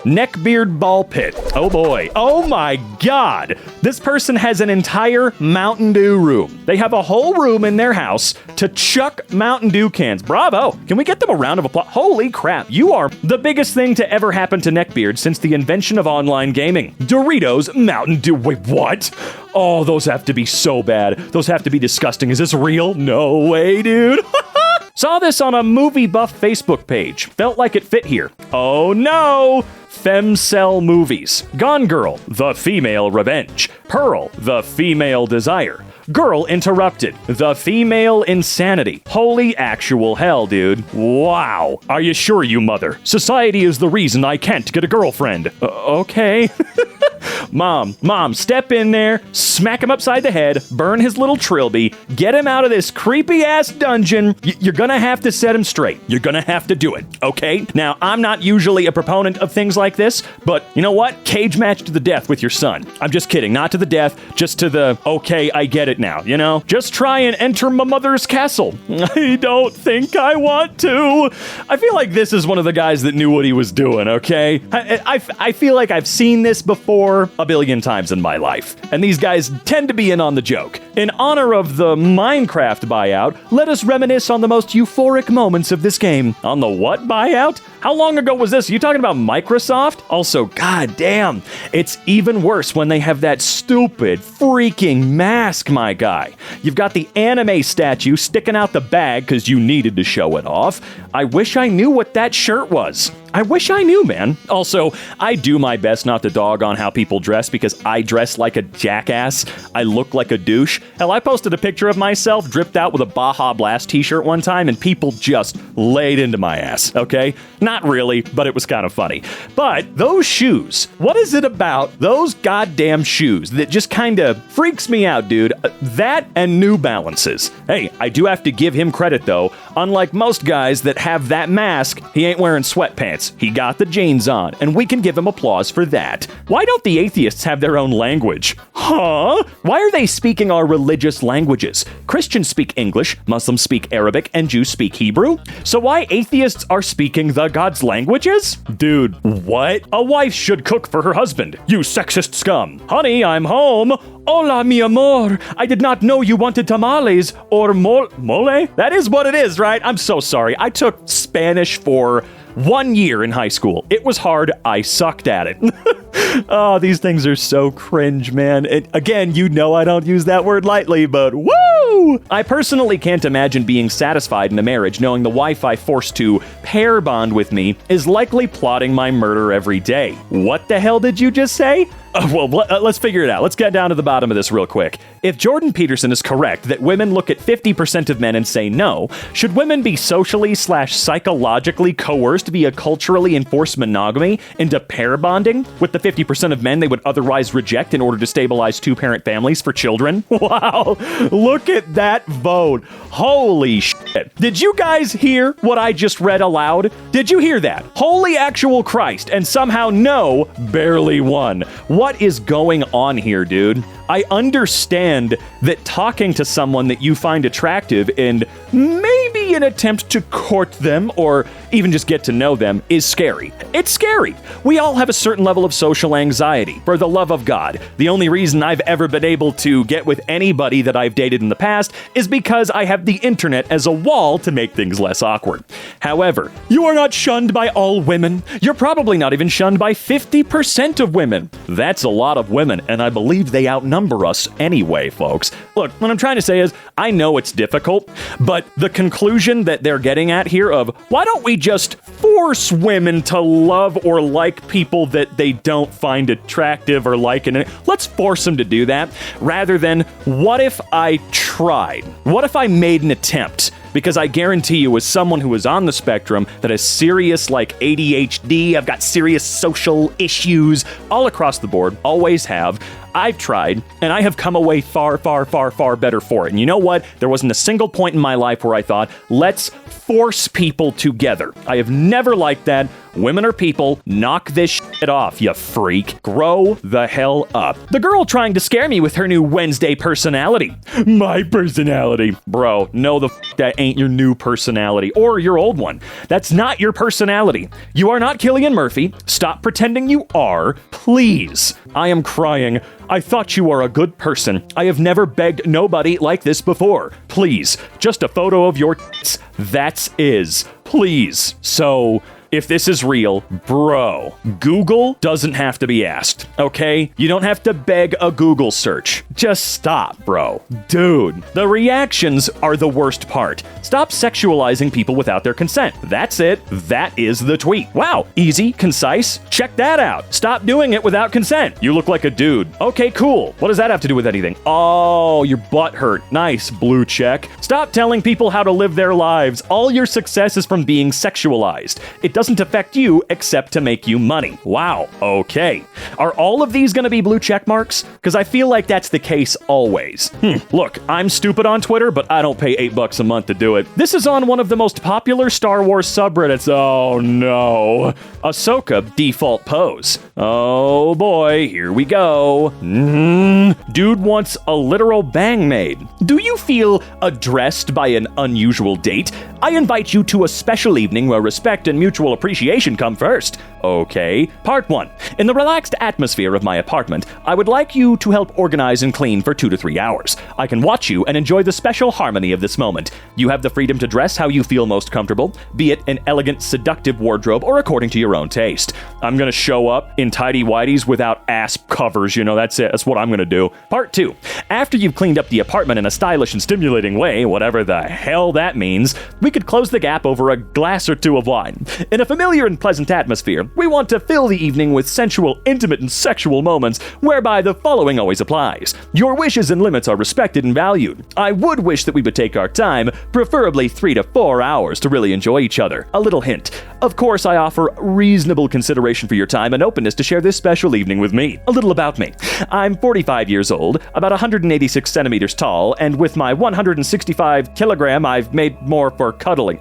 Neckbeard ball pit. Oh boy. Oh my God. This person has an entire Mountain Dew room. They have a whole room in their house to chuck Mountain Dew cans. Bravo. Can we get them a round of applause? Holy crap. You are the biggest thing to ever happen to Neckbeard since the invention of online gaming. Doritos Mountain Dew. Wait, what? Oh, those have to be so bad. Those have to be disgusting. Is this real? No way, dude. Saw this on a movie buff Facebook page. Felt like it fit here. Oh no! Femcel movies. Gone Girl, the female revenge. Pearl, the female desire. Girl Interrupted, the female insanity. Holy actual hell, dude. Wow. Are you sure, you mother? Society is the reason I can't get a girlfriend. Okay. Mom, step in there, smack him upside the head, burn his little trilby, get him out of this creepy-ass dungeon. You're gonna have to set him straight. You're gonna have to do it, okay? Now, I'm not usually a proponent of things like this, but you know what? Cage match to the death with your son. I'm just kidding. Not to the death, just to the, okay, I get it now, you know? Just try and enter my mother's castle. I don't think I want to. I feel like this is one of the guys that knew what he was doing, okay? I feel like I've seen this before a billion times in my life, and these guys tend to be in on the joke. In honor of the Minecraft buyout, let us reminisce on the most euphoric moments of this game. On the what buyout? How long ago was this? Are you talking about Microsoft? Also, goddamn, it's even worse when they have that stupid freaking mask, my guy. You've got the anime statue sticking out the bag because you needed to show it off. I wish I knew what that shirt was. I wish I knew, man. Also, I do my best not to dog on how people dress because I dress like a jackass. I look like a douche. Hell, I posted a picture of myself dripped out with a Baja Blast t-shirt one time and people just laid into my ass, okay? Not really, but it was kind of funny. But those shoes, what is it about those goddamn shoes that just kind of freaks me out, dude? That and New Balances. Hey, I do have to give him credit, though. Unlike most guys that have that mask, he ain't wearing sweatpants. He got the jeans on, and we can give him applause for that. Why don't the atheists have their own language? Huh? Why are they speaking our religious languages? Christians speak English, Muslims speak Arabic, and Jews speak Hebrew? So why atheists are speaking the God's languages? Dude, what? A wife should cook for her husband, you sexist scum. Honey, I'm home. Hola, mi amor. I did not know you wanted tamales or mole? That is what it is, right? I'm so sorry. I took Spanish for 1 year in high school. It was hard. I sucked at it. Oh, these things are so cringe, man. Again, you know I don't use that word lightly, but woo! I personally can't imagine being satisfied in a marriage knowing the wife I forced to pair bond with me is likely plotting my murder every day. What the hell did you just say? Let's figure it out. Let's get down to the bottom of this real quick. If Jordan Peterson is correct that women look at 50% of men and say no, should women be socially/psychologically coerced via culturally enforced monogamy into pair bonding with the 50% of men they would otherwise reject in order to stabilize two-parent families for children? Wow, look at that vote. Holy shit. Did you guys hear what I just read aloud? Did you hear that? Holy actual Christ, and somehow no barely won. What is going on here, dude? I understand that talking to someone that you find attractive and maybe an attempt to court them or even just get to know them is scary. It's scary. We all have a certain level of social anxiety. For the love of God, the only reason I've ever been able to get with anybody that I've dated in the past is because I have the internet as a wall to make things less awkward. However, you are not shunned by all women. You're probably not even shunned by 50% of women. That's a lot of women, and I believe they outnumber us anyway, folks. Look, what I'm trying to say is, I know it's difficult, but the conclusion that they're getting at here of, why don't we just force women to love or like people that they don't find attractive or like, and let's force them to do that, rather than, what if I tried? What if I made an attempt? Because I guarantee you, as someone who is on the spectrum that has serious, ADHD, I've got serious social issues all across the board, always have, I've tried, and I have come away far, far, far, far better for it. And you know what? There wasn't a single point in my life where I thought, let's force people together. I have never liked that. Women are people. Knock this shit off, you freak. Grow the hell up. The girl trying to scare me with her new Wednesday personality. My personality. Bro, no that ain't your new personality or your old one. That's not your personality. You are not Cillian Murphy. Stop pretending you are, please. I am crying. I thought you are a good person. I have never begged nobody like this before. Please, just a photo of your tits. That's is. Please. So, if this is real, bro, Google doesn't have to be asked, okay? You don't have to beg a Google search. Just stop, bro. Dude, the reactions are the worst part. Stop sexualizing people without their consent. That's it. That is the tweet. Wow, easy, concise. Check that out. Stop doing it without consent. You look like a dude. Okay, cool. What does that have to do with anything? Oh, your butt hurt. Nice, blue check. Stop telling people how to live their lives. All your success is from being sexualized. It doesn't affect you except to make you money. Wow, okay. Are all of these going to be blue check marks? Because I feel like that's the case always. Look, I'm stupid on Twitter, but I don't pay $8 a month to do it. This is on one of the most popular Star Wars subreddits. Oh no. Ahsoka default pose. Oh boy, here we go. Dude wants a literal bang made. Do you feel addressed by an unusual date? I invite you to a special evening where respect and mutual appreciation come first. Okay. Part 1. In the relaxed atmosphere of my apartment, I would like you to help organize and clean for 2 to 3 hours. I can watch you and enjoy the special harmony of this moment. You have the freedom to dress how you feel most comfortable, be it an elegant, seductive wardrobe or according to your own taste. I'm gonna show up in tighty-whities without ass covers, that's it. That's what I'm gonna do. Part 2. After you've cleaned up the apartment in a stylish and stimulating way, whatever the hell that means, we could close the gap over a glass or two of wine. In a familiar and pleasant atmosphere, we want to fill the evening with sensual, intimate, and sexual moments, whereby the following always applies. Your wishes and limits are respected and valued. I would wish that we would take our time, preferably 3 to 4 hours, to really enjoy each other. A little hint. Of course, I offer reasonable consideration for your time and openness to share this special evening with me. A little about me. I'm 45 years old, about 186 centimeters tall, and with my 165 kilogram, I'm made more for cuddling.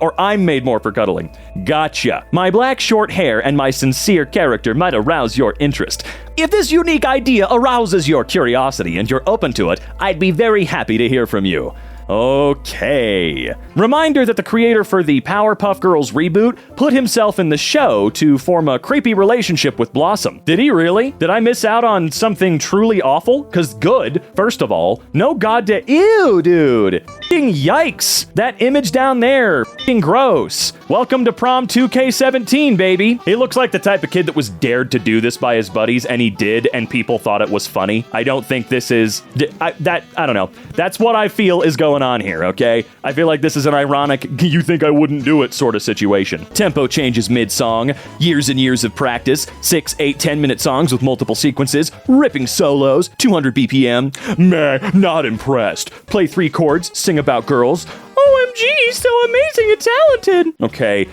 Gotcha. My black short hair and my sincere character might arouse your interest. If this unique idea arouses your curiosity and you're open to it, I'd be very happy to hear from you. Okay. Reminder that the creator for the Powerpuff Girls reboot put himself in the show to form a creepy relationship with Blossom. Did he really? Did I miss out on something truly awful? Cause good, first of all. No goddamn. Ew, dude. F***ing yikes. That image down there. F***ing gross. Welcome to prom 2K17, baby. He looks like the type of kid that was dared to do this by his buddies, and he did, and people thought it was funny. I don't think this is... I don't know. That's what I feel is going on here, okay? I feel like this is an ironic, you think I wouldn't do it sort of situation. Tempo changes mid-song, years and years of practice, 6, 8, 10-minute songs with multiple sequences, ripping solos, 200 BPM. Meh, not impressed. Play 3 chords, sing about girls. OMG, so amazing and talented. Okay.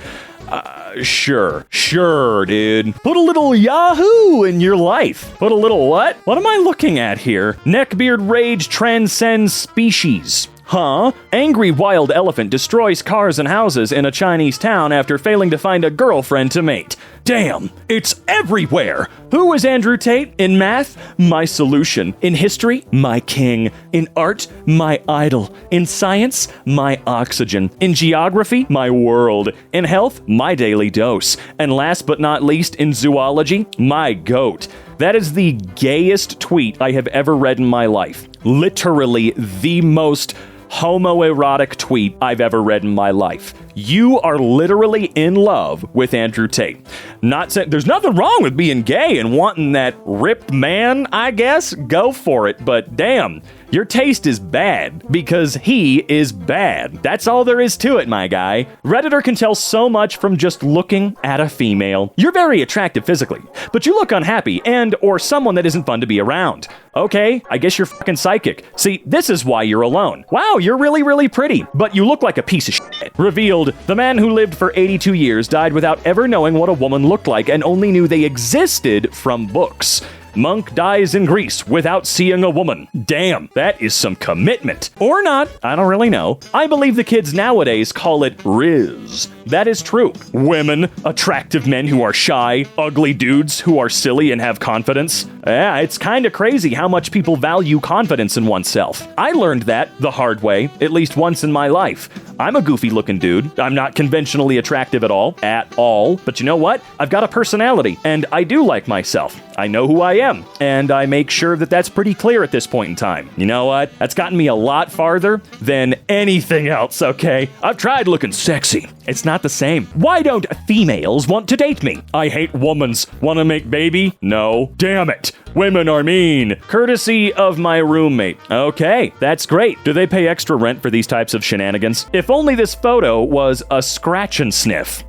Sure, dude. Put a little Yahoo in your life. Put a little what? What am I looking at here? Neckbeard rage transcends species. Huh? Angry wild elephant destroys cars and houses in a Chinese town after failing to find a girlfriend to mate. Damn, it's everywhere. Who is Andrew Tate? In math, my solution. In history, my king. In art, my idol. In science, my oxygen. In geography, my world. In health, my daily dose. And last but not least, in zoology, my goat. That is the gayest tweet I have ever read in my life. Literally the most homoerotic tweet I've ever read in my life. You are literally in love with Andrew Tate. Not saying there's nothing wrong with being gay and wanting that ripped man, I guess. Go for it, but damn, your taste is bad because he is bad. That's all there is to it, my guy. Redditor can tell so much from just looking at a female. You're very attractive physically, but you look unhappy and or someone that isn't fun to be around. Okay, I guess you're fucking psychic. See, this is why you're alone. Wow, you're really, really pretty, but you look like a piece of shit. Revealed, the man who lived for 82 years died without ever knowing what a woman looked like and only knew they existed from books. Monk dies in Greece without seeing a woman. Damn, that is some commitment. Or not, I don't really know. I believe the kids nowadays call it Riz. that is true. Women, attractive men who are shy, ugly dudes who are silly and have confidence. Yeah, it's kind of crazy how much people value confidence in oneself. I learned that the hard way, at least once in my life. I'm a goofy looking dude. I'm not conventionally attractive at all. But you know what? I've got a personality, and I do like myself. I know who I am, and I make sure that that's pretty clear at this point in time. You know what? That's gotten me a lot farther than anything else, okay? I've tried looking sexy. It's not the same. Why don't females want to date me? I hate womans. Want to make baby? No. Damn it. Women are mean. Courtesy of my roommate. Okay, that's great. Do they pay extra rent for these types of shenanigans? If only this photo was a scratch and sniff.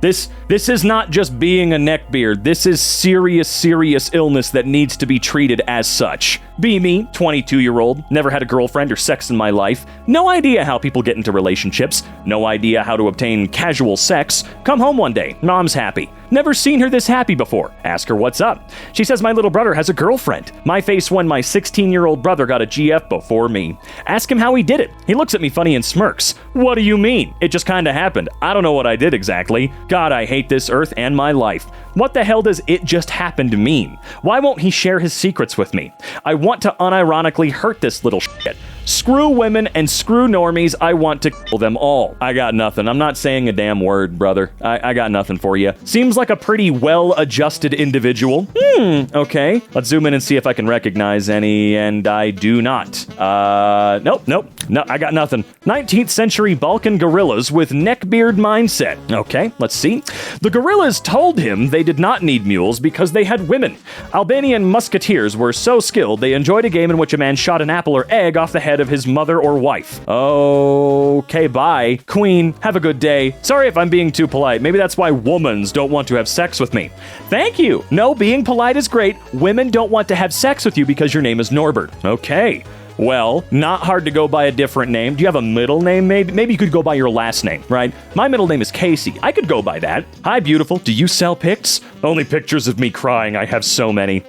This is not just being a neckbeard. This is serious illness that needs to be treated as such. Be me, 22-year-old, never had a girlfriend or sex in my life, no idea how people get into relationships, no idea how to obtain casual sex, come home one day, mom's happy. Never seen her this happy before. Ask her what's up. She says my little brother has a girlfriend. My face when my 16-year-old brother got a GF before me. Ask him how he did it. He looks at me funny and smirks. What do you mean? It just kinda happened. I don't know what I did exactly. God, I hate this earth and my life. What the hell does it just happened mean? Why won't he share his secrets with me? I want to unironically hurt this little shit. Screw women and screw normies. I want to kill them all. I got nothing. I'm not saying a damn word, brother. I got nothing for you. Seems like a pretty well-adjusted individual. Okay. Let's zoom in and see if I can recognize any, and I do not. Nope. No, I got nothing. 19th century Balkan guerrillas with neckbeard mindset. Okay, let's see. The guerrillas told him they did not need mules because they had women. Albanian musketeers were so skilled they enjoyed a game in which a man shot an apple or egg off the head of his mother or wife. Okay, bye. Queen, have a good day. Sorry if I'm being too polite. Maybe that's why womans don't want to have sex with me. Thank you. No, being polite is great. Women don't want to have sex with you because your name is Norbert. Okay. Well, not hard to go by a different name. Do you have a middle name? Maybe you could go by your last name, right? My middle name is Casey. I could go by that. Hi, beautiful. Do you sell pics? Only pictures of me crying. I have so many.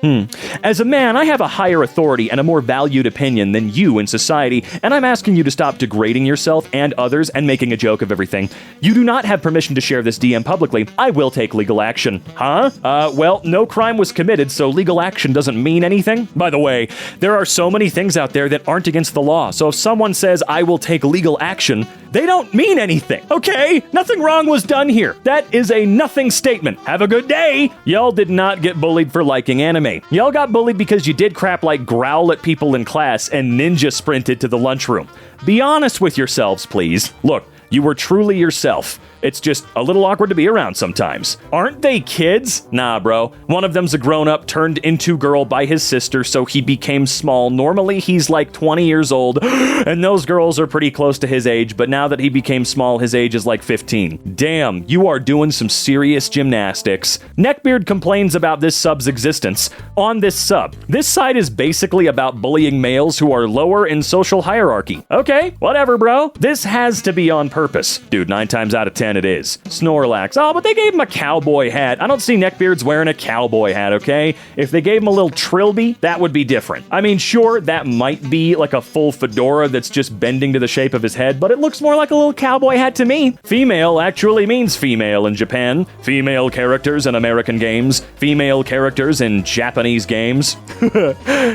As a man, I have a higher authority and a more valued opinion than you in society, and I'm asking you to stop degrading yourself and others and making a joke of everything. You do not have permission to share this DM publicly. I will take legal action. Huh? Well, no crime was committed, so legal action doesn't mean anything. By the way, there are so many things out there that aren't against the law. So if someone says, I will take legal action, they don't mean anything, okay? Nothing wrong was done here. That is a nothing statement. Have a good day. Y'all did not get bullied for liking anime. Y'all got bullied because you did crap like growl at people in class and ninja sprinted to the lunchroom. Be honest with yourselves, please. Look, you were truly yourself. It's just a little awkward to be around sometimes. Aren't they kids? Nah, bro. One of them's a grown-up turned into girl by his sister, so he became small. Normally, he's like 20 years old, and those girls are pretty close to his age, but now that he became small, his age is like 15. Damn, you are doing some serious gymnastics. Neckbeard complains about this sub's existence. On this sub, this site is basically about bullying males who are lower in social hierarchy. Okay, whatever, bro. This has to be on purpose. Dude, 9 times out of 10, it is. Snorlax. Oh, but they gave him a cowboy hat. I don't see neckbeards wearing a cowboy hat, okay? If they gave him a little trilby, that would be different. I mean, sure, that might be like a full fedora that's just bending to the shape of his head, but it looks more like a little cowboy hat to me. Female actually means female in Japan. Female characters in American games. Female characters in Japanese games.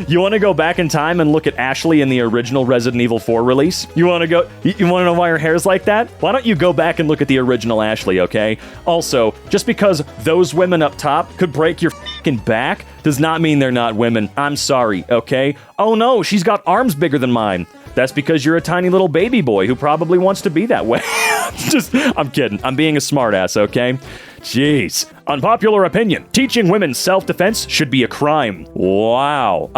You want to go back in time and look at Ashley in the original Resident Evil 4 release? You want to know why her hair's like that? Why don't you go back and look at the original Ashley, okay? Also, just because those women up top could break your fucking back does not mean they're not women. I'm sorry, okay? Oh no, she's got arms bigger than mine. That's because you're a tiny little baby boy who probably wants to be that way. I'm kidding. I'm being a smartass, okay? Jeez. Unpopular opinion. Teaching women self-defense should be a crime. Wow.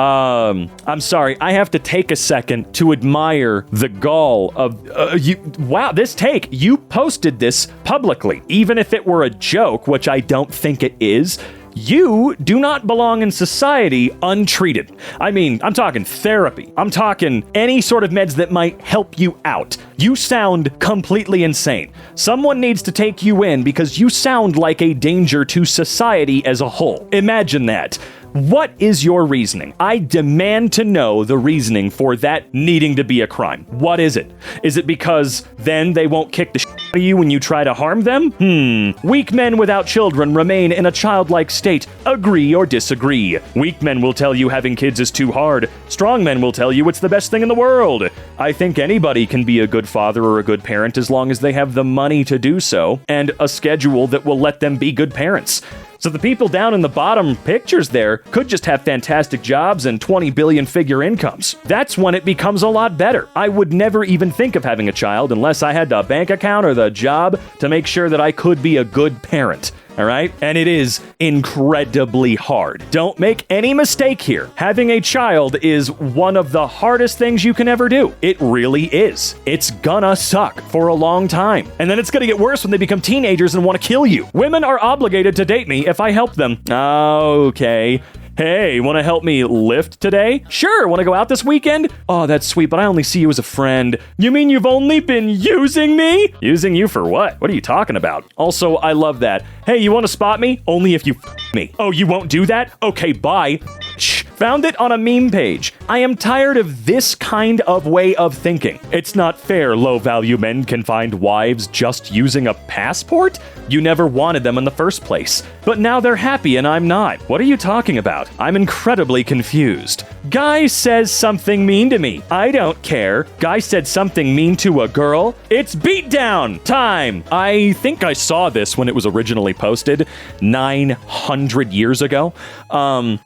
I'm sorry. I have to take a second to admire the gall of you. Wow, this take. You posted this publicly. Even if it were a joke, which I don't think it is, you do not belong in society untreated. I mean, I'm talking therapy. I'm talking any sort of meds that might help you out. You sound completely insane. Someone needs to take you in because you sound like a danger to society as a whole. Imagine that. What is your reasoning? I demand to know the reasoning for that needing to be a crime. What is it? Is it because then they won't kick the shit out of you when you try to harm them? Weak men without children remain in a childlike state. Agree or disagree. Weak men will tell you having kids is too hard. Strong men will tell you it's the best thing in the world. I think anybody can be a good father or a good parent as long as they have the money to do so, and a schedule that will let them be good parents. So the people down in the bottom pictures there could just have fantastic jobs and 20 billion figure incomes. That's when it becomes a lot better. I would never even think of having a child unless I had the bank account or the job to make sure that I could be a good parent. All right? And it is incredibly hard. Don't make any mistake here. Having a child is one of the hardest things you can ever do. It really is. It's gonna suck for a long time. And then it's gonna get worse when they become teenagers and want to kill you. Women are obligated to date me if I help them. Okay. Hey, want to help me lift today? Sure, want to go out this weekend? Oh, that's sweet, but I only see you as a friend. You mean you've only been using me? Using you for what? What are you talking about? Also, I love that. Hey, you want to spot me? Only if you me. Oh, you won't do that? Okay, bye. Shh. Found it on a meme page. I am tired of this kind of way of thinking. It's not fair low-value men can find wives just using a passport? You never wanted them in the first place. But now they're happy and I'm not. What are you talking about? I'm incredibly confused. Guy says something mean to me. I don't care. Guy said something mean to a girl. It's beatdown time. I think I saw this when it was originally posted 900 years ago.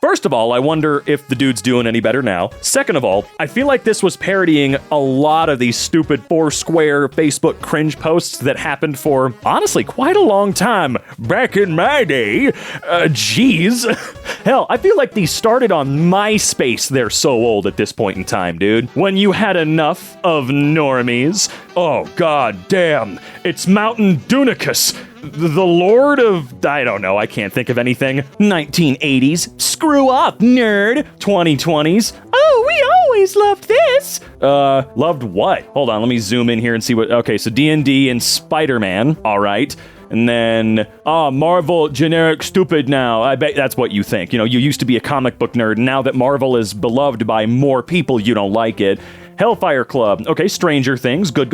First of all, I wonder if the dude's doing any better now. Second of all, I feel like this was parodying a lot of these stupid Foursquare Facebook cringe posts that happened for, honestly, quite a long time back in my day. Geez. Hell, I feel like these started on MySpace. They're so old at this point in time, dude. When you had enough of normies. Oh, god damn. It's Mountain Dunicus. The Lord of... I don't know, I can't think of anything. 1980s. Screw up, nerd. 2020s. Oh, we always loved this. Loved what? Hold on, let me zoom in here and see what... Okay, so D&D and Spider-Man. All right. And then, Marvel, generic, stupid now. I bet that's what you think. You know, you used to be a comic book nerd. Now that Marvel is beloved by more people, you don't like it. Hellfire Club. Okay, Stranger Things. Good.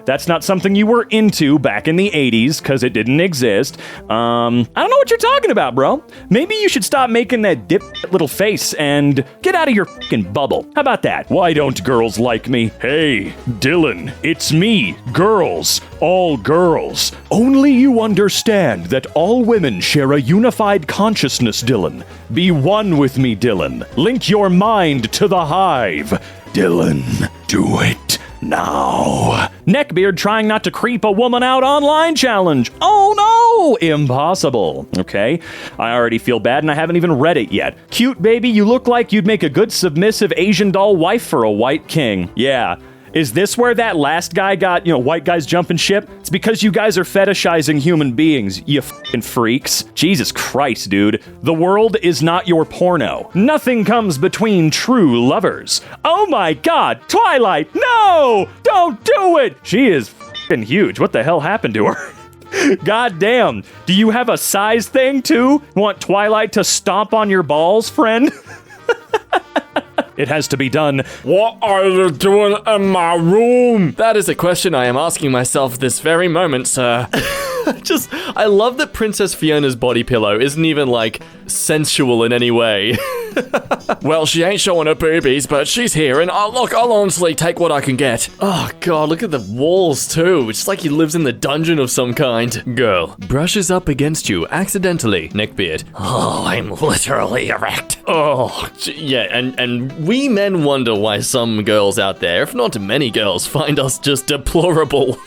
That's not something you were into back in the 80s, because it didn't exist. I don't know what you're talking about, bro. Maybe you should stop making that dip little face and get out of your fucking bubble. How about that? Why don't girls like me? Hey, Dylan, it's me, girls. All girls. Only you understand that all women share a unified consciousness, Dylan. Be one with me, Dylan. Link your mind to the hive. Dylan, do it now. Neckbeard trying not to creep a woman out online challenge. Oh no, impossible. Okay, I already feel bad and I haven't even read it yet. Cute baby, you look like you'd make a good submissive Asian doll wife for a white king. Yeah. Is this where that last guy got, white guys jumping ship? It's because you guys are fetishizing human beings, you fucking freaks. Jesus Christ, dude. The world is not your porno. Nothing comes between true lovers. Oh my god, Twilight, no! Don't do it! She is fucking huge. What the hell happened to her? God damn. Do you have a size thing too? Want Twilight to stomp on your balls, friend? It has to be done. What are you doing in my room? That is a question I am asking myself this very moment, sir. I love that Princess Fiona's body pillow isn't even, sensual in any way. Well, she ain't showing her boobies, but she's here, and I'll honestly take what I can get. Oh, God, look at the walls, too. It's like he lives in the dungeon of some kind. Girl, brushes up against you accidentally, Neckbeard. Oh, I'm literally erect. Oh, yeah, and we men wonder why some girls out there, if not many girls, find us just deplorable.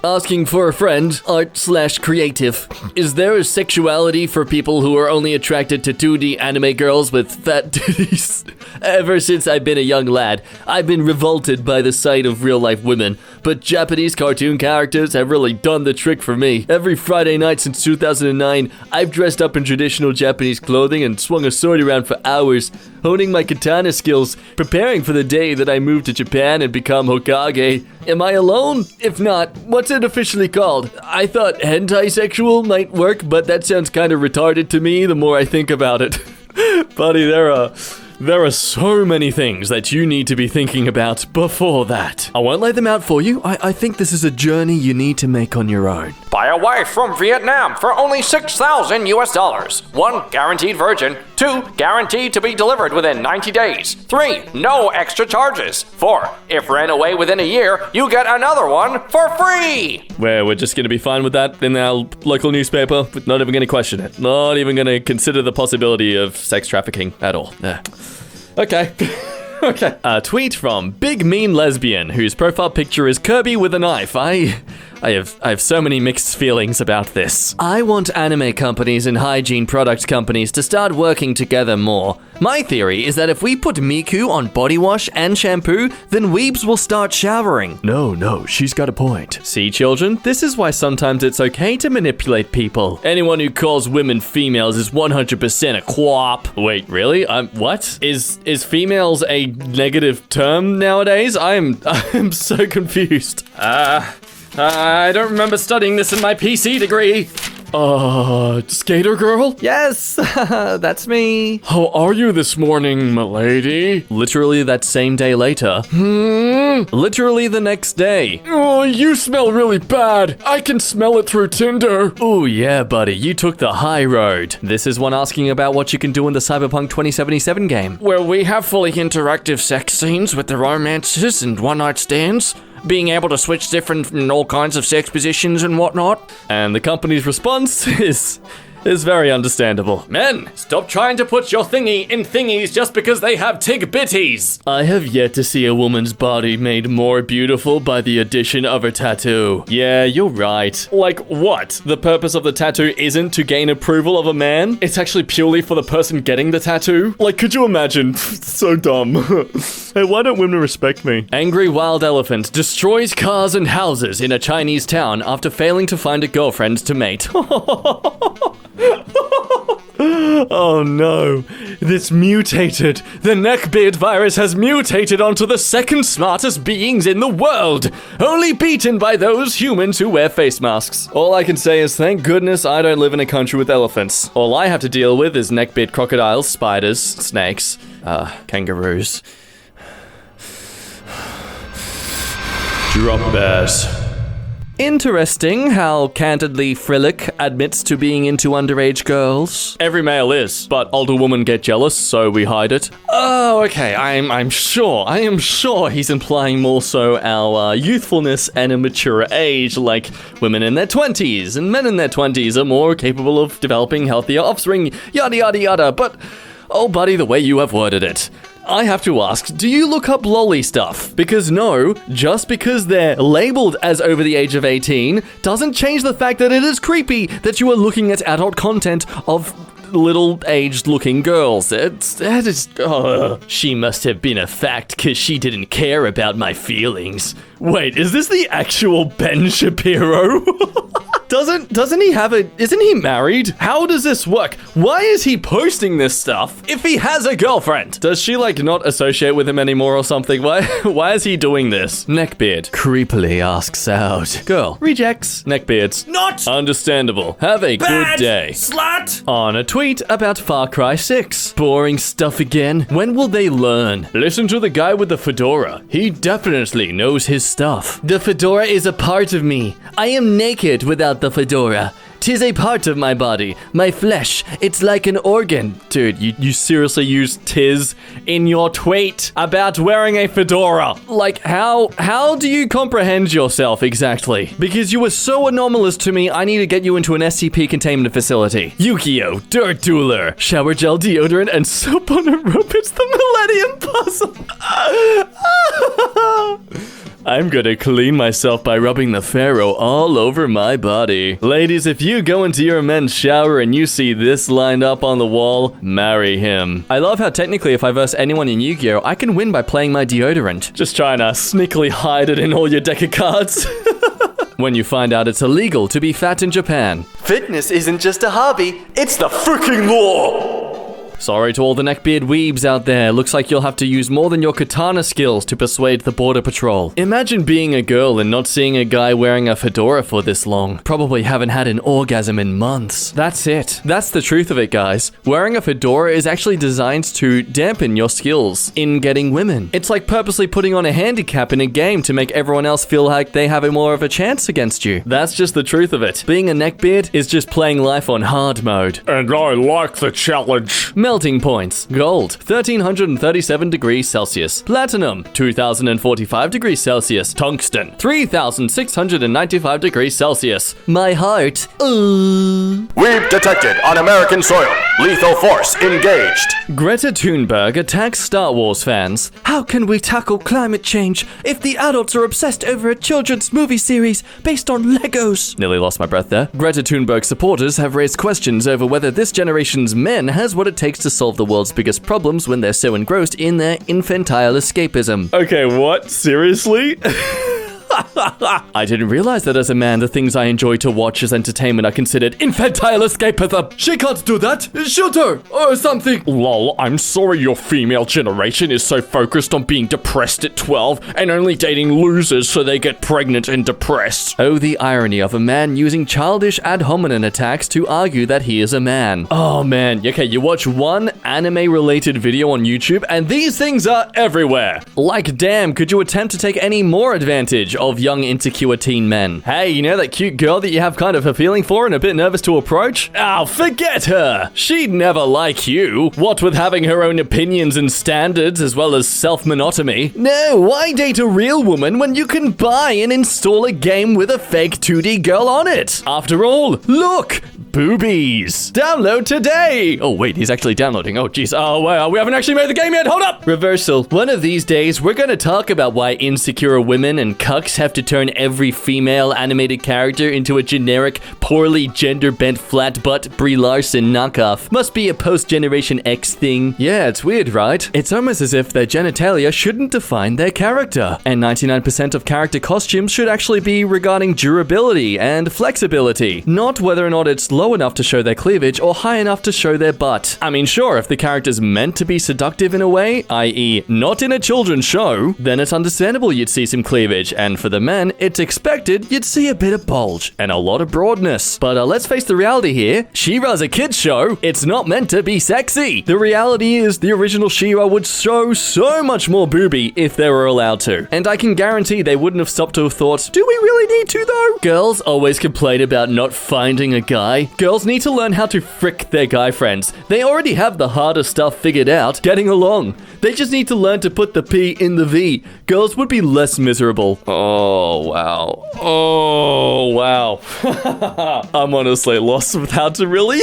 Asking for a friend, art/creative. Is there a sexuality for people who are only attracted to 2D anime girls with fat titties? Ever since I've been a young lad, I've been revolted by the sight of real-life women, but Japanese cartoon characters have really done the trick for me. Every Friday night since 2009, I've dressed up in traditional Japanese clothing and swung a sword around for hours, honing my katana skills, preparing for the day that I move to Japan and become Hokage. Am I alone? If not, what's it officially called? I thought hentai sexual might work, but that sounds kind of retarded to me the more I think about it. Buddy, there are so many things that you need to be thinking about before that. I won't lay them out for you. I think this is a journey you need to make on your own. Buy a wife from Vietnam for only $6,000 US. 1, guaranteed virgin. 2, guaranteed to be delivered within 90 days. 3, no extra charges. 4, if ran away within a year, you get another one for free. We're just going to be fine with that in our local newspaper. Not even going to question it. Not even going to consider the possibility of sex trafficking at all. Okay. Okay. A tweet from Big Mean Lesbian, whose profile picture is Kirby with a knife. I have so many mixed feelings about this. I want anime companies and hygiene product companies to start working together more. My theory is that if we put Miku on body wash and shampoo, then weebs will start showering. No, she's got a point. See, children, this is why sometimes it's okay to manipulate people. Anyone who calls women females is 100% a quap. Wait, really? What? Is females a negative term nowadays? I'm so confused. I don't remember studying this in my PC degree. Skater girl? Yes, that's me. How are you this morning, m'lady? Literally that same day later. Literally the next day. Oh, you smell really bad. I can smell it through Tinder. Oh yeah, buddy, you took the high road. This is one asking about what you can do in the Cyberpunk 2077 game. Where we have fully interactive sex scenes with the romances and one-night stands. Being able to switch different and all kinds of sex positions and whatnot. And the company's response is very understandable. Men, stop trying to put your thingy in thingies just because they have tig bitties. I have yet to see a woman's body made more beautiful by the addition of a tattoo. Yeah, you're right. Like what? The purpose of the tattoo isn't to gain approval of a man? It's actually purely for the person getting the tattoo? Like, could you imagine? So dumb. Hey, why don't women respect me? Angry wild elephant destroys cars and houses in a Chinese town after failing to find a girlfriend to mate. Oh no, this mutated. The neckbeard virus has mutated onto the second smartest beings in the world, only beaten by those humans who wear face masks. All I can say is thank goodness I don't live in a country with elephants. All I have to deal with is neckbeard crocodiles, spiders, snakes, kangaroos. Drop bears. Interesting how candidly Frillick admits to being into underage girls. Every male is, but older women get jealous, so we hide it. Oh, okay, I am sure he's implying more so our youthfulness and immature age, like women in their 20s and men in their 20s are more capable of developing healthier offspring, yada yada yada, but oh buddy, the way you have worded it. I have to ask, do you look up lolly stuff? Because no, just because they're labeled as over the age of 18 doesn't change the fact that it is creepy that you are looking at adult content of little aged looking girls. She must have been a fact because she didn't care about my feelings. Wait, is this the actual Ben Shapiro? Doesn't he have isn't he married? How does this work? Why is he posting this stuff if he has a girlfriend? Does she like not associate with him anymore or something? Why is he doing this? Neckbeard creepily asks out. Girl rejects. Neckbeards not understandable. Have a good day. Slut! On a tweet about Far Cry 6. Boring stuff again. When will they learn? Listen to the guy with the fedora. He definitely knows his stuff. The fedora is a part of me. I am naked without the fedora. 'Tis a part of my body, my flesh. It's like an organ. Dude, you seriously use "tis" in your tweet about wearing a fedora. Like, how do you comprehend yourself exactly? Because you were so anomalous to me, I need to get you into an SCP containment facility. Yu-Gi-Oh! Dirt Dueler, shower gel deodorant, and soap on a rope. It's the Millennium Puzzle. I'm gonna clean myself by rubbing the Pharaoh all over my body. Ladies, if you go into your men's shower and you see this lined up on the wall, marry him. I love how technically if I verse anyone in Yu-Gi-Oh, I can win by playing my deodorant. Just trying to sneakily hide it in all your deck of cards. When you find out it's illegal to be fat in Japan. Fitness isn't just a hobby, it's the freaking law! Sorry to all the neckbeard weebs out there. Looks like you'll have to use more than your katana skills to persuade the border patrol. Imagine being a girl and not seeing a guy wearing a fedora for this long. Probably haven't had an orgasm in months. That's it. That's the truth of it, guys. Wearing a fedora is actually designed to dampen your skills in getting women. It's like purposely putting on a handicap in a game to make everyone else feel like they have more of a chance against you. That's just the truth of it. Being a neckbeard is just playing life on hard mode. And I like the challenge. Melting points. Gold, 1337 degrees Celsius. Platinum, 2045 degrees Celsius. Tungsten, 3695 degrees Celsius. My heart. We've detected on American soil. Lethal force engaged. Greta Thunberg attacks Star Wars fans. How can we tackle climate change if the adults are obsessed over a children's movie series based on Legos? Nearly lost my breath there. Greta Thunberg supporters have raised questions over whether this generation's men has what it takes to solve the world's biggest problems when they're so engrossed in their infantile escapism. Okay, what? Seriously? I didn't realize that as a man, the things I enjoy to watch as entertainment are considered infantile escapism. She can't do that. Shoot her or something. Lol, I'm sorry your female generation is so focused on being depressed at 12 and only dating losers so they get pregnant and depressed. Oh, the irony of a man using childish ad hominem attacks to argue that he is a man. Oh man, okay, you watch one anime-related video on YouTube and these things are everywhere. Like, damn, could you attempt to take any more advantage of young insecure teen men? Hey, you know that cute girl that you have kind of a feeling for and a bit nervous to approach? Oh, forget her. She'd never like you. What with having her own opinions and standards as well as self-monotony. No, why date a real woman when you can buy and install a game with a fake 2D girl on it? After all, look, boobies. Download today. Oh, wait, he's actually downloading. Oh, jeez. Oh, wow, we haven't actually made the game yet. Hold up. Reversal. One of these days, we're going to talk about why insecure women and cucks have to turn every female animated character into a generic, poorly gender-bent flat-butt Brie Larson knockoff. Must be a post-Generation X thing. Yeah, it's weird, right? It's almost as if their genitalia shouldn't define their character. And 99% of character costumes should actually be regarding durability and flexibility, not whether or not it's low enough to show their cleavage or high enough to show their butt. I mean, sure, if the character's meant to be seductive in a way, i.e. not in a children's show, then it's understandable you'd see some cleavage, and for the men, it's expected you'd see a bit of bulge and a lot of broadness. But let's face the reality here, She-Ra's a kid's show. It's not meant to be sexy. The reality is the original She-Ra would show so much more booby if they were allowed to. And I can guarantee they wouldn't have stopped to have thought, do we really need to though? Girls always complain about not finding a guy. Girls need to learn how to frick their guy friends. They already have the harder stuff figured out, getting along. They just need to learn to put the P in the V. Girls would be less miserable. Oh, wow. Oh, wow. I'm honestly lost with how to really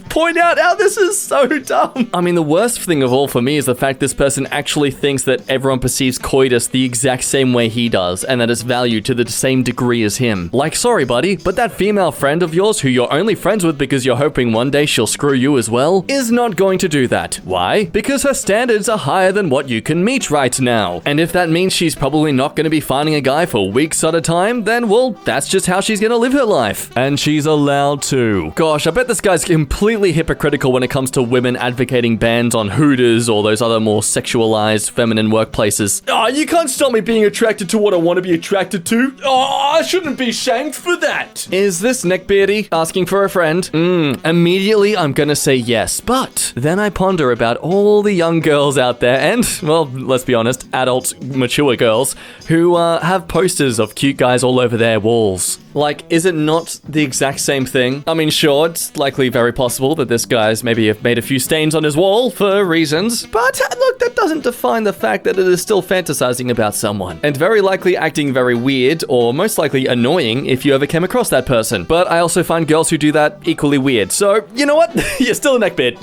point out how this is so dumb. I mean, the worst thing of all for me is the fact this person actually thinks that everyone perceives coitus the exact same way he does, and that it's valued to the same degree as him. Like, sorry, buddy, but that female friend of yours who you're only friends with because you're hoping one day she'll screw you as well, is not going to do that. Why? Because her standards are higher than what you can meet right now. And if that means she's probably not going to be finding a guy for weeks at a time, then, well, that's just how she's going to live her life. And she's allowed to. Gosh, I bet this guy's completely hypocritical when it comes to women advocating bans on Hooters or those other more sexualized feminine workplaces. Oh, you can't stop me being attracted to what I want to be attracted to. Oh, I shouldn't be shamed for that. Is this neckbeardy asking for a friend? Immediately I'm gonna say yes, but then I ponder about all the young girls out there and, well, let's be honest, adult, mature girls who have posters of cute guys all over their walls. Like, is it not the exact same thing? I mean, sure, it's likely very possible that this guy's maybe have made a few stains on his wall for reasons, but look, that doesn't define the fact that it is still fantasizing about someone, and very likely acting very weird, or most likely annoying if you ever came across that person. But I also find girls who do that equally weird, so, you know what? You're still a neckbeard.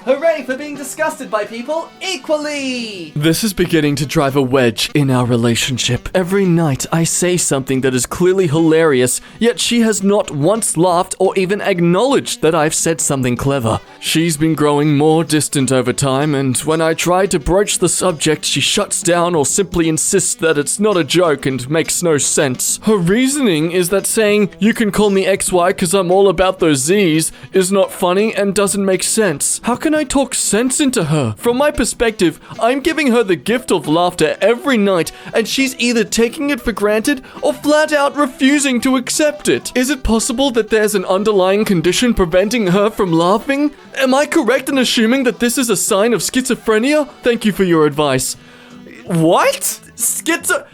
Hooray for being disgusted by people equally. This is beginning to drive a wedge in our relationship. Every night I say something that is clearly hilarious, yet she has not once laughed or even acknowledged that I've said something clever. She's been growing more distant over time, and when I try to broach the subject, she shuts down or simply insists that it's not a joke and makes no sense. Her reasoning is that saying, "You can call me XY cause I'm all about those Z's," is not funny and doesn't make sense. How can I talk sense into her? From my perspective, I'm giving her the gift of laughter every night, and she's either taking it for granted or flat out refusing to accept it. Is it possible that there's an underlying condition preventing her from laughing? Am I correct in assuming that this is a sign of schizophrenia? Thank you for your advice. What?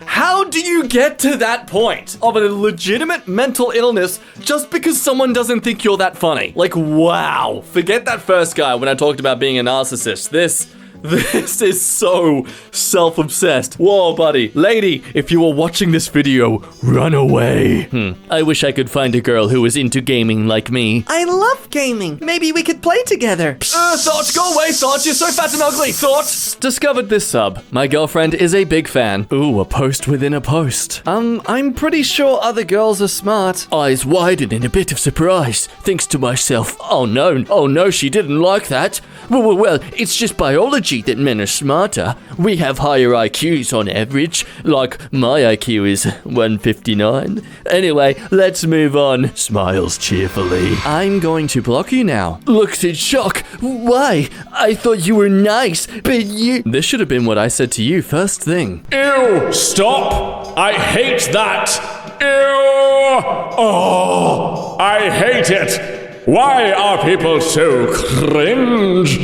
How do you get to that point of a legitimate mental illness just because someone doesn't think you're that funny? Like, wow. Forget that first guy when I talked about being a narcissist. This is so self-obsessed. Whoa, buddy. Lady, if you are watching this video, run away. I wish I could find a girl who was into gaming like me. I love gaming. Maybe we could play together. Thought, go away, Thought. You're so fat and ugly, Thought. Discovered this sub. My girlfriend is a big fan. Ooh, a post within a post. I'm pretty sure other girls are smart. Eyes widened in a bit of surprise. Thinks to myself, oh no, she didn't like that. Well, it's just biology that men are smarter. We have higher IQs on average. Like, my IQ is 159. Anyway, let's move on. Smiles cheerfully. I'm going to block you now. Looks in shock. Why? I thought you were nice, but you... This should have been what I said to you first thing. Ew! Stop! I hate that! Ew! Oh! I hate it! Why are people so cringe?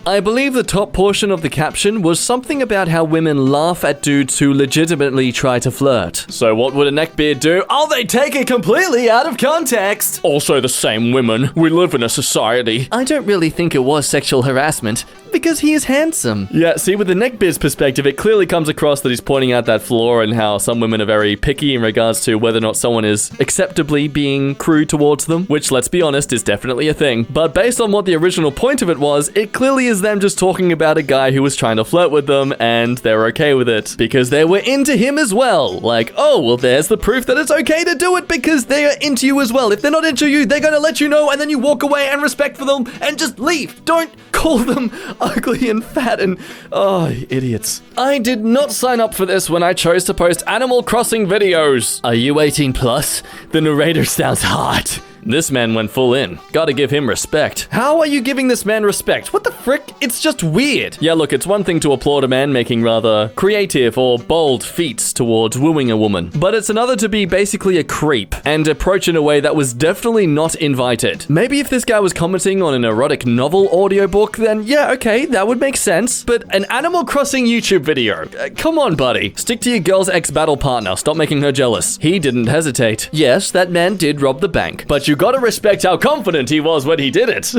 I believe the top portion of the caption was something about how women laugh at dudes who legitimately try to flirt. So what would a neckbeard do? Oh, they take it completely out of context. Also the same women. We live in a society. I don't really think it was sexual harassment, because he is handsome. Yeah, see, with the neckbeard's perspective, it clearly comes across that he's pointing out that flaw and how some women are very picky in regards to whether or not someone is acceptably being crude towards them, which, let's be honest, is definitely a thing. But based on what the original point of it was, it clearly is them just talking about a guy who was trying to flirt with them, and they're okay with it because they were into him as well. Like, oh, well, there's the proof that it's okay to do it because they are into you as well. If they're not into you, they're gonna let you know, and then you walk away and respect for them and just leave. Don't call them ugly and fat and... Oh, idiots. I did not sign up for this when I chose to post Animal Crossing videos. Are you 18 plus? The narrator sounds hot. This man went full in. Gotta give him respect. How are you giving this man respect? What the frick? It's just weird. Yeah, look, it's one thing to applaud a man making rather creative or bold feats towards wooing a woman, but it's another to be basically a creep and approach in a way that was definitely not invited. Maybe if this guy was commenting on an erotic novel audiobook, then yeah, okay, that would make sense. But an Animal Crossing YouTube video? Come on, buddy. Stick to your girl's ex-battle partner. Stop making her jealous. He didn't hesitate. Yes, that man did rob the bank, but you gotta respect how confident he was when he did it.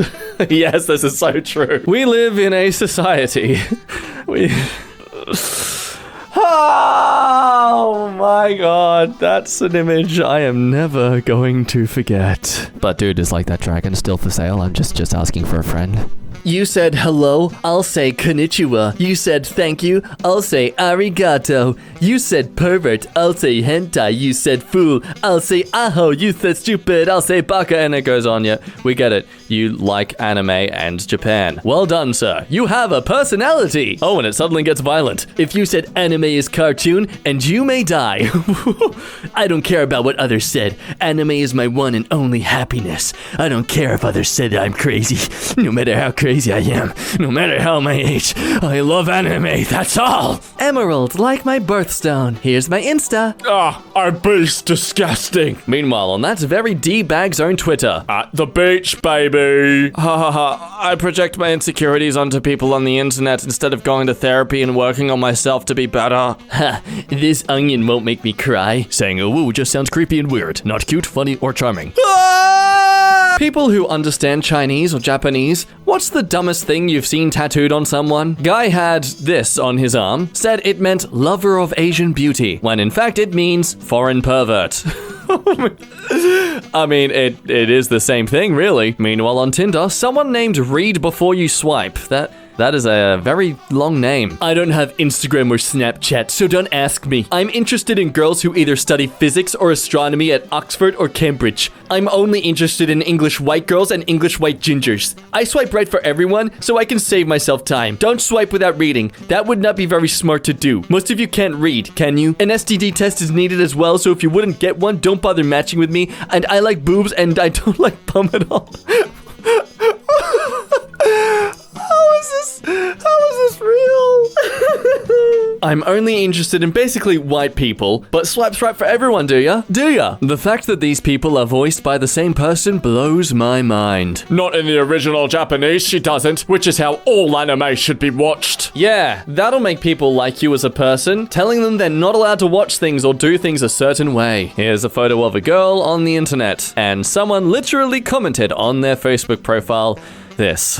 Yes, this is so true. We live in a society. Oh my god, that's an image I am never going to forget. But dude, is like that dragon still for sale? I'm just asking for a friend. You said hello, I'll say konnichiwa. You said thank you, I'll say arigato. You said pervert, I'll say hentai. You said fool, I'll say aho. You said stupid, I'll say baka. And it goes on, yeah. We get it. You like anime and Japan. Well done, sir. You have a personality. Oh, and it suddenly gets violent. If you said anime is cartoon, and you may die. I don't care about what others said. Anime is my one and only happiness. I don't care if others said I'm crazy. No matter how crazy I am, no matter how my age, I love anime, that's all. Emerald, like my birthstone. Here's my Insta. Ah, our beast disgusting. Meanwhile, on that very D-bag's own Twitter. At the beach, baby. Ha ha ha, I project my insecurities onto people on the internet instead of going to therapy and working on myself to be better. Ha, this onion won't make me cry. Saying a woo just sounds creepy and weird, not cute, funny, or charming. People who understand Chinese or Japanese, what's the dumbest thing you've seen tattooed on someone? Guy had this on his arm, said it meant lover of Asian beauty, when in fact it means foreign pervert. I mean, it is the same thing, really. Meanwhile, on Tinder, someone named Read Before You Swipe. That is a very long name. I don't have Instagram or Snapchat, so don't ask me. I'm interested in girls who either study physics or astronomy at Oxford or Cambridge. I'm only interested in English white girls and English white gingers. I swipe right for everyone, so I can save myself time. Don't swipe without reading. That would not be very smart to do. Most of you can't read, can you? An STD test is needed as well, so if you wouldn't get one, don't bother matching with me. And I like boobs, and I don't like bum at all. How is this real? I'm only interested in basically white people, but swipes right for everyone, do ya? Do ya? The fact that these people are voiced by the same person blows my mind. Not in the original Japanese, she doesn't, which is how all anime should be watched. Yeah, that'll make people like you as a person, telling them they're not allowed to watch things or do things a certain way. Here's a photo of a girl on the internet, and someone literally commented on their Facebook profile, this,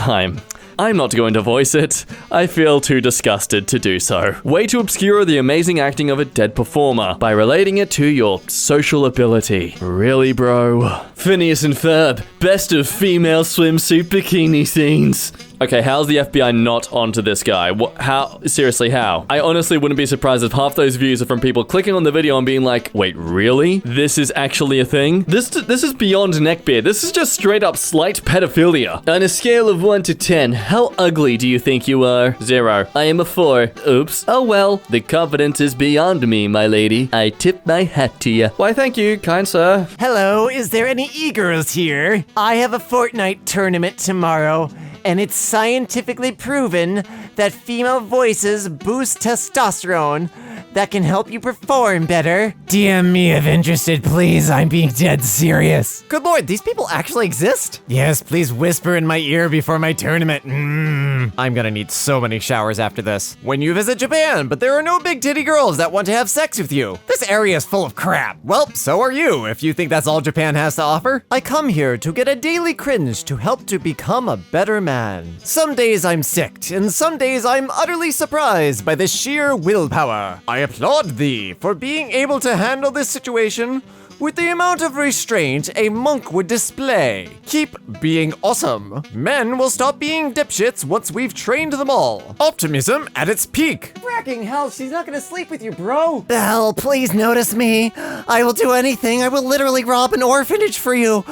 I'm not going to voice it. I feel too disgusted to do so. Way to obscure the amazing acting of a dead performer by relating it to your social ability. Really, bro? Phineas and Ferb, best of female swimsuit bikini scenes. Okay, how's the FBI not onto this guy? How? Seriously, how? I honestly wouldn't be surprised if half those views are from people clicking on the video and being like, wait, really? This is actually a thing? This is beyond neckbeard. This is just straight up slight pedophilia. On a scale of 1 to 10, how ugly do you think you are? 0. I am a 4. Oops. Oh well, the confidence is beyond me, my lady. I tip my hat to you. Why, thank you, kind sir. Hello, is there any e-girls here? I have a Fortnite tournament tomorrow, and it's scientifically proven that female voices boost testosterone that can help you perform better. DM me if interested, please. I'm being dead serious. Good lord, these people actually exist? Yes, please whisper in my ear before my tournament. I'm gonna need so many showers after this. When you visit Japan, but there are no big titty girls that want to have sex with you. This area is full of crap. Well, so are you, if you think that's all Japan has to offer. I come here to get a daily cringe to help to become a better man. Some days I'm sick, and some days I'm utterly surprised by the sheer willpower. I applaud thee for being able to handle this situation with the amount of restraint a monk would display. Keep being awesome. Men will stop being dipshits once we've trained them all. Optimism at its peak. Fracking hell, she's not gonna sleep with you, bro. Belle, please notice me. I will do anything. I will literally rob an orphanage for you.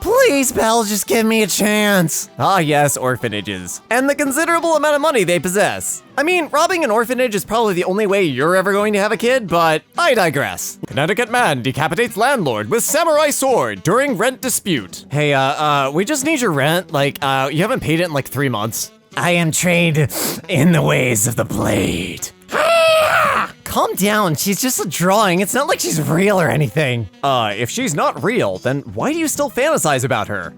Please, Belle, just give me a chance. Ah, yes, orphanages. And the considerable amount of money they possess. I mean, robbing an orphanage is probably the only way you're ever going to have a kid, but I digress. Connecticut man decapitates landlord with samurai sword during rent dispute. Hey, we just need your rent. Like, you haven't paid it in like 3 months. I am trained in the ways of the blade. Calm down, she's just a drawing. It's not like she's real or anything. If she's not real, then why do you still fantasize about her?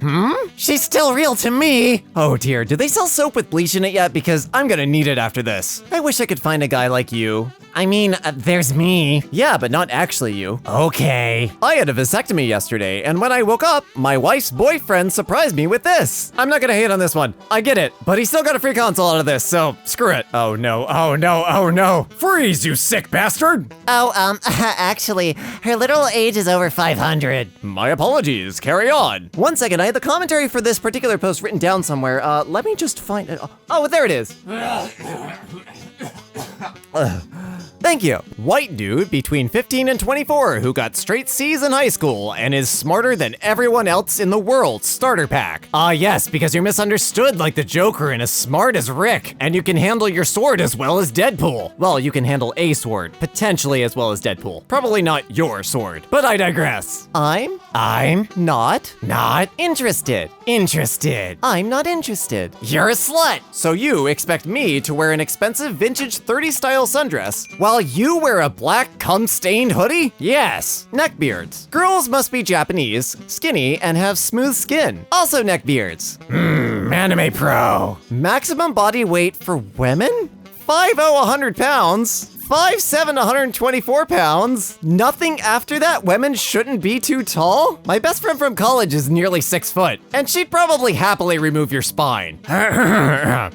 She's still real to me. Oh dear, do they sell soap with bleach in it yet? Because I'm gonna need it after this. I wish I could find a guy like you. I mean, there's me. Yeah, but not actually you. Okay. I had a vasectomy yesterday, and when I woke up, my wife's boyfriend surprised me with this. I'm not gonna hate on this one. I get it, but he still got a free console out of this, so screw it. Oh no, oh no, oh no. Freeze, you sick bastard! Oh, actually, her literal age is over 500. My apologies, carry on. 1 second, I had the commentary for this particular post written down somewhere. Let me just find it. Oh, there it is. Thank you. White dude between 15 and 24 who got straight C's in high school and is smarter than everyone else in the world. Starter pack. Ah, yes, because you're misunderstood like the Joker and as smart as Rick. And you can handle your sword as well as Deadpool. Well, you can handle a sword, potentially as well as Deadpool. Probably not your sword, but I digress. I'm not interested. I'm not interested. You're a slut. So you expect me to wear an expensive vintage 30s style sundress while you wear a black cum-stained hoodie? Yes. Neckbeards. Girls must be Japanese, skinny, and have smooth skin. Also neckbeards. Anime pro. Maximum body weight for women? 5'0", 100 pounds. 5'7", 124 pounds. Nothing after that. Women shouldn't be too tall. My best friend from college is nearly 6 foot, and she'd probably happily remove your spine.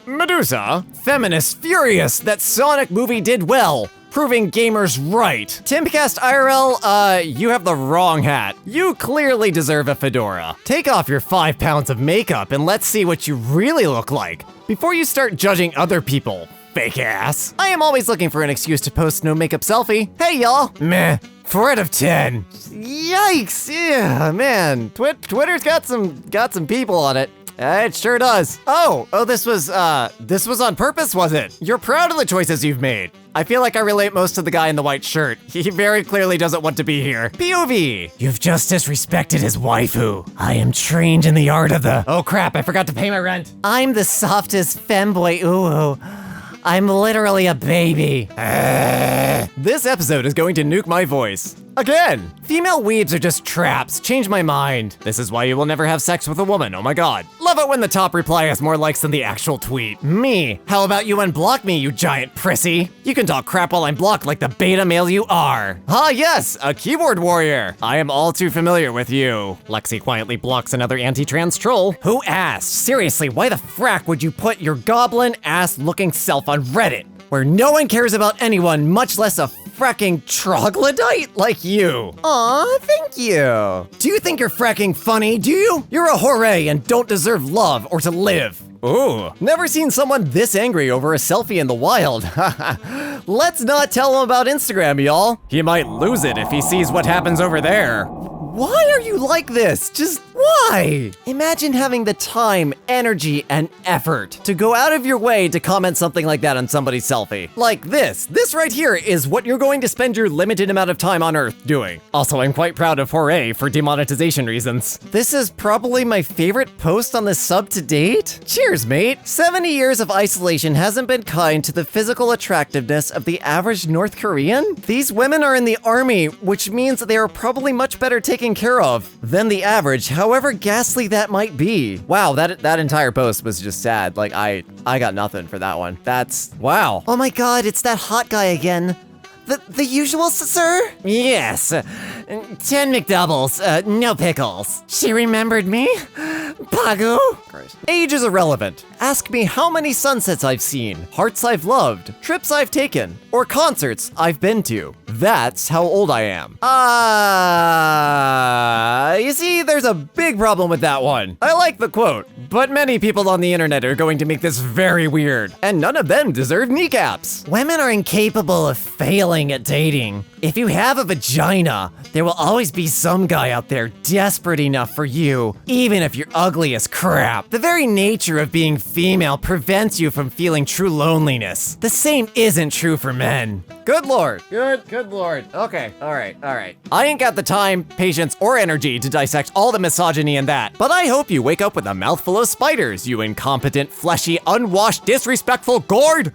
Medusa, feminist furious that Sonic movie did well. proving gamers right. Timcast IRL, you have the wrong hat. You clearly deserve a fedora. Take off your 5 pounds of makeup and let's see what you really look like before you start judging other people, fake ass. I am always looking for an excuse to post no makeup selfie. Hey y'all. Meh. 4 out of 10. Yikes! Yeah, man. Twitter's got some people on it. It sure does. Oh, this was on purpose, was it? You're proud of the choices you've made. I feel like I relate most to the guy in the white shirt. He very clearly doesn't want to be here. POV. You've just disrespected his waifu. I am trained in the art of the... Oh crap, I forgot to pay my rent. I'm the softest femboy ooh. I'm literally a baby. This episode is going to nuke my voice. Again! Female weebs are just traps. Change my mind. This is why you will never have sex with a woman, oh my god. Love it when the top reply has more likes than the actual tweet. Me. How about you unblock me, you giant prissy? You can talk crap while I'm blocked like the beta male you are. Ah yes, a keyboard warrior. I am all too familiar with you. Lexi quietly blocks another anti-trans troll. Who asked? Seriously, why the frack would you put your goblin ass looking self on Reddit? Where no one cares about anyone, much less a fracking troglodyte like you. Aw, thank you. Do you think you're fracking funny, do you? You're a hooray and don't deserve love or to live. Ooh, never seen someone this angry over a selfie in the wild. Let's not tell him about Instagram, y'all. He might lose it if he sees what happens over there. Why are you like this? Just why? Imagine having the time, energy, and effort to go out of your way to comment something like that on somebody's selfie. Like this. This right here is what you're going to spend your limited amount of time on Earth doing. Also, I'm quite proud of Hooray for demonetization reasons. This is probably my favorite post on this sub to date. Cheers, mate. 70 years of isolation hasn't been kind to the physical attractiveness of the average North Korean. These women are in the army, which means they are probably much better taken care of than the average, however ghastly that might be. Wow, that entire post was just sad. Like, I got nothing for that one. That's, wow. Oh my god, it's that hot guy again. The usual, sir? Yes. 10 McDoubles, no pickles. She remembered me? Pagu? Christ. Age is irrelevant. Ask me how many sunsets I've seen, hearts I've loved, trips I've taken, or concerts I've been to. That's how old I am. You see, there's a big problem with that one. I like the quote, but many people on the internet are going to make this very weird, and none of them deserve kneecaps. Women are incapable of failing at dating. If you have a vagina, there will always be some guy out there desperate enough for you, even if you're ugly as crap. The very nature of being female prevents you from feeling true loneliness. The same isn't true for men. Good lord. Good lord. Okay, alright. I ain't got the time, patience, or energy to dissect all the misogyny in that, but I hope you wake up with a mouthful of spiders, you incompetent, fleshy, unwashed, disrespectful gourd.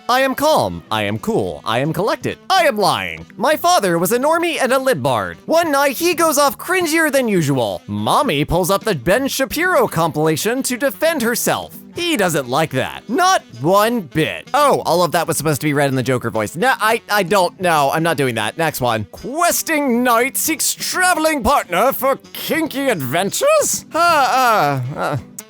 I am calm, I am cool, I am collected, I am lying. My father was a normie and a lidbard. One night he goes off cringier than usual. Mommy pulls up the Ben Shapiro compilation to defend herself. He doesn't like that. Not one bit. Oh, all of that was supposed to be read in the Joker voice. No, I don't know. I'm not doing that. Next one. Questing knight seeks traveling partner for kinky adventures?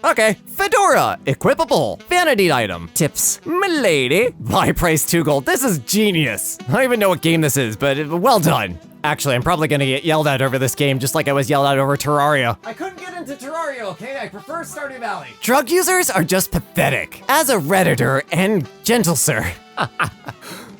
Okay. Fedora, equipable, vanity item, tips, milady, buy price 2 gold. This is genius. I don't even know what game this is, but well done. Actually, I'm probably gonna get yelled at over this game just like I was yelled at over Terraria. I couldn't get into Terraria, okay? I prefer Stardew Valley. Drug users are just pathetic. As a Redditor and gentle sir.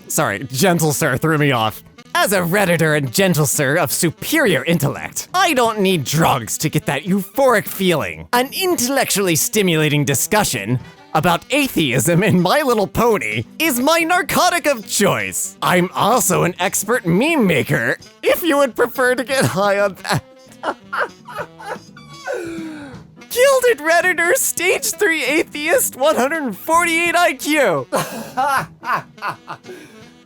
Sorry, gentle sir threw me off. As a Redditor and gentle sir of superior intellect, I don't need drugs to get that euphoric feeling. An intellectually stimulating discussion about atheism in My Little Pony is my narcotic of choice. I'm also an expert meme maker, if you would prefer to get high on that. Gilded Redditor, Stage 3 Atheist, 148 IQ.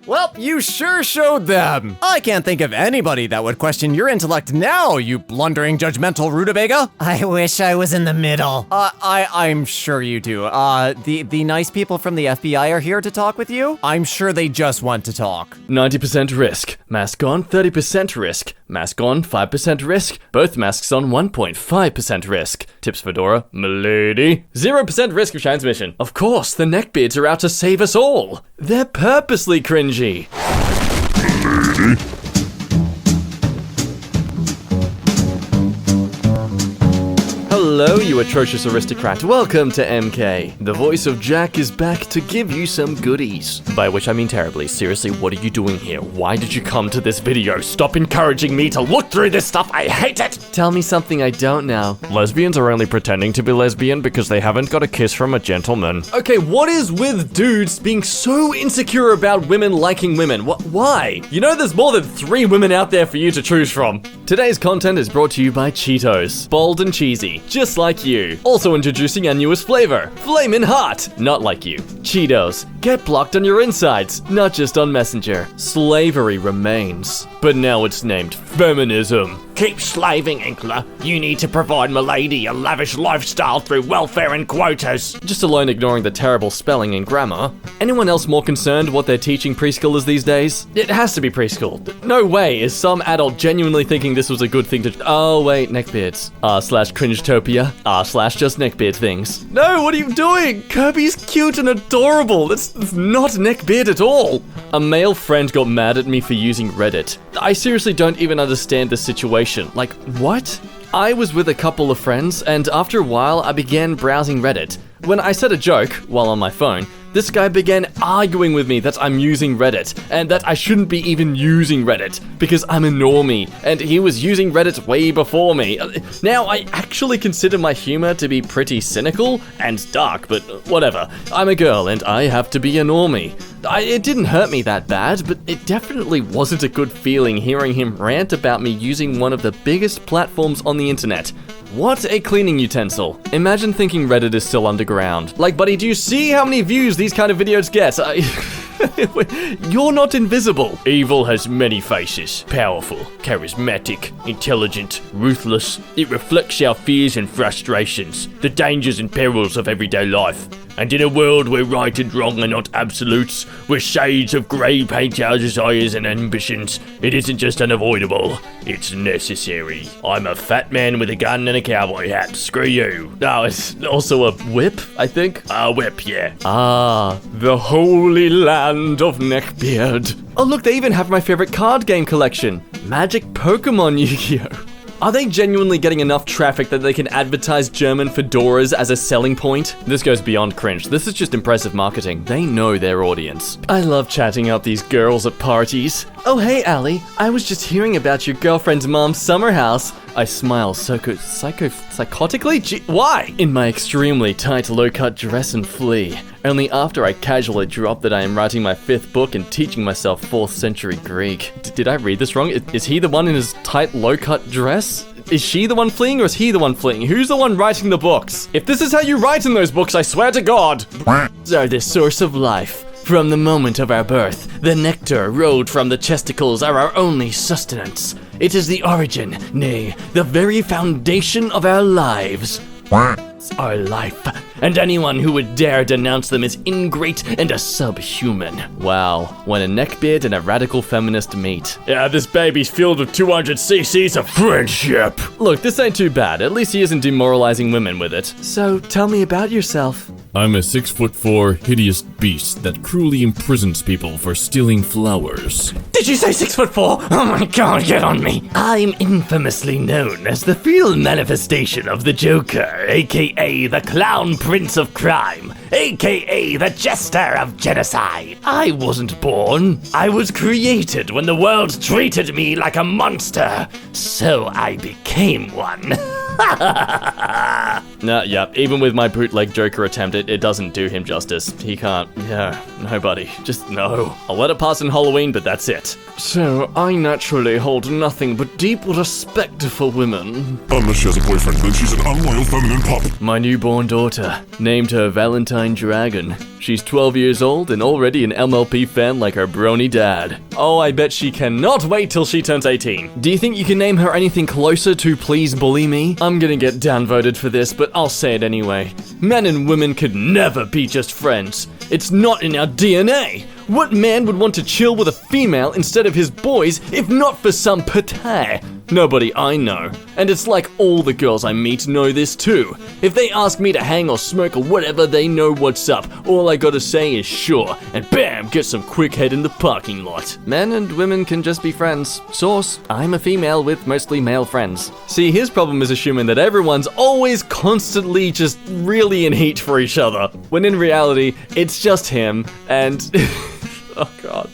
Well, you sure showed them. I can't think of anybody that would question your intellect now, you blundering, judgmental rutabaga. I wish I was in the middle. I'm sure you do. The nice people from the FBI are here to talk with you. I'm sure they just want to talk. 90% risk. Mask on, 30% risk. Mask on, 5% risk. Both masks on, 1.5% risk. Tips Fedora, milady. 0% risk of transmission. Of course, the neckbeards are out to save us all. They're purposely cringy. energy. Hello, you atrocious aristocrat. Welcome to MK. The voice of Jack is back to give you some goodies. By which I mean terribly. Seriously, what are you doing here? Why did you come to this video? Stop encouraging me to look through this stuff. I hate it. Tell me something I don't know. Lesbians are only pretending to be lesbian because they haven't got a kiss from a gentleman. Okay, what is with dudes being so insecure about women liking women? Why? You know there's more than 3 women out there for you to choose from. Today's content is brought to you by Cheetos. Bold and cheesy. Just like you. Also introducing our newest flavor, Flamin' Hot. Not like you. Cheetos. Get blocked on your insides, not just on Messenger. Slavery remains, but now it's named feminism. Keep slaving, Inkler. You need to provide m'lady a lavish lifestyle through welfare and quotas. Just alone ignoring the terrible spelling and grammar. Anyone else more concerned what they're teaching preschoolers these days? It has to be preschool. No way is some adult genuinely thinking this was a good thing to— oh wait, neckbeards. /cringetopia. /JustneckbeardThings. No, what are you doing? Kirby's cute and adorable. That's not neckbeard at all. A male friend got mad at me for using Reddit. I seriously don't even understand the situation. Like, what? I was with a couple of friends, and after a while, I began browsing Reddit. When I said a joke, while on my phone, this guy began arguing with me that I'm using Reddit, and that I shouldn't be even using Reddit, because I'm a normie, and he was using Reddit way before me. Now, I actually consider my humor to be pretty cynical and dark, but whatever. I'm a girl, and I have to be a normie. It didn't hurt me that bad, but it definitely wasn't a good feeling hearing him rant about me using one of the biggest platforms on the internet. What a cleaning utensil. Imagine thinking Reddit is still underground. Like, buddy, do you see how many views these kind of videos get? You're not invisible. Evil has many faces. Powerful, charismatic, intelligent, ruthless. It reflects our fears and frustrations, the dangers and perils of everyday life. And in a world where right and wrong are not absolutes, where shades of grey paint our desires and ambitions, it isn't just unavoidable, it's necessary. I'm a fat man with a gun and a cowboy hat. Screw you. No, it's also a whip, I think. A whip, yeah. The holy land of neckbeard. Oh look, they even have my favorite card game collection. Magic Pokemon Yu-Gi-Oh! Are they genuinely getting enough traffic that they can advertise German fedoras as a selling point? This goes beyond cringe. This is just impressive marketing. They know their audience. I love chatting up these girls at parties. Oh hey, Allie. I was just hearing about your girlfriend's mom's summer house. I smile psychotically? Why? In my extremely tight low-cut dress and flee. Only after I casually drop that I am writing my 5th book and teaching myself 4th century Greek. Did I read this wrong? Is he the one in his tight low-cut dress? Is she the one fleeing or is he the one fleeing? Who's the one writing the books? If this is how you write in those books, I swear to God. Are the source of life. From the moment of our birth, the nectar rolled from the chesticles are our only sustenance. It is the origin, nay, the very foundation of our lives. Our life, and anyone who would dare denounce them is ingrate and a subhuman. Wow, when a neckbeard and a radical feminist meet. Yeah, this baby's filled with 200 cc's of friendship. Look, this ain't too bad. At least he isn't demoralizing women with it. So, tell me about yourself. I'm a 6'4" hideous beast that cruelly imprisons people for stealing flowers. Did you say 6'4"? Oh my God, get on me. I'm infamously known as the real manifestation of the Joker, aka the Clown Prince of Crime, aka the Jester of Genocide. I wasn't born. I was created when the world treated me like a monster, so I became one. Even with my bootleg Joker attempt, it doesn't do him justice. He can't. Yeah, nobody. Just no. I'll let it pass in Halloween, but that's it. So, I naturally hold nothing but deep respect for women. Unless she has a boyfriend, then she's an unloyal feminine pup. My newborn daughter, named her Valentine Dragon. She's 12 years old and already an MLP fan like her brony dad. Oh, I bet she cannot wait till she turns 18. Do you think you can name her anything closer to Please Bully Me? I'm gonna get downvoted for this, but I'll say it anyway. Men and women could never be just friends. It's not in our DNA. What man would want to chill with a female instead of his boys if not for some pate? Nobody I know. And it's like all the girls I meet know this too. If they ask me to hang or smoke or whatever, they know what's up. All I gotta say is sure, and bam, get some quick head in the parking lot. Men and women can just be friends. Source, I'm a female with mostly male friends. See, his problem is assuming that everyone's always constantly just really in heat for each other, when in reality, it's just him, and... oh god.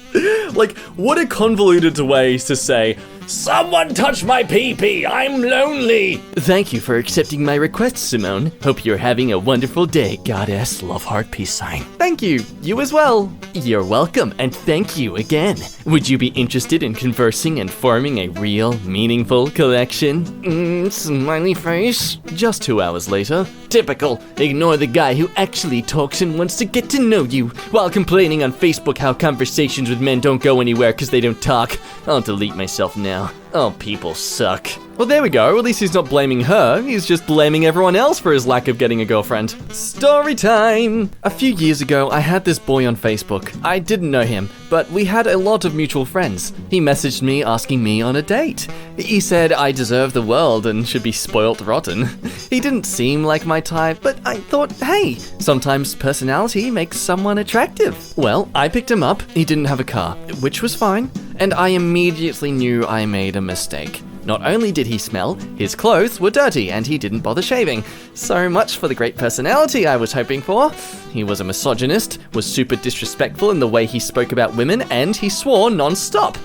Like, what a convoluted way to say, someone touch my pee-pee, I'm lonely! Thank you for accepting my request, Simone. Hope you're having a wonderful day, goddess, love heart, peace sign. Thank you, you as well. You're welcome, and thank you again. Would you be interested in conversing and forming a real, meaningful collection? Smiley face. Just 2 hours later. Typical. Ignore the guy who actually talks and wants to get to know you, while complaining on Facebook how conversations with men don't go anywhere because they don't talk. I'll delete myself now. Oh, people suck. Well, there we go. At least he's not blaming her. He's just blaming everyone else for his lack of getting a girlfriend. Story time! A few years ago, I had this boy on Facebook. I didn't know him, but we had a lot of mutual friends. He messaged me asking me on a date. He said I deserve the world and should be spoilt rotten. He didn't seem like my type, but I thought, hey, sometimes personality makes someone attractive. Well, I picked him up. He didn't have a car, which was fine, and I immediately knew I made a mistake. Not only did he smell, his clothes were dirty and he didn't bother shaving. So much for the great personality I was hoping for. He was a misogynist, was super disrespectful in the way he spoke about women, and he swore non-stop.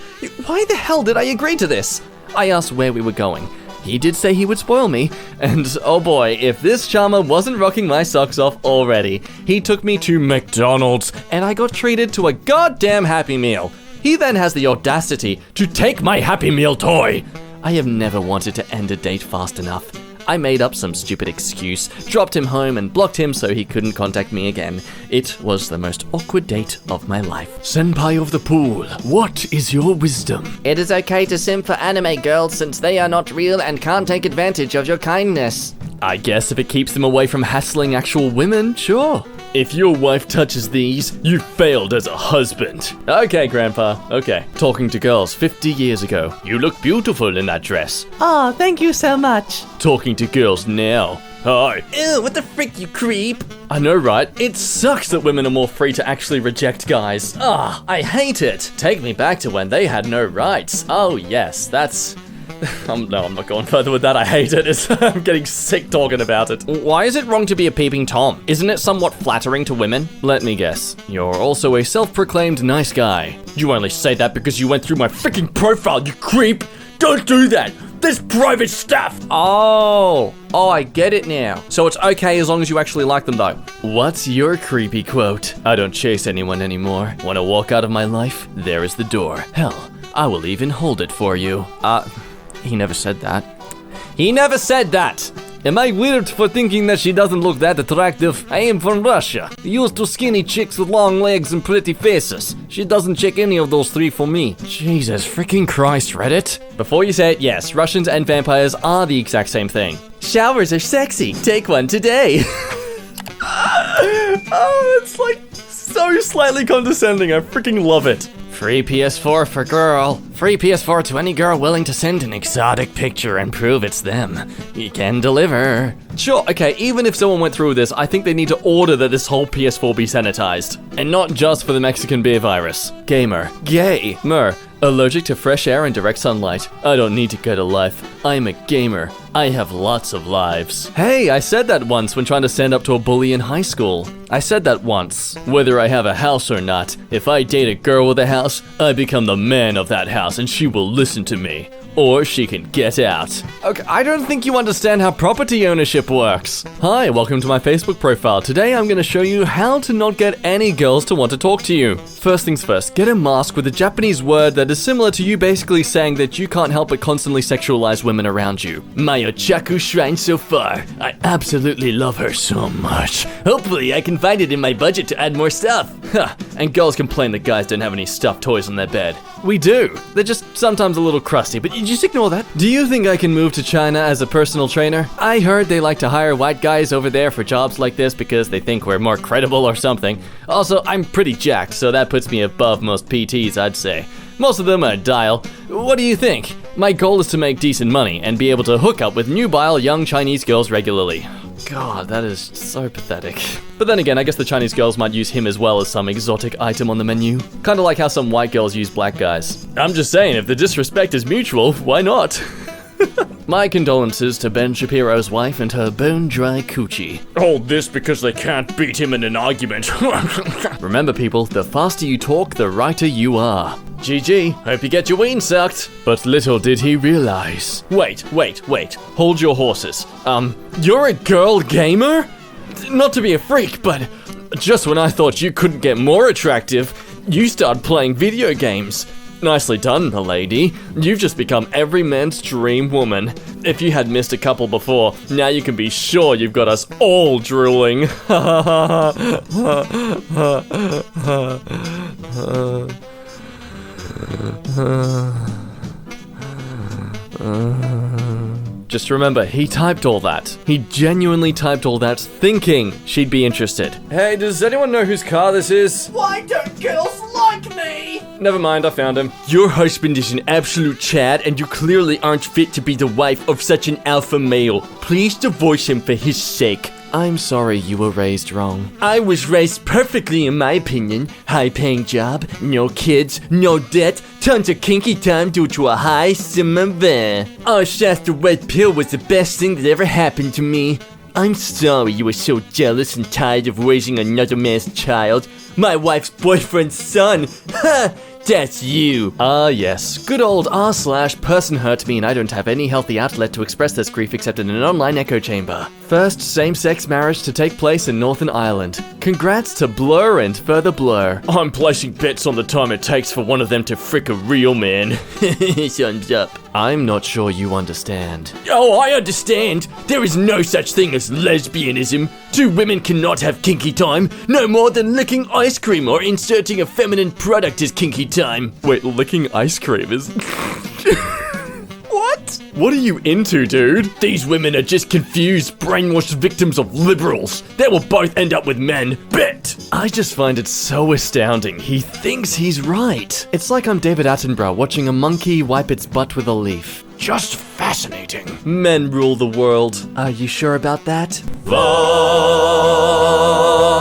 Why the hell did I agree to this? I asked where we were going. He did say he would spoil me, and oh boy, if this charmer wasn't rocking my socks off already. He took me to McDonald's, and I got treated to a goddamn Happy Meal. He then has the audacity to take my Happy Meal toy. I have never wanted to end a date fast enough. I made up some stupid excuse, dropped him home, and blocked him so he couldn't contact me again. It was the most awkward date of my life. Senpai of the pool, what is your wisdom? It is okay to simp for anime girls since they are not real and can't take advantage of your kindness. I guess if it keeps them away from hassling actual women, sure. If your wife touches these, you failed as a husband. Okay, Grandpa, okay. Talking to girls 50 years ago. You look beautiful in that dress. Oh, thank you so much. Talking to girls now. Hi. Ew, what the frick, you creep? I know, right? It sucks that women are more free to actually reject guys. I hate it. Take me back to when they had no rights. Oh, yes, that's... no, I'm not going further with that. I hate it. I'm getting sick talking about it. Why is it wrong to be a peeping Tom? Isn't it somewhat flattering to women? Let me guess. You're also a self-proclaimed nice guy. You only say that because you went through my freaking profile, you creep! Don't do that! There's private stuff! Oh, I get it now. So it's okay as long as you actually like them though. What's your creepy quote? I don't chase anyone anymore. Want to walk out of my life? There is the door. Hell, I will even hold it for you. He never said that. He never said that! Am I weird for thinking that she doesn't look that attractive? I am from Russia. Used to skinny chicks with long legs and pretty faces. She doesn't check any of those three for me. Jesus freaking Christ, Reddit. Before you say it, yes, Russians and vampires are the exact same thing. Showers are sexy. Take one today. Oh, it's like so slightly condescending. I freaking love it. Free PS4 for girl. Free PS4 to any girl willing to send an exotic picture and prove it's them. He can deliver. Sure, okay, even if someone went through with this, I think they need to order that this whole PS4 be sanitized. And not just for the Mexican beer virus. Gamer. Gay. Mer. Allergic to fresh air and direct sunlight. I don't need to get a life. I'm a gamer. I have lots of lives. Hey, I said that once when trying to stand up to a bully in high school. I said that once. Whether I have a house or not, if I date a girl with a house, I become the man of that house and she will listen to me. Or she can get out. Okay, I don't think you understand how property ownership works. Hi, welcome to my Facebook profile. Today I'm going to show you how to not get any girls to want to talk to you. First things first, get a mask with a Japanese word that is similar to you basically saying that you can't help but constantly sexualize women around you. My otaku shrine so far. I absolutely love her so much. Hopefully I can find it in my budget to add more stuff. And girls complain that guys don't have any stuffed toys on their bed. We do. They're just sometimes a little crusty, but you just ignore that. Do you think I can move to China as a personal trainer? I heard they like to hire white guys over there for jobs like this because they think we're more credible or something. Also, I'm pretty jacked, so that puts me above most PTs, I'd say. Most of them are dial. What do you think? My goal is to make decent money and be able to hook up with nubile young Chinese girls regularly. God, that is so pathetic. But then again, I guess the Chinese girls might use him as well as some exotic item on the menu. Kinda like how some white girls use black guys. I'm just saying, if the disrespect is mutual, why not? My condolences to Ben Shapiro's wife and her bone-dry coochie. All this because they can't beat him in an argument. Remember people, the faster you talk, the righter you are. GG, hope you get your ween sucked. But little did he realize. Wait. Hold your horses. You're a girl gamer? Not to be a freak, but just when I thought you couldn't get more attractive, you started playing video games. Nicely done, milady. You've just become every man's dream woman. If you had missed a couple before, now you can be sure you've got us all drooling. Just remember, he typed all that. He genuinely typed all that thinking she'd be interested. Hey, does anyone know whose car this is? Why don't girls like me? Never mind, I found him. Your husband is an absolute Chad, and you clearly aren't fit to be the wife of such an alpha male. Please divorce him for his sake. I'm sorry you were raised wrong. I was raised perfectly in my opinion. High-paying job, no kids, no debt, tons of kinky time due to a high summer van. Our Shasta red pill was the best thing that ever happened to me. I'm sorry you were so jealous and tired of raising another man's child. My wife's boyfriend's son. Ha! That's you. Ah, yes. Good old r/person hurt me and I don't have any healthy outlet to express this grief except in an online echo chamber. First same-sex marriage to take place in Northern Ireland. Congrats to Blur and further Blur. I'm placing bets on the time it takes for one of them to frick a real man. Thumbs up. I'm not sure you understand. Oh, I understand. There is no such thing as lesbianism. Two women cannot have kinky time, no more than licking ice cream or inserting a feminine product is kinky time. Wait, licking ice cream is... What? What are you into, dude? These women are just confused, brainwashed victims of liberals. They will both end up with men. Bet! I just find it so astounding. He thinks he's right. It's like I'm David Attenborough watching a monkey wipe its butt with a leaf. Just fascinating. Men rule the world. Are you sure about that?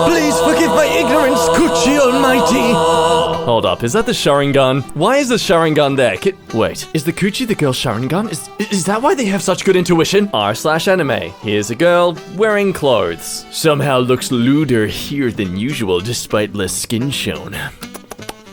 Please forgive my ignorance, Kuchi Almighty. Hold up, is that the Sharingan? Why is the Sharingan there? Wait, is the Coochie the girl's Sharingan? Is that why they have such good intuition? r/anime. Here's a girl wearing clothes. Somehow looks lewder here than usual despite less skin shown.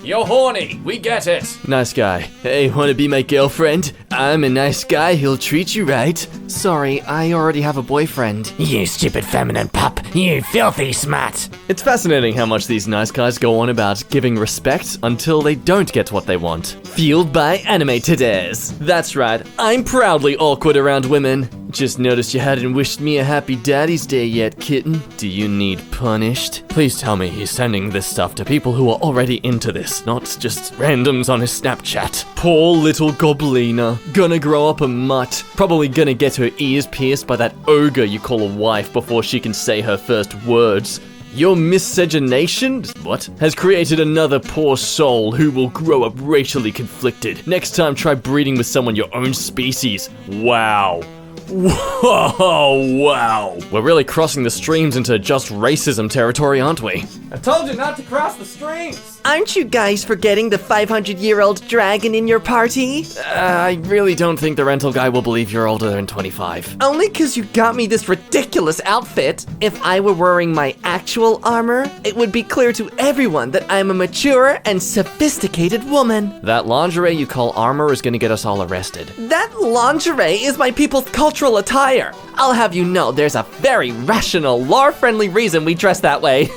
You're horny, we get it. Nice guy. Hey, wanna be my girlfriend? I'm a nice guy, he'll treat you right. Sorry, I already have a boyfriend. You stupid feminine pup. You filthy smut. It's fascinating how much these nice guys go on about giving respect until they don't get what they want. Fueled by anime today's. That's right, I'm proudly awkward around women. Just noticed you hadn't wished me a happy daddy's day yet, kitten. Do you need punished? Please tell me he's sending this stuff to people who are already into this, not just randoms on his Snapchat. Poor little goblina. Gonna grow up a mutt. Probably gonna get her ears pierced by that ogre you call a wife before she can say her first words. Your miscegenation, what, has created another poor soul who will grow up racially conflicted. Next time try breeding with someone your own species. Wow. Whoa, wow. We're really crossing the streams into just racism territory, aren't we? I told you not to cross the streams. Aren't you guys forgetting the 500-year-old dragon in your party? I really don't think the rental guy will believe you're older than 25. Only 'cause you got me this ridiculous outfit. If I were wearing my actual armor, it would be clear to everyone that I'm a mature and sophisticated woman. That lingerie you call armor is gonna get us all arrested. That lingerie is my people's cultural attire. I'll have you know there's a very rational, lore-friendly reason we dress that way.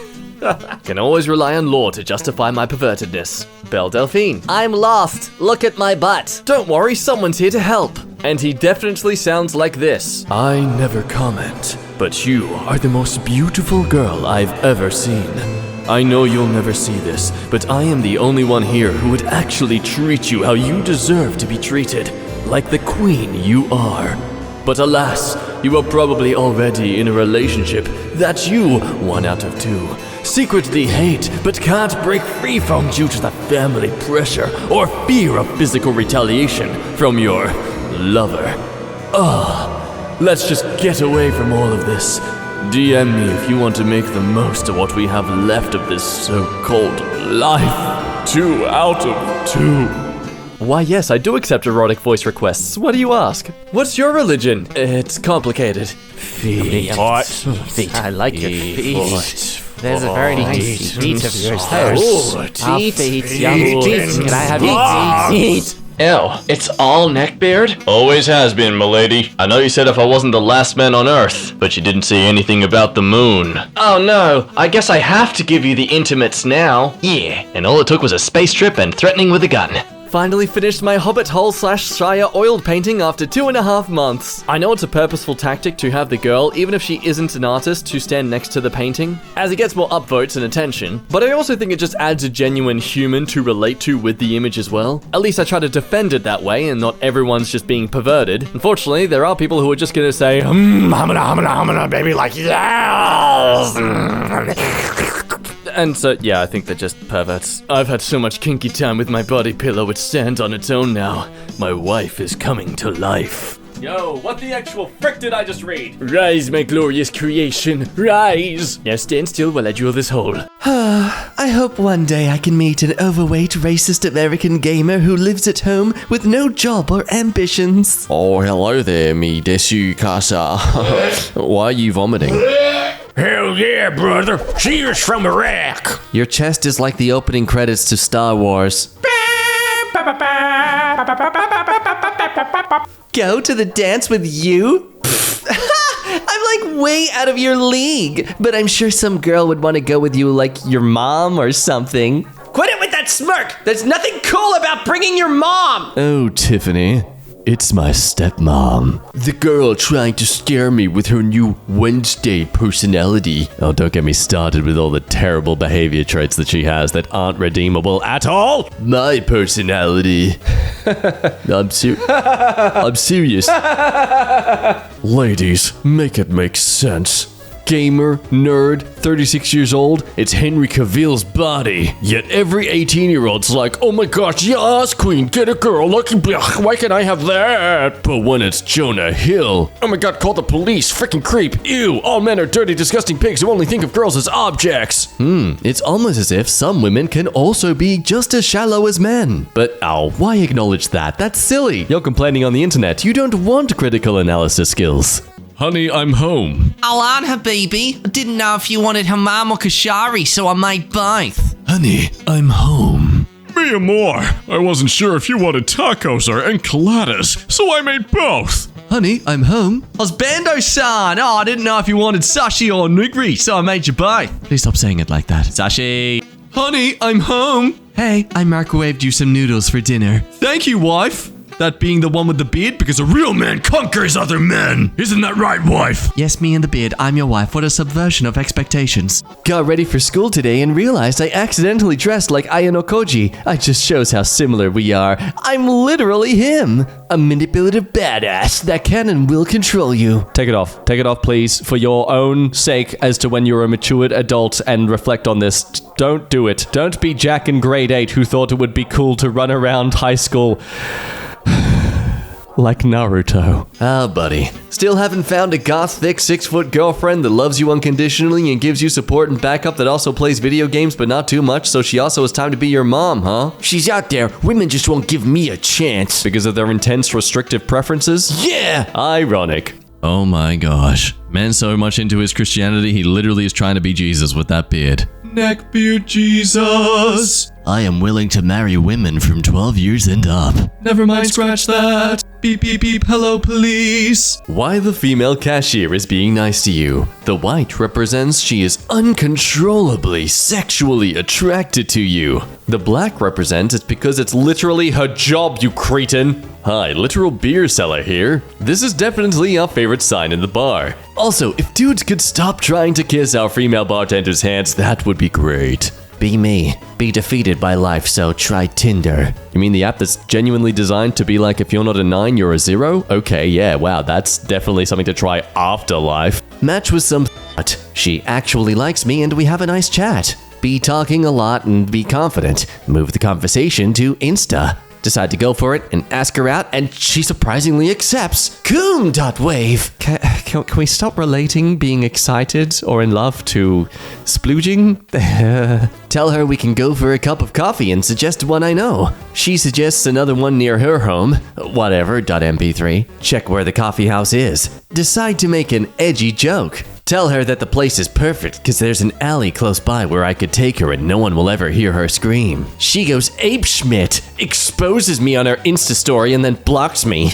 Can always rely on lore to justify my pervertedness. Belle Delphine. I'm lost. Look at my butt. Don't worry, someone's here to help. And he definitely sounds like this. I never comment, but you are the most beautiful girl I've ever seen. I know you'll never see this, but I am the only one here who would actually treat you how you deserve to be treated, like the queen you are. But alas, you are probably already in a relationship that you, 1 out of 2, secretly hate but can't break free from due to the family pressure or fear of physical retaliation from your lover. Let's just get away from all of this. DM me if you want to make the most of what we have left of this so-called life. 2 out of 2. Why, yes, I do accept erotic voice requests. What do you ask? What's your religion? It's complicated. Feet. Feet. I like your feet. There's a very nice feet of yours there. Feet, young feet. Can I have your feet? Ew, it's all neckbeard? Always has been, milady. I know you said if I wasn't the last man on Earth, but you didn't say anything about the moon. Oh no, I guess I have to give you the intimates now. Yeah, and all it took was a space trip and threatening with a gun. Finally finished my Hobbit Hole / Shire oiled painting after 2.5 months. I know it's a purposeful tactic to have the girl, even if she isn't an artist, to stand next to the painting, as it gets more upvotes and attention. But I also think it just adds a genuine human to relate to with the image as well. At least I try to defend it that way, and not everyone's just being perverted. Unfortunately, there are people who are just gonna say, hamana, baby, like, yes! And so, yeah, I think they're just perverts. I've had so much kinky time with my body pillow, it stands on its own now. My wife is coming to life. Yo, what the actual frick did I just read? Rise, my glorious creation, rise! Now stand still while I drill this hole. I hope one day I can meet an overweight, racist American gamer who lives at home with no job or ambitions. Oh, hello there, me desu casa. Why are you vomiting? Hell yeah, brother. Cheers from Iraq. Your chest is like the opening credits to Star Wars. Go to the dance with you? I'm like way out of your league, but I'm sure some girl would want to go with you, like your mom or something. Quit it with that smirk! There's nothing cool about bringing your mom! Oh, Tiffany. It's my stepmom. The girl trying to scare me with her new Wednesday personality. Oh, don't get me started with all the terrible behavior traits that she has that aren't redeemable at all. My personality. I'm serious. Ladies, make it make sense. Gamer, nerd, 36 years old, it's Henry Cavill's body. Yet every 18-year-old's like, oh my gosh, yes, queen, get a girl, look, why can't I have that? But when it's Jonah Hill, oh my god, call the police, freaking creep, ew, all men are dirty, disgusting pigs who only think of girls as objects. It's almost as if some women can also be just as shallow as men. But, why acknowledge that? That's silly. You're complaining on the internet. You don't want critical analysis skills. Honey, I'm home. Alan, habibi. I didn't know if you wanted hammam or kashari, so I made both. Honey, I'm home. Me more. I wasn't sure if you wanted tacos or enchiladas, so I made both. Honey, I'm home. Husbando-san. Oh, I didn't know if you wanted sashi or nigiri, so I made you both. Please stop saying it like that. Sashi. Honey, I'm home. Hey, I microwaved you some noodles for dinner. Thank you, wife. That being the one with the beard, because a real man conquers other men. Isn't that right, wife? Yes, me and the beard. I'm your wife. What a subversion of expectations. Got ready for school today and realized I accidentally dressed like Ayano-koji. It just shows how similar we are. I'm literally him. A manipulative badass that can and will control you. Take it off. Take it off, please, for your own sake as to when you're a matured adult and reflect on this. Don't do it. Don't be Jack in grade 8 who thought it would be cool to run around high school like Naruto. Buddy. Still haven't found a goth, thick, 6-foot girlfriend that loves you unconditionally and gives you support and backup that also plays video games but not too much, so she also has time to be your mom, huh? She's out there. Women just won't give me a chance. Because of their intense restrictive preferences? Yeah! Ironic. Oh my gosh. Man's so much into his Christianity, he literally is trying to be Jesus with that beard. Neckbeard Jesus. I am willing to marry women from 12 years and up. Never mind, scratch that. Beep beep beep, hello police. Why the female cashier is being nice to you. The white represents she is uncontrollably sexually attracted to you. The black represents it's because it's literally her job, you cretin. Hi, literal beer seller here. This is definitely our favorite sign in the bar. Also, if dudes could stop trying to kiss our female bartender's hands, that would be great. Be me. Be defeated by life, so try Tinder. You mean the app that's genuinely designed to be like if you're not a 9, you're a 0? Okay, yeah, wow, that's definitely something to try after life. Match with some she actually likes me and we have a nice chat. Be talking a lot and be confident. Move the conversation to Insta. Decide to go for it and ask her out, and she surprisingly accepts. Coom.wave. Can we stop relating being excited or in love to splooging? Tell her we can go for a cup of coffee and suggest one I know. She suggests another one near her home. Whatever.mp3. Check where the coffee house is. Decide to make an edgy joke. Tell her that the place is perfect because there's an alley close by where I could take her and no one will ever hear her scream. She goes apeshmit, exposes me on her Insta story and then blocks me.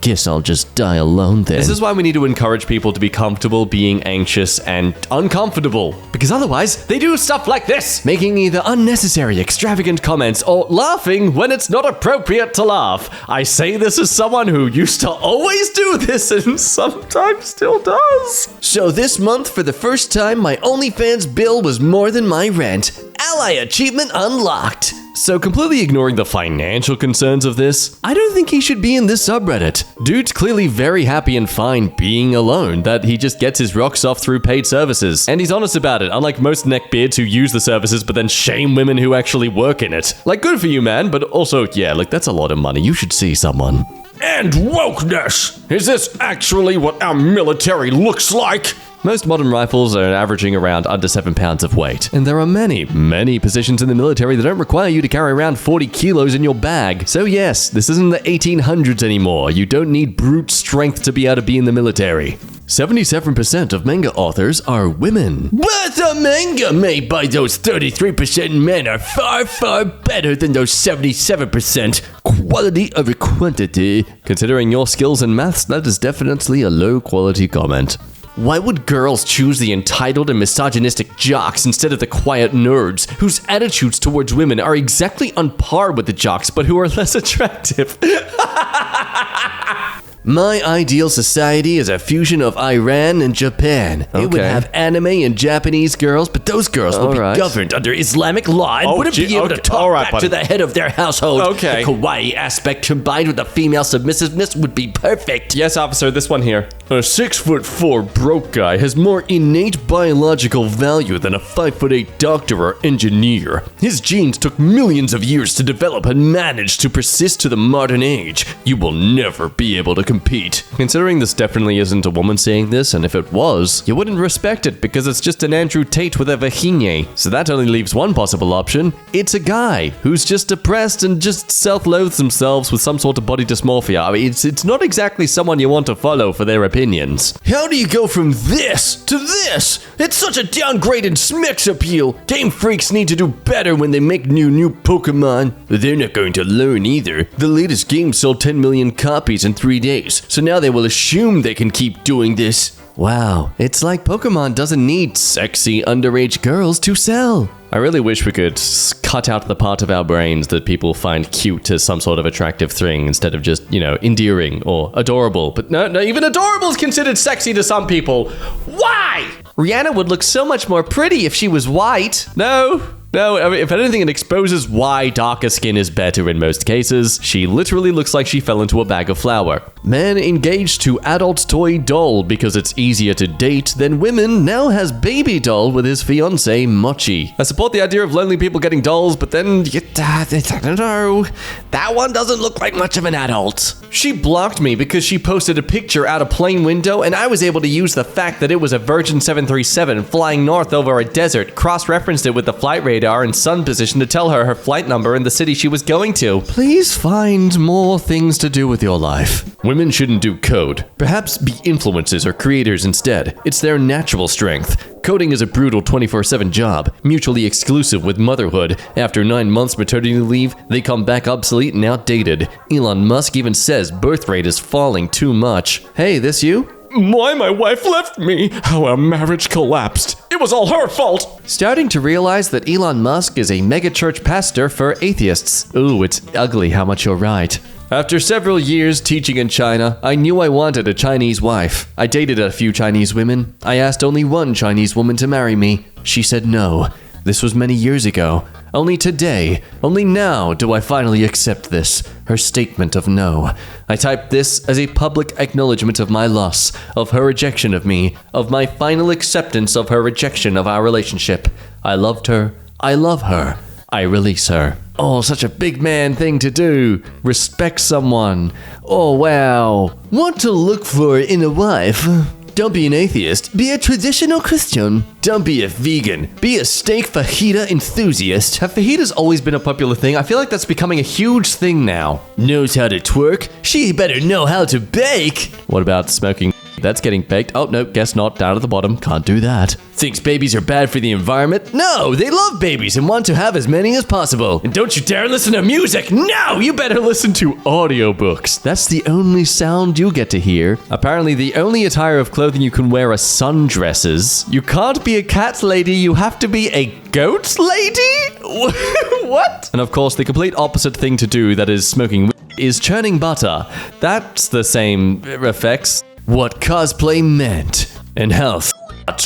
Guess I'll just die alone then. This is why we need to encourage people to be comfortable being anxious and uncomfortable. Because otherwise, they do stuff like this. Making either unnecessary, extravagant comments or laughing when it's not appropriate to laugh. I say this as someone who used to always do this and sometimes still does. So this month, for the first time, my OnlyFans bill was more than my rent. Ally achievement unlocked. So completely ignoring the financial concerns of this, I don't think he should be in this subreddit. Dude's clearly very happy and fine being alone, that he just gets his rocks off through paid services. And he's honest about it, unlike most neckbeards who use the services but then shame women who actually work in it. Like, good for you, man, but also, yeah, like, that's a lot of money. You should see someone. And wokeness! Is this actually what our military looks like? Most modern rifles are averaging around under 7 pounds of weight. And there are many positions in the military that don't require you to carry around 40 kilos in your bag. So yes, this isn't the 1800s anymore. You don't need brute strength to be able to be in the military. 77% of manga authors are women. But the manga made by those 33% men are far better than those 77%. Quality over quantity. Considering your skills in maths, that is definitely a low quality comment. Why would girls choose the entitled and misogynistic jocks instead of the quiet nerds, whose attitudes towards women are exactly on par with the jocks, but who are less attractive? My ideal society is a fusion of Iran and Japan. It would have anime and Japanese girls, but those girls would be governed under Islamic law and wouldn't be able to talk back to the head of their household. The kawaii aspect combined with the female submissiveness would be perfect. Yes, officer, this one here. A 6'4" broke guy has more innate biological value than a 5'8" doctor or engineer. His genes took millions of years to develop and managed to persist to the modern age. You will never be able to compete. Considering this definitely isn't a woman saying this, and if it was, you wouldn't respect it because it's just an Andrew Tate with a vagina. So that only leaves one possible option. It's a guy who's just depressed and just self-loathes themselves with some sort of body dysmorphia. I mean, it's not exactly someone you want to follow for their opinions. How do you go from this to this? It's such a downgrade in Smex appeal. Game freaks need to do better when they make new Pokemon. But they're not going to learn either. The latest game sold 10 million copies in 3 days. So now they will assume they can keep doing this. Wow, it's like Pokemon doesn't need sexy underage girls to sell. I really wish we could cut out the part of our brains that people find cute as some sort of attractive thing instead of just, endearing or adorable. But no, even adorable is considered sexy to some people. Why? Rihanna would look so much more pretty if she was white. No, I mean, if anything, it exposes why darker skin is better in most cases. She literally looks like she fell into a bag of flour. Man engaged to adult toy doll because it's easier to date than women now has baby doll with his fiancée Mochi. I support the idea of lonely people getting dolls, but then, I don't know. That one doesn't look like much of an adult. She blocked me because she posted a picture out a plane window and I was able to use the fact that it was a Virgin 737 flying north over a desert, cross-referenced it with the flight radar radar and sun position to tell her flight number and the city she was going to. Please find more things to do with your life. Women shouldn't do code. Perhaps be influencers or creators instead. It's their natural strength. Coding is a brutal 24/7 job, mutually exclusive with motherhood. After 9 months maternity leave, they come back obsolete and outdated. Elon Musk even says birth rate is falling too much. Hey, this you? Why my wife left me? How our marriage collapsed. It was all her fault. Starting to realize that Elon Musk is a megachurch pastor for atheists. Ooh, it's ugly how much you're right. After several years teaching in China, I knew I wanted a Chinese wife. I dated a few Chinese women. I asked only one Chinese woman to marry me. She said no. This was many years ago. Only today, only now do I finally accept this, her statement of no. I typed this as a public acknowledgement of my loss, of her rejection of me, of my final acceptance of her rejection of our relationship. I loved her. I love her. I release her. Oh, such a big man thing to do. Respect someone. Oh, wow. What to look for in a wife? Don't be an atheist. Be a traditional Christian. Don't be a vegan. Be a steak fajita enthusiast. Have fajitas always been a popular thing? I feel like that's becoming a huge thing now. Knows how to twerk? She better know how to bake. What about smoking? That's getting baked. Oh, no, guess not. Down at the bottom. Can't do that. Thinks babies are bad for the environment? No, they love babies and want to have as many as possible. And don't you dare listen to music. No, you better listen to audiobooks. That's the only sound you get to hear. Apparently, the only attire of clothing you can wear are sundresses. You can't be a cat lady. You have to be a goat lady? What? And of course, the complete opposite thing to do, that is smoking, is churning butter. That's the same effects. What cosplay meant and how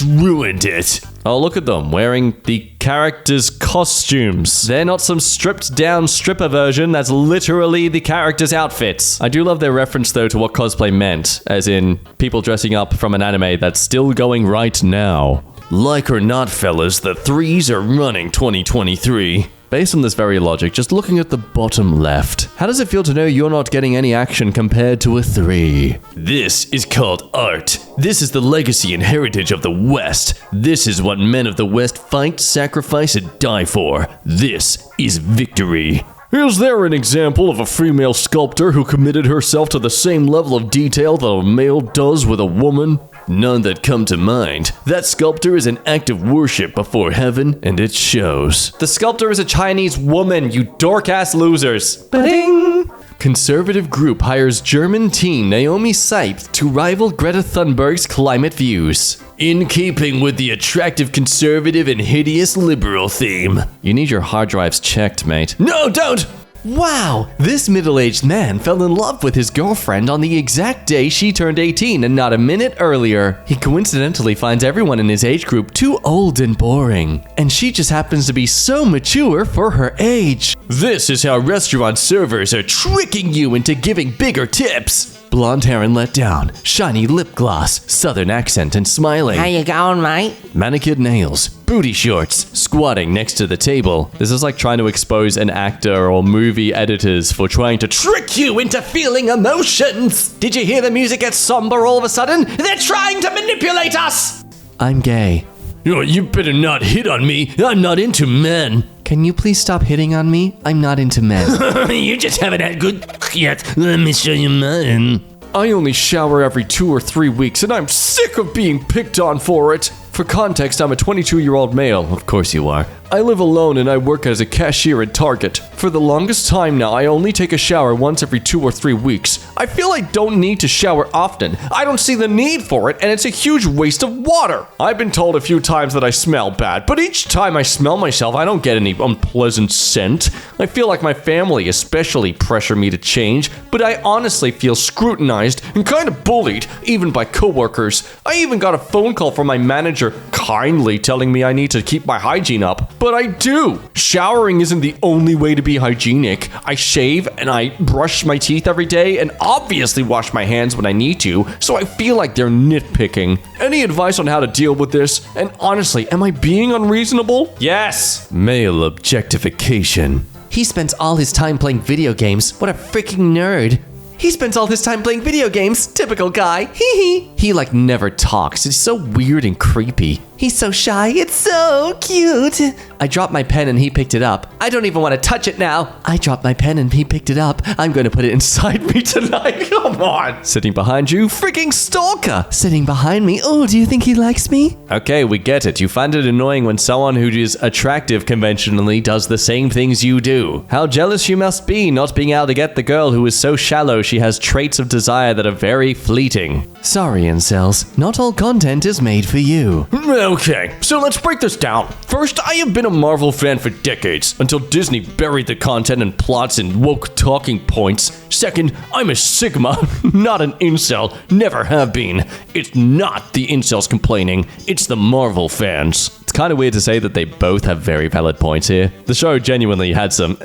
ruined it. Oh, look at them wearing the characters' costumes. They're not some stripped down stripper version. That's literally the characters' outfits. I do love their reference though to what cosplay meant, as in people dressing up from an anime that's still going right now. Like or not, fellas, the threes are running 2023. Based on this very logic, just looking at the bottom left, how does it feel to know you're not getting any action compared to a 3? This is called art. This is the legacy and heritage of the West. This is what men of the West fight, sacrifice, and die for. This is victory. Is there an example of a female sculptor who committed herself to the same level of detail that a male does with a woman? None that come to mind. That sculptor is an act of worship before heaven, and it shows. The sculptor is a Chinese woman, you dork-ass losers. Ba-ding! Conservative group hires German teen Naomi Seip to rival Greta Thunberg's climate views. In keeping with the attractive conservative and hideous liberal theme. You need your hard drives checked, mate. No, don't! Wow, this middle-aged man fell in love with his girlfriend on the exact day she turned 18 and not a minute earlier. He coincidentally finds everyone in his age group too old and boring. And she just happens to be so mature for her age. This is how restaurant servers are tricking you into giving bigger tips. Blonde hair and let down, shiny lip gloss, southern accent and smiling. How you going, mate? Manicured nails, booty shorts, squatting next to the table. This is like trying to expose an actor or movie editors for trying to trick you into feeling emotions. Did you hear the music get somber all of a sudden? They're trying to manipulate us. I'm gay. Oh, you better not hit on me. I'm not into men. Can you please stop hitting on me? I'm not into men. You just haven't had good yet. Let me show you mine. I only shower every 2 or 3 weeks, and I'm sick of being picked on for it. For context, I'm a 22-year-old male. Of course you are. I live alone and I work as a cashier at Target. For the longest time now, I only take a shower once every 2 or 3 weeks. I feel I don't need to shower often. I don't see the need for it, and it's a huge waste of water. I've been told a few times that I smell bad, but each time I smell myself, I don't get any unpleasant scent. I feel like my family especially pressure me to change, but I honestly feel scrutinized and kind of bullied, even by coworkers. I even got a phone call from my manager kindly telling me I need to keep my hygiene up, but I do. Showering isn't the only way to be hygienic. I shave and I brush my teeth every day and obviously wash my hands when I need to, so I feel like they're nitpicking. Any advice on how to deal with this? And honestly, am I being unreasonable? Yes. Male objectification. He spends all his time playing video games. What a freaking nerd. He spends all his time playing video games. Typical guy. Hee hee. He like never talks. It's so weird and creepy. He's so shy. It's so cute. I dropped my pen and he picked it up. I don't even want to touch it now. I dropped my pen and he picked it up. I'm going to put it inside me tonight. Come on. Sitting behind you, freaking stalker. Sitting behind me. Oh, do you think he likes me? Okay, we get it. You find it annoying when someone who is attractive conventionally does the same things you do. How jealous you must be not being able to get the girl who is so shallow she has traits of desire that are very fleeting. Sorry, incels. Not all content is made for you. Okay, so let's break this down. First, I have been a Marvel fan for decades, until Disney buried the content and plots in woke talking points. Second, I'm a Sigma, not an incel, never have been. It's not the incels complaining, it's the Marvel fans. It's kind of weird to say that they both have very valid points here. The show genuinely had some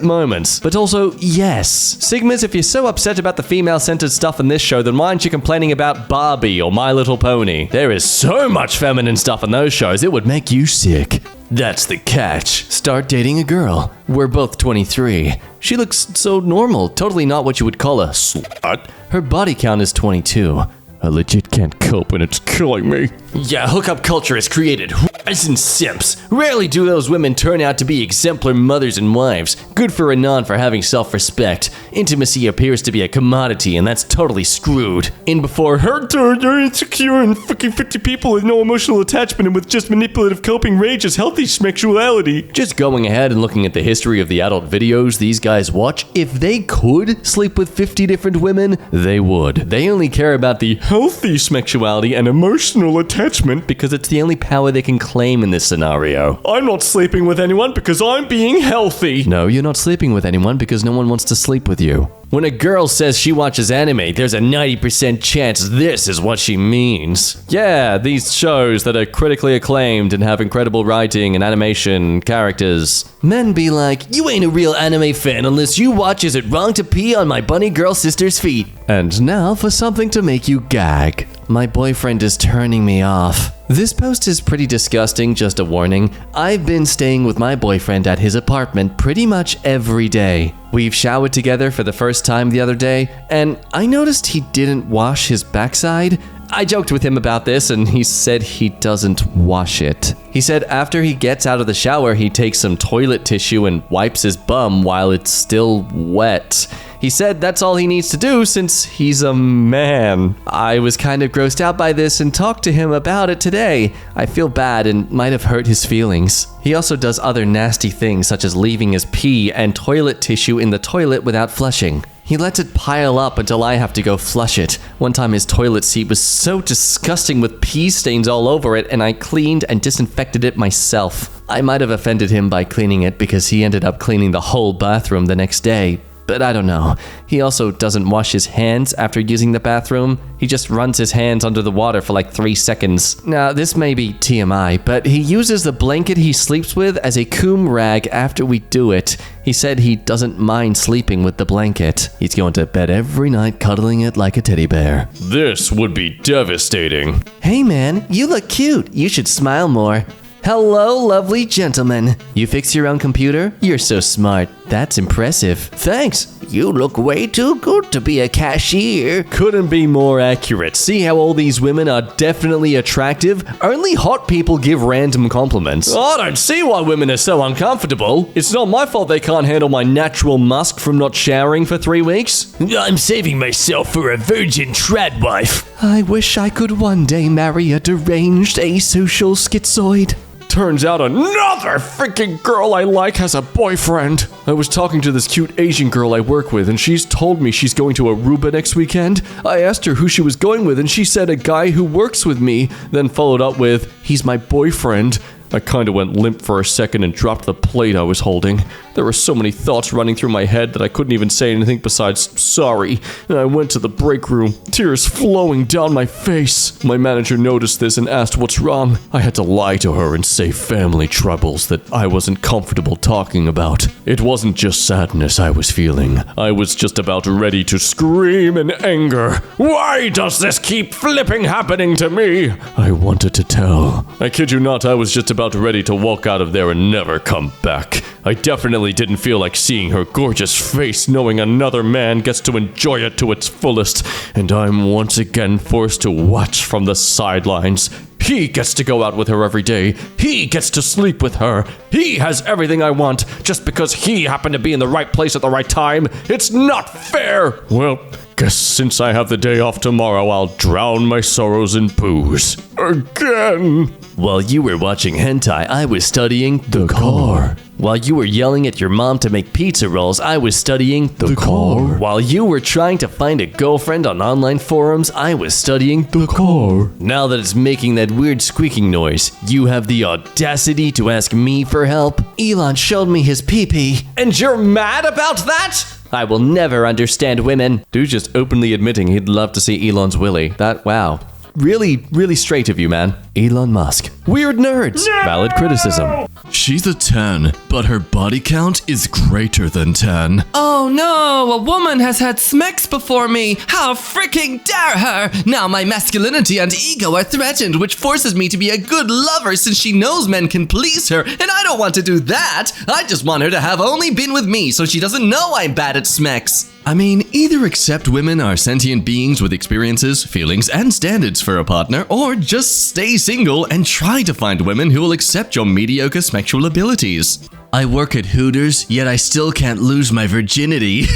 moments. But also, yes. Sigmas, if you're so upset about the female-centered stuff in this show, then why aren't you complaining about Barbie or My Little Pony? There is so much feminine stuff in those shows, it would make you sick. That's the catch. Start dating a girl. We're both 23. She looks so normal, totally not what you would call a slut. Her body count is 22. I legit can't cope and it's killing me. Yeah, hookup culture has created whores and simps. Rarely do those women turn out to be exemplar mothers and wives. Good for Anon for having self-respect. Intimacy appears to be a commodity and that's totally screwed. In before her turn, you're insecure and fucking 50 people with no emotional attachment and with just manipulative coping rage is healthy sexuality. Just going ahead and looking at the history of the adult videos these guys watch, if they could sleep with 50 different women, they would. They only care about the healthy sexuality and emotional attachment because it's the only power they can claim in this scenario. I'm not sleeping with anyone because I'm being healthy. No, you're not sleeping with anyone because no one wants to sleep with you. When a girl says she watches anime, there's a 90% chance this is what she means. Yeah, these shows that are critically acclaimed and have incredible writing and animation, characters. Men be like, you ain't a real anime fan unless you watch Is It Wrong to Pee on My Bunny Girl Sister's Feet? And now for something to make you gag. My boyfriend is turning me off. This post is pretty disgusting, just a warning. I've been staying with my boyfriend at his apartment pretty much every day. We've showered together for the first time the other day, and I noticed he didn't wash his backside. I joked with him about this, and he said he doesn't wash it. He said after he gets out of the shower, he takes some toilet tissue and wipes his bum while it's still wet. He said that's all he needs to do since he's a man. I was kind of grossed out by this and talked to him about it today. I feel bad and might have hurt his feelings. He also does other nasty things such as leaving his pee and toilet tissue in the toilet without flushing. He lets it pile up until I have to go flush it. One time his toilet seat was so disgusting with pee stains all over it and I cleaned and disinfected it myself. I might have offended him by cleaning it because he ended up cleaning the whole bathroom the next day. But I don't know. He also doesn't wash his hands after using the bathroom. He just runs his hands under the water for like 3 seconds. Now, this may be TMI, but he uses the blanket he sleeps with as a coom rag after we do it. He said he doesn't mind sleeping with the blanket. He's going to bed every night cuddling it like a teddy bear. This would be devastating. Hey man, you look cute. You should smile more. Hello, lovely gentleman. You fix your own computer? You're so smart. That's impressive. Thanks. You look way too good to be a cashier. Couldn't be more accurate. See how all these women are definitely attractive? Only hot people give random compliments. I don't see why women are so uncomfortable. It's not my fault they can't handle my natural musk from not showering for 3 weeks. I'm saving myself for a virgin trad wife. I wish I could one day marry a deranged asocial schizoid. Turns out another freaking girl I like has a boyfriend. I was talking to this cute Asian girl I work with and she's told me she's going to Aruba next weekend. I asked her who she was going with and she said a guy who works with me, then followed up with, he's my boyfriend. I kinda went limp for a second and dropped the plate I was holding. There were so many thoughts running through my head that I couldn't even say anything besides sorry, and I went to the break room, tears flowing down my face. My manager noticed this and asked what's wrong. I had to lie to her and say family troubles that I wasn't comfortable talking about. It wasn't just sadness I was feeling. I was just about ready to scream in anger. Why does this keep flipping happening to me? I wanted to tell. I kid you not, I was just about ready to walk out of there and never come back. I definitely didn't feel like seeing her gorgeous face knowing another man gets to enjoy it to its fullest, and I'm once again forced to watch from the sidelines, He gets to go out with her every day. He gets to sleep with her. He has everything I want just because he happened to be in the right place at the right time. It's not fair. Well, guess since I have the day off tomorrow, I'll drown my sorrows in booze. Again. While you were watching hentai, I was studying the car. While you were yelling at your mom to make pizza rolls, I was studying the car. While you were trying to find a girlfriend on online forums, I was studying the car. Now that it's making that weird squeaking noise, you have the audacity to ask me for help? Elon showed me his pee-pee. And you're mad about that? I will never understand women. Dude's just openly admitting he'd love to see Elon's willy. Wow. Really straight of you, man. Elon Musk. Weird nerds. No! Valid criticism. She's a 10, but her body count is greater than 10. Oh no, a woman has had smecks before me. How freaking dare her! Now my masculinity and ego are threatened, which forces me to be a good lover since she knows men can please her, and I don't want to do that. I just want her to have only been with me so she doesn't know I'm bad at smecks. I mean, either accept women are sentient beings with experiences, feelings, and standards for a partner, or just stay single and try to find women who will accept your mediocre sexual abilities. I work at Hooters, yet I still can't lose my virginity.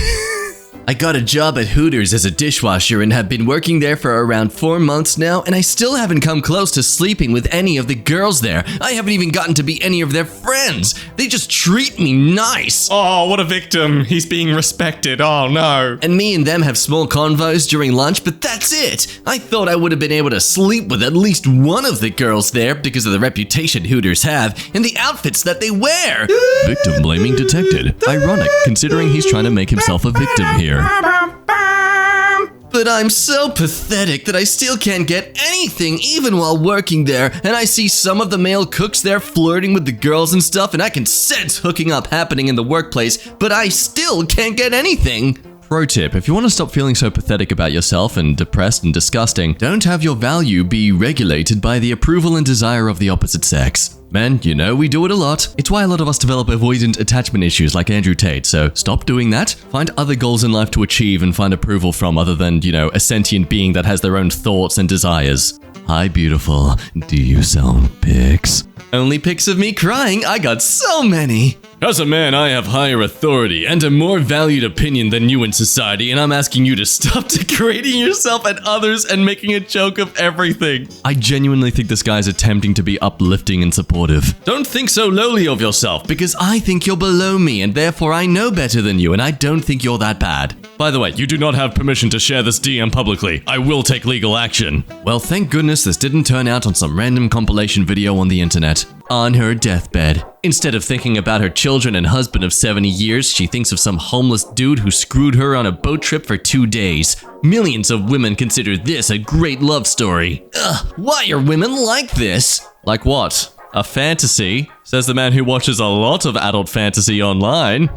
I got a job at Hooters as a dishwasher and have been working there for around 4 months now, and I still haven't come close to sleeping with any of the girls there. I haven't even gotten to be any of their friends. They just treat me nice. Oh, what a victim. He's being respected. Oh, no. And me and them have small convos during lunch, but that's it. I thought I would have been able to sleep with at least one of the girls there because of the reputation Hooters have and the outfits that they wear. Victim blaming detected. Ironic, considering he's trying to make himself a victim here. But I'm so pathetic that I still can't get anything even while working there, and I see some of the male cooks there flirting with the girls and stuff, and I can sense hooking up happening in the workplace, but I still can't get anything. Pro tip, if you want to stop feeling so pathetic about yourself and depressed and disgusting, don't have your value be regulated by the approval and desire of the opposite sex. Men, you know we do it a lot. It's why a lot of us develop avoidant attachment issues like Andrew Tate, so stop doing that. Find other goals in life to achieve and find approval from other than, a sentient being that has their own thoughts and desires. Hi, beautiful. Do you sell pics? Only pics of me crying? I got so many. As a man, I have higher authority and a more valued opinion than you in society, and I'm asking you to stop degrading yourself and others and making a joke of everything. I genuinely think this guy's attempting to be uplifting and supportive. Don't think so lowly of yourself, because I think you're below me, and therefore I know better than you, and I don't think you're that bad. By the way, you do not have permission to share this DM publicly. I will take legal action. Well, thank goodness this didn't turn out on some random compilation video on the internet. On her deathbed, instead of thinking about her children and husband of 70 years, she thinks of some homeless dude who screwed her on a boat trip for 2 days. Millions of women consider this a great love story. Ugh, why are women like this? Like what? A fantasy? Says the man who watches a lot of adult fantasy online.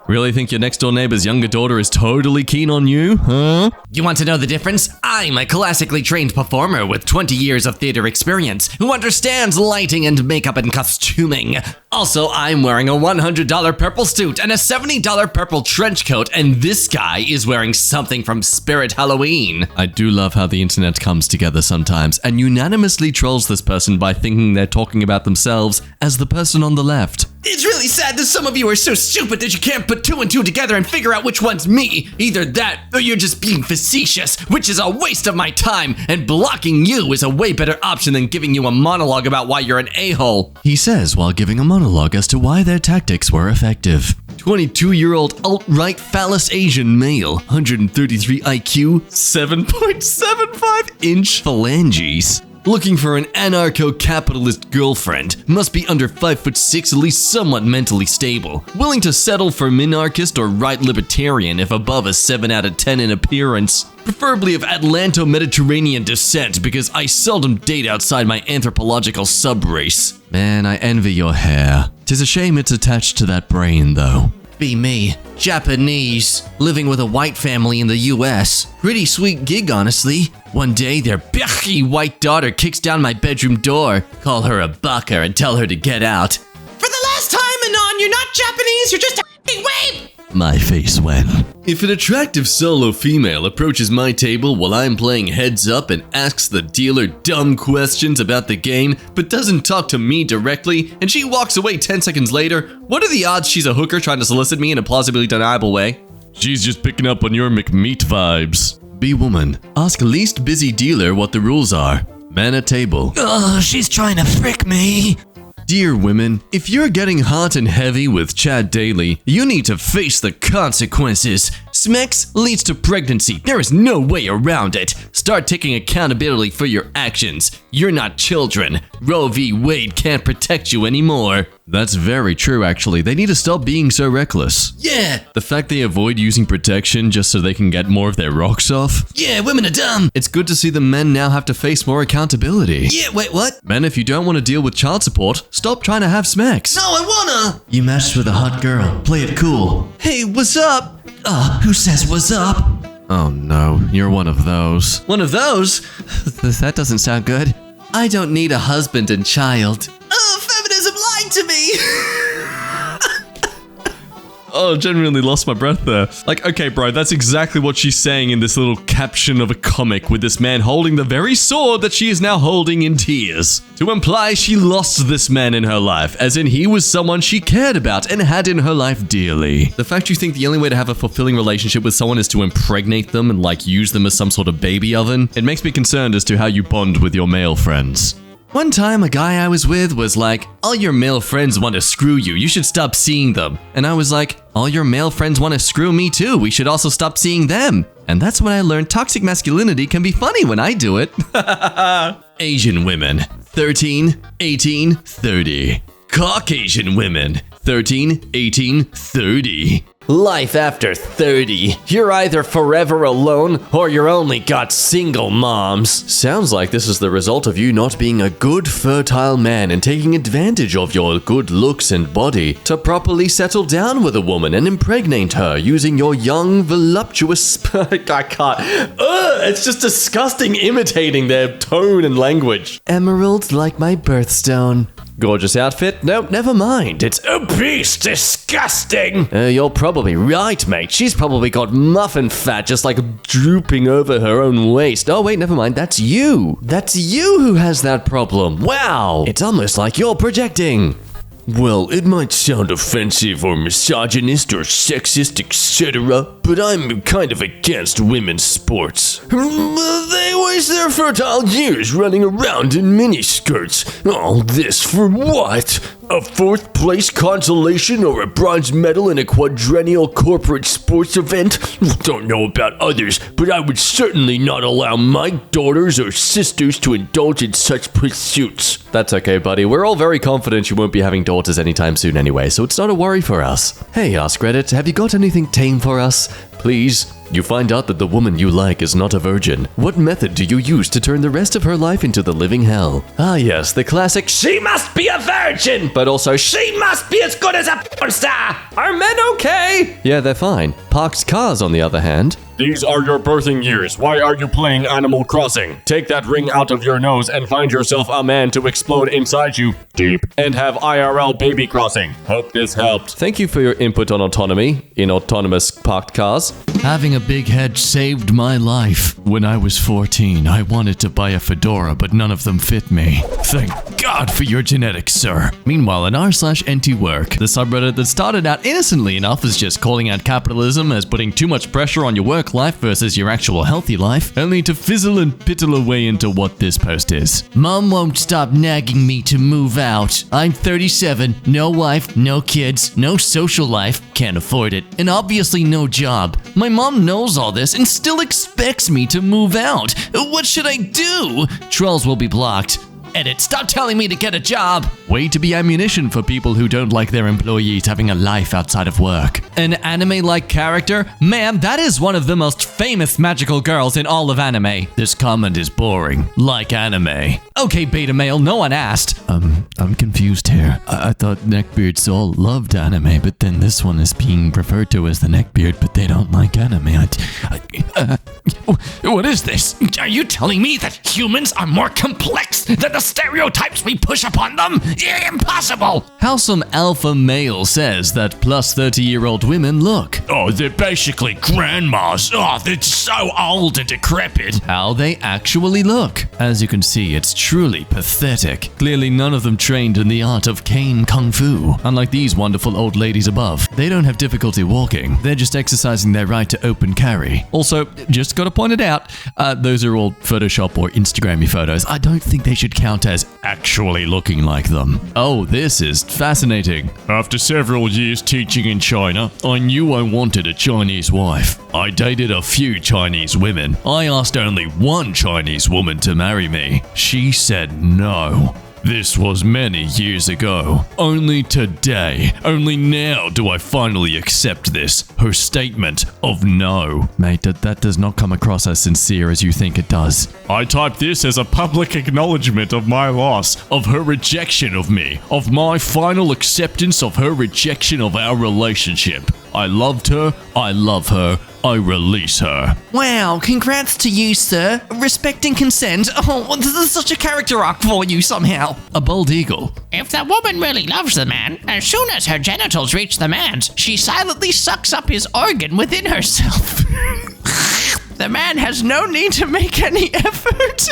Really think your next door neighbor's younger daughter is totally keen on you? Huh? You want to know the difference? I'm a classically trained performer with 20 years of theater experience who understands lighting and makeup and costuming. Also, I'm wearing a $100 purple suit and a $70 purple trench coat, and this guy is wearing something from Spirit Halloween. I do love how the internet comes together sometimes and unanimously trolls this person by thinking they're talking about themselves as the person on the left. It's really sad that some of you are so stupid that you can't put 2 and 2 together and figure out which one's me. Either that, or you're just being facetious, which is a waste of my time, and blocking you is a way better option than giving you a monologue about why you're an a-hole. He says while giving a monologue as to why their tactics were effective. 22-year-old alt-right phallus Asian male, 133 IQ, 7.75-inch phalanges. Looking for an anarcho-capitalist girlfriend, must be under 5'6", at least somewhat mentally stable, willing to settle for minarchist or right libertarian if above a 7 out of 10 in appearance, preferably of Atlanto-Mediterranean descent because I seldom date outside my anthropological subrace. Man, I envy your hair. 'Tis a shame it's attached to that brain, though. Be me. Japanese. Living with a white family in the US. Pretty sweet gig, honestly. One day, their bitchy white daughter kicks down my bedroom door. Call her a baka and tell her to get out. For the last time, Anon, you're not Japanese, you're just a wape! my face when. If an attractive solo female approaches my table while I'm playing heads up and asks the dealer dumb questions about the game, but doesn't talk to me directly, and she walks away 10 seconds later, what are the odds she's a hooker trying to solicit me in a plausibly deniable way? She's just picking up on your McMeat vibes. Be woman. Ask least busy dealer what the rules are. Man at table. Oh, she's trying to frick me. Dear women, if you're getting hot and heavy with Chad Daly, you need to face the consequences. Smex leads to pregnancy. There is no way around it. Start taking accountability for your actions. You're not children. Roe v. Wade can't protect you anymore. That's very true, actually. They need to stop being so reckless. Yeah, The fact they avoid using protection just so they can get more of their rocks off. yeah, women are dumb. It's good to see the men now have to face more accountability. Yeah, wait, what? Men, if you don't want to deal with child support, stop trying to have smacks. No, I wanna. You matched with a hot girl. Play it cool. Hey, what's up? Who says what's up? Oh no, you're one of those. One of those? That doesn't sound good. I don't need a husband and child. Oh, feminism lied to me. Oh, genuinely lost my breath there. Like, okay, bro, that's exactly what she's saying in this little caption of a comic with this man holding the very sword that she is now holding in tears. To imply she lost this man in her life, as in he was someone she cared about and had in her life dearly. The fact you think the only way to have a fulfilling relationship with someone is to impregnate them and like use them as some sort of baby oven, it makes me concerned as to how you bond with your male friends. One time, a guy I was with was like, all your male friends want to screw you. You should stop seeing them. And I was like, all your male friends want to screw me too. We should also stop seeing them. And that's when I learned toxic masculinity can be funny when I do it. Asian women, 13, 18, 30. Caucasian women, 13, 18, 30. Life after 30. You're either forever alone or you're only got single moms. Sounds like this is the result of you not being a good, fertile man and taking advantage of your good looks and body to properly settle down with a woman and impregnate her using your young, voluptuous... I can't. It's just disgusting imitating their tone and language. Emeralds like my birthstone. Gorgeous outfit? Nope, never mind. It's obese, disgusting. You're probably right, mate. She's probably got muffin fat just like drooping over her own waist. Oh, wait, never mind. That's you. That's you who has that problem. Wow. It's almost like you're projecting. Well, it might sound offensive or misogynist or sexist, etc., but I'm kind of against women's sports. They waste their fertile years running around in miniskirts. All this for what? A fourth place consolation or a bronze medal in a quadrennial corporate sports event? Don't know about others, but I would certainly not allow my daughters or sisters to indulge in such pursuits. That's okay, buddy. We're all very confident you won't be having daughters anytime soon anyway, so it's not a worry for us. Hey, Ask Reddit, have you got anything tame for us? Please. You find out that the woman you like is not a virgin. What method do you use to turn the rest of her life into the living hell? Ah yes, the classic, she must be a virgin, but also she must be as good as a porn star. Are men okay? Yeah, they're fine. Parked cars, on the other hand. These are your birthing years. Why are you playing Animal Crossing? Take that ring out of your nose and find yourself a man to explode inside you deep and have IRL baby crossing. Hope this helped. Thank you for your input on autonomy in autonomous parked cars. Having a big head saved my life. When I was 14, I wanted to buy a fedora, but none of them fit me. Thank God for your genetics, sir. Meanwhile, in r/NTWork, the subreddit that started out innocently enough as just calling out capitalism as putting too much pressure on your work life versus your actual healthy life, only to fizzle and piddle away into what this post is. Mom won't stop nagging me to move out. I'm 37, no wife, no kids, no social life, can't afford it, and obviously no job. My mom knows all this and still expects me to move out. What should I do? Trolls will be blocked. Edit, stop telling me to get a job. Way to be ammunition for people who don't like their employees having a life outside of work. An anime-like character? Man, that is one of the most famous magical girls in all of anime. This comment is boring. Like anime. Okay, beta male, no one asked. I'm confused here. I thought neckbeards all loved anime, but then this one is being referred to as the neckbeard, but they don't like anime. What is this? Are you telling me that humans are more complex than the stereotypes we push upon them? Impossible! How some alpha male says that plus 30-year-old women look. Oh, they're basically grandmas. Oh, they're so old and decrepit. How they actually look. As you can see, it's truly pathetic. Clearly none of them trained in the art of cane kung fu. Unlike these wonderful old ladies above, they don't have difficulty walking. They're just exercising their right to open carry. Also, just gotta point it out, those are all Photoshop or Instagram-y photos. I don't think they should count as actually looking like them. Oh, this is fascinating. After several years teaching in China, I knew I wanted a Chinese wife. I dated a few Chinese women. I asked only one Chinese woman to marry me. She said no. This was many years ago. Only today, only now do I finally accept this, her statement of no. Mate, that does not come across as sincere as you think it does. I type this as a public acknowledgement of my loss, of her rejection of me, of my final acceptance of her rejection of our relationship. I loved her, I love her, I release her. Wow, congrats to you, sir. Respecting consent. Oh, this is such a character arc for you somehow. A bald eagle. If the woman really loves the man, as soon as her genitals reach the man's, she silently sucks up his organ within herself. The man has no need to make any effort.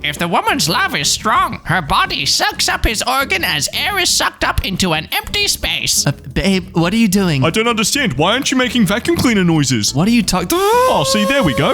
If the woman's love is strong, her body sucks up his organ as air is sucked up into an empty space. Babe, what are you doing? I don't understand. Why aren't you making vacuum cleaner noises? What are you talking? Oh, see, there we go.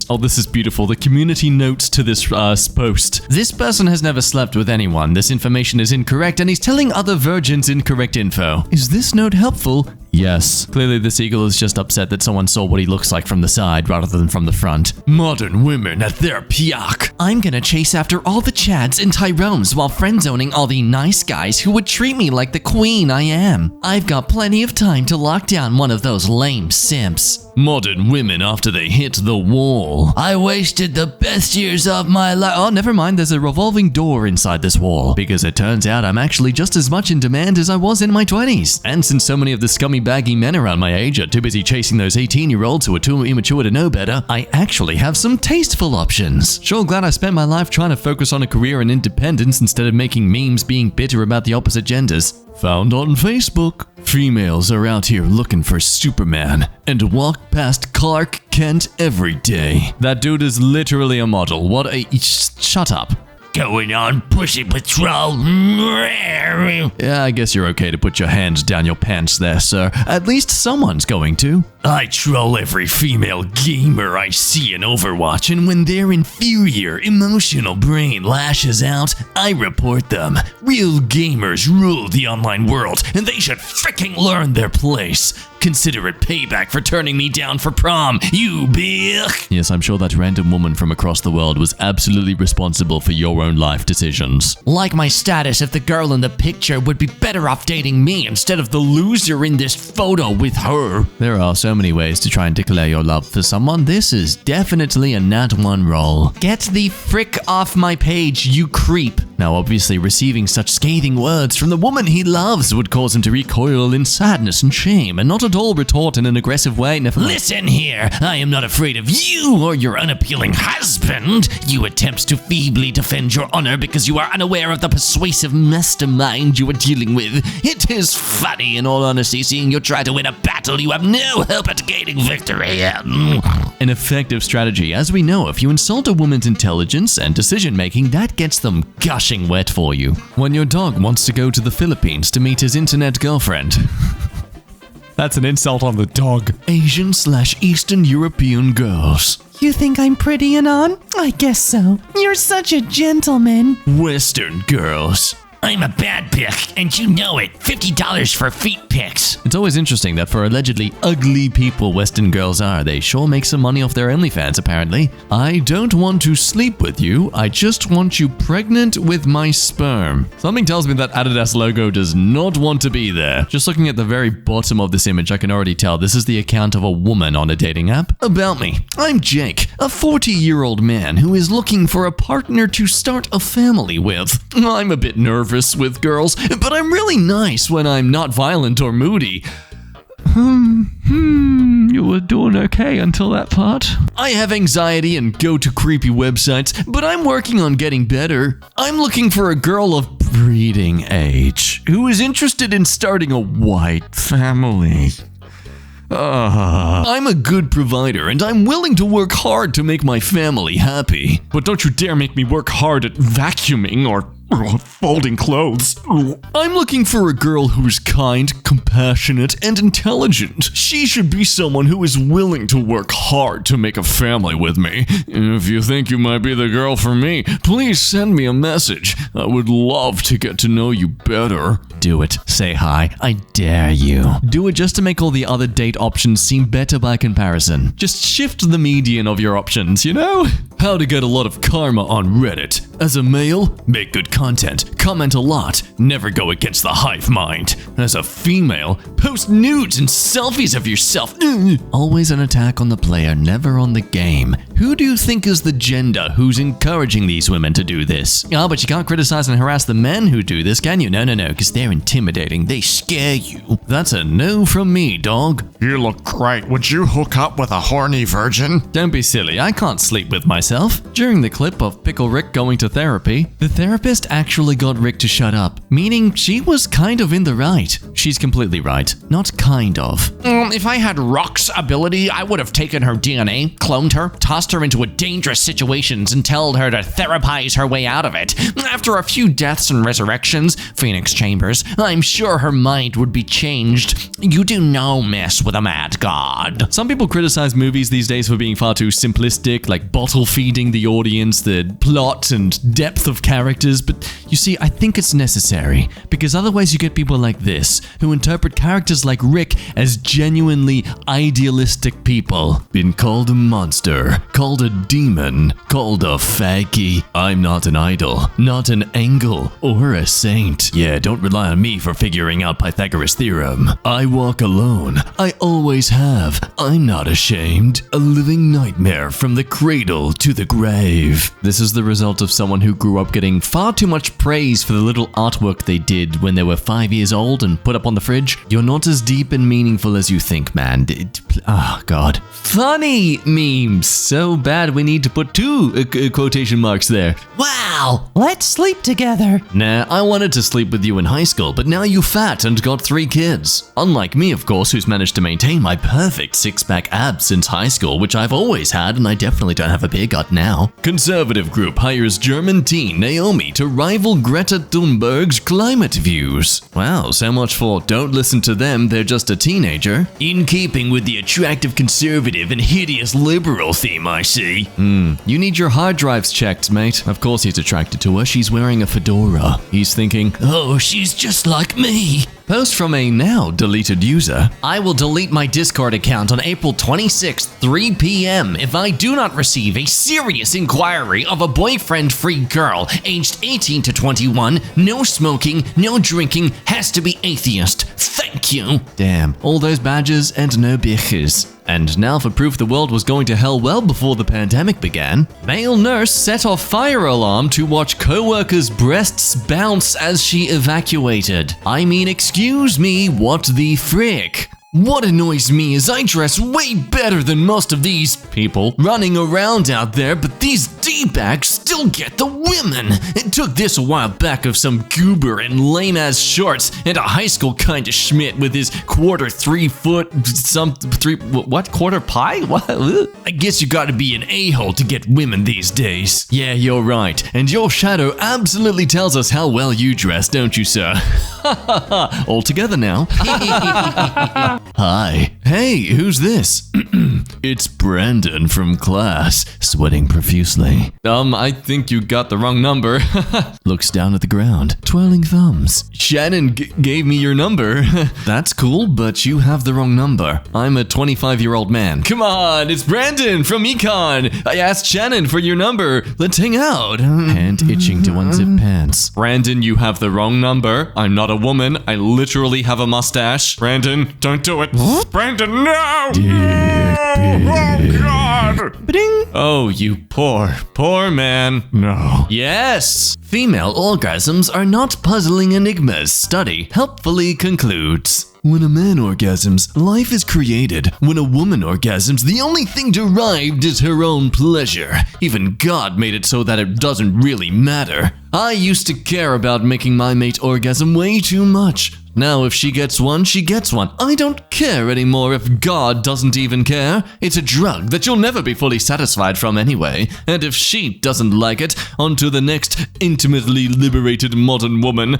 Oh, this is beautiful. The community notes to this post. This person has never slept with anyone. This information is incorrect, and he's telling other virgins incorrect info. Is this note helpful? Yes. Clearly, this eagle is just upset that someone saw what he looks like from the side rather than from the front. Modern women at their peak. I'm gonna chase after all the Chads and Tyrones while friend-zoning all the nice guys who would treat me like the queen I am. I've got plenty of time to lock down one of those lame simps. Modern women after they hit the wall. I wasted the best years of my life. Oh, never mind. There's a revolving door inside this wall. Because it turns out I'm actually just as much in demand as I was in my 20s. And since so many of the scummy baggy men around my age are too busy chasing those 18-year-olds who are too immature to know better, I actually have some tasteful options. Sure glad I spent my life trying to focus on a career in independence instead of making memes being bitter about the opposite genders. Found on Facebook. Females are out here looking for Superman and walk past Clark Kent every day. That dude is literally a model. What a... Shut up. Going on Pussy Patrol. Yeah, I guess you're okay to put your hands down your pants there, sir. At least someone's going to. I troll every female gamer I see in Overwatch, and when their inferior emotional brain lashes out, I report them. Real gamers rule the online world, and they should fricking learn their place. Consider it payback for turning me down for prom, you bitch. Yes, I'm sure that random woman from across the world was absolutely responsible for your own life decisions. Like my status if the girl in the picture would be better off dating me instead of the loser in this photo with her. There are so many ways to try and declare your love for someone. This is definitely a nat 1 roll. Get the frick off my page, you creep. Now, obviously, receiving such scathing words from the woman he loves would cause him to recoil in sadness and shame, and not at all retort in an aggressive way. Listen here, I am not afraid of you or your unappealing husband. You attempt to feebly defend your honor because you are unaware of the persuasive mastermind you are dealing with. It is funny, in all honesty, seeing you try to win a battle you have no hope at gaining victory. An effective strategy. As we know, if you insult a woman's intelligence and decision-making, that gets them gushing wet for you. When your dog wants to go to the Philippines to meet his internet girlfriend. That's an insult on the dog. Asian/Eastern European girls. You think I'm pretty and on? I guess so. You're such a gentleman. Western girls. I'm a bad pic, and you know it. $50 for feet pics. It's always interesting that for allegedly ugly people Western girls are, they sure make some money off their OnlyFans, apparently. I don't want to sleep with you. I just want you pregnant with my sperm. Something tells me that Adidas logo does not want to be there. Just looking at the very bottom of this image, I can already tell this is the account of a woman on a dating app. About me. I'm Jake, a 40-year-old man who is looking for a partner to start a family with. I'm a bit nervous with girls, but I'm really nice when I'm not violent or moody. You were doing okay until that part. I have anxiety and go to creepy websites, but I'm working on getting better. I'm looking for a girl of breeding age who is interested in starting a white family. I'm a good provider, and I'm willing to work hard to make my family happy. But don't you dare make me work hard at vacuuming or folding clothes. I'm looking for a girl who's kind, compassionate, and intelligent. She should be someone who is willing to work hard to make a family with me. If you think you might be the girl for me, please send me a message. I would love to get to know you better. Do it. Say hi. I dare you. Do it just to make all the other date options seem better by comparison. Just shift the median of your options, you know? How to get a lot of karma on Reddit. As a male, make good content, comment a lot, never go against the hive mind. As a female, post nudes and selfies of yourself. Always an attack on the player, never on the game. Who do you think is the gender who's encouraging these women to do this? Oh, but you can't criticize and harass the men who do this, can you? No, because they're intimidating. They scare you. That's a no from me, dog. You look great. Would you hook up with a horny virgin? Don't be silly. I can't sleep with myself. During the clip of Pickle Rick going to therapy, the therapist actually got Rick to shut up, meaning she was kind of in the right. She's completely right. Not kind of. If I had Rock's ability, I would have taken her DNA, cloned her, tossed her into a dangerous situations and told her to therapize her way out of it. After a few deaths and resurrections, Phoenix Chambers, I'm sure her mind would be changed. You do no mess with a mad god. Some people criticize movies these days for being far too simplistic, like bottle feeding the audience the plot and depth of characters, but you see, I think it's necessary, because otherwise you get people like this, who interpret characters like Rick as genuinely idealistic people. Been called a monster, called a demon, called a faggy. I'm not an idol, not an angel, or a saint. Yeah, don't rely on me for figuring out Pythagoras' theorem. I walk alone. I always have. I'm not ashamed. A living nightmare from the cradle to the grave. This is the result of someone who grew up getting far too much praise for the little artwork they did when they were 5 years old and put up on the fridge. You're not as deep and meaningful as you think, man. Oh, God. Funny memes. So bad we need to put two quotation marks there. Wow, let's sleep together. Nah, I wanted to sleep with you in high school, but now you fat and got 3 kids. Unlike me, of course, who's managed to maintain my perfect six-pack abs since high school, which I've always had, and I definitely don't have a beer gut now. Conservative group hires German teen Naomi to rival Greta Thunberg's climate views. Wow, so much for don't listen to them, they're just a teenager. In keeping with the attractive conservative and hideous liberal theme, I see. You need your hard drives checked, mate. Of course he's attracted to her, she's wearing a fedora. He's thinking, oh, she's just like me. Post from a now deleted user. I will delete my Discord account on April 26th, 3 p.m. if I do not receive a serious inquiry of a boyfriend-free girl aged 18 to 21, no smoking, no drinking, has to be atheist. Thank you. Damn, all those badges and no bitches. And now for proof the world was going to hell well before the pandemic began. Male nurse set off fire alarm to watch co-worker's breasts bounce as she evacuated. I mean, excuse me, what the frick? What annoys me is I dress way better than most of these people running around out there, but these D-bags still get the women. It took this a while back of some goober in lame-ass shorts and a high school kind of Schmidt with his quarter pie? What? I guess you gotta be an a-hole to get women these days. Yeah, you're right. And your shadow absolutely tells us how well you dress, don't you, sir? All together now. Hi. Hey, who's this? It's Brandon from class, sweating profusely. I think you got the wrong number. Looks down at the ground, twirling thumbs. Shannon gave me your number. That's cool, but you have the wrong number. I'm a 25-year-old man. Come on, it's Brandon from Econ. I asked Shannon for your number. Let's hang out. Hand itching to unzip pants. Brandon, you have the wrong number. I'm not a woman. I literally have a mustache. Brandon, don't do it. Brandon, no! Oh, God! Ba-ding. Oh, you poor man. No. Yes! Female orgasms are not puzzling enigmas, study helpfully concludes. When a man orgasms, life is created. When a woman orgasms, the only thing derived is her own pleasure. Even God made it so that it doesn't really matter. I used to care about making my mate orgasm way too much. Now, if she gets one, she gets one. I don't care anymore if God doesn't even care. It's a drug that you'll never be fully satisfied from anyway. And if she doesn't like it, on to the next intimately liberated modern woman.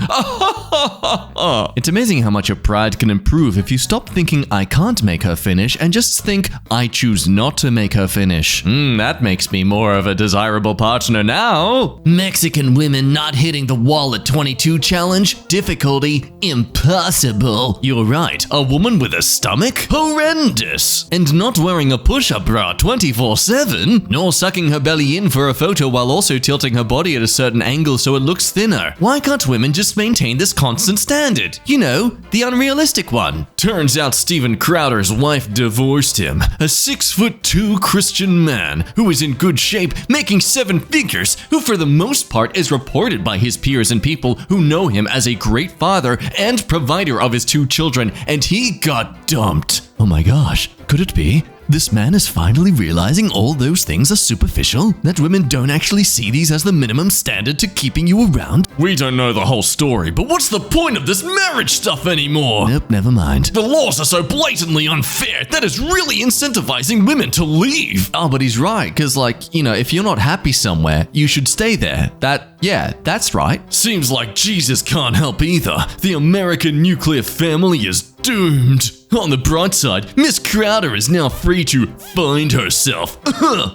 It's amazing how much your pride can improve if you stop thinking I can't make her finish and just think I choose not to make her finish. That makes me more of a desirable partner now. Mexican women not hitting the wall at 22 challenge? Difficulty impossible. You're right, a woman with a stomach? Horrendous. And not wearing a push-up bra 24/7, nor sucking her belly in for a photo while also tilting her body at a certain angle so it looks thinner. Why can't women just maintain this constant standard? You know, the unrealistic one. Turns out Steven Crowder's wife divorced him. A 6'2" Christian man who is in good shape, making 7 figures, who for the most part is reported by his peers and people who know him as a great father and provider of his 2 children, and he got dumped. Oh my gosh, could it be? This man is finally realizing all those things are superficial? That women don't actually see these as the minimum standard to keeping you around? We don't know the whole story, but what's the point of this marriage stuff anymore? Nope, never mind. The laws are so blatantly unfair that it's really incentivizing women to leave. Oh, but he's right, because if you're not happy somewhere, you should stay there. That's right. Seems like Jesus can't help either. The American nuclear family is doomed. On the bright side, Miss Crowder is now free to find herself.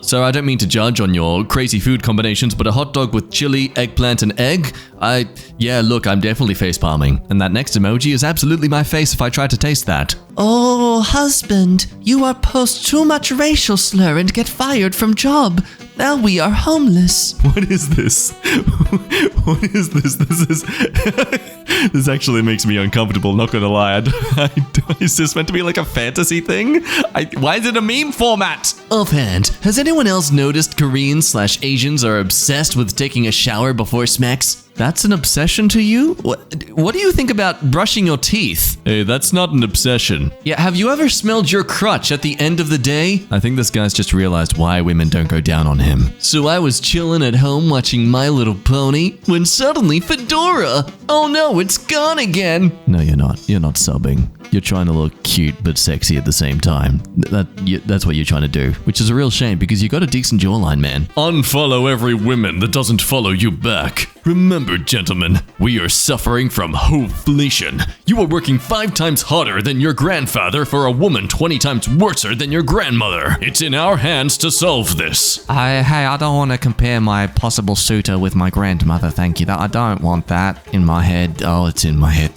So I don't mean to judge on your crazy food combinations, but a hot dog with chili, eggplant, and egg? Look, I'm definitely facepalming. And that next emoji is absolutely my face if I try to taste that. Oh, husband, you are post too much racial slur and get fired from job. Now we are homeless. What is this? What is this? This actually makes me uncomfortable, not gonna lie. Is this meant to be like a fantasy thing? Why is it a meme format? Offhand, has anyone else noticed Koreans/Asians are obsessed with taking a shower before smacks? That's an obsession to you? What do you think about brushing your teeth? Hey, that's not an obsession. Yeah, have you ever smelled your crotch at the end of the day? I think this guy's just realized why women don't go down on him. So I was chilling at home watching My Little Pony when suddenly Fedora! Oh no, it's gone again! No, you're not. You're not subbing. You're trying to look cute but sexy at the same time. That's what you're trying to do, which is a real shame because you got a decent jawline, man. Unfollow every woman that doesn't follow you back. Remember, gentlemen, we are suffering from hoflation. You are working 5 times harder than your grandfather for a woman 20 times worser than your grandmother. It's in our hands to solve this. Hey, I don't want to compare my possible suitor with my grandmother, thank you. I don't want that in my head. Oh, it's in my head.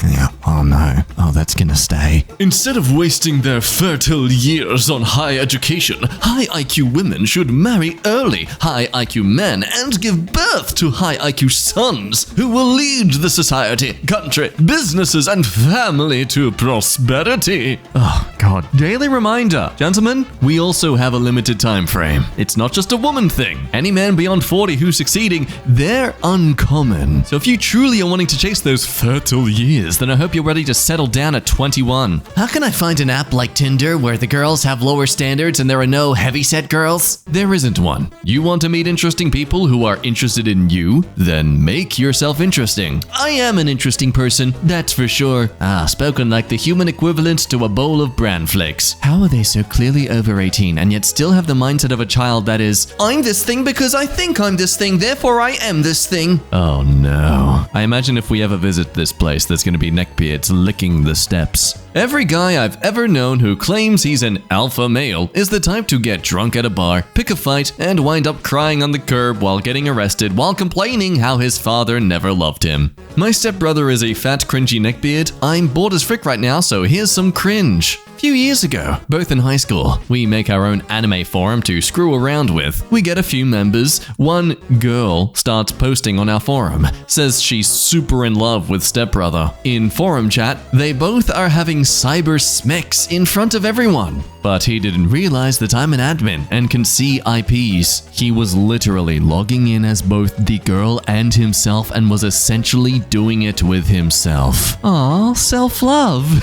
Oh no. Oh, that's gonna stay. Instead of wasting their fertile years on high education, high IQ women should marry early high IQ men and give birth to high IQ sons who will lead the society, country, businesses, and family to prosperity. Oh, God. Daily reminder. Gentlemen, we also have a limited time frame. It's not just a woman thing. Any man beyond 40 who's succeeding, they're uncommon. So if you truly are wanting to chase those fertile years, then I hope you're ready to settle down at 21. How can I find an app like Tinder where the girls have lower standards and there are no heavyset girls? There isn't one. You want to meet interesting people who are interested in you? Then make yourself interesting. I am an interesting person, that's for sure. Spoken like the human equivalent to a bowl of bran flakes. How are they so clearly over 18 and yet still have the mindset of a child that is, I'm this thing because I think I'm this thing, therefore I am this thing. Oh no. I imagine if we ever visit this place, there's gonna be neckbeards licking the steps. Every guy I've ever known who claims he's an alpha male is the type to get drunk at a bar, pick a fight, and wind up crying on the curb while getting arrested while complaining how his father never loved him. My stepbrother is a fat, cringy neckbeard. I'm bored as frick right now, so here's some cringe. A few years ago, both in high school, we make our own anime forum to screw around with. We get a few members. One girl starts posting on our forum, says she's super in love with stepbrother. In forum chat, they both are having cyber smecks in front of everyone. But he didn't realize that I'm an admin and can see IPs. He was literally logging in as both the girl and himself and was essentially doing it with himself. Aw, self-love.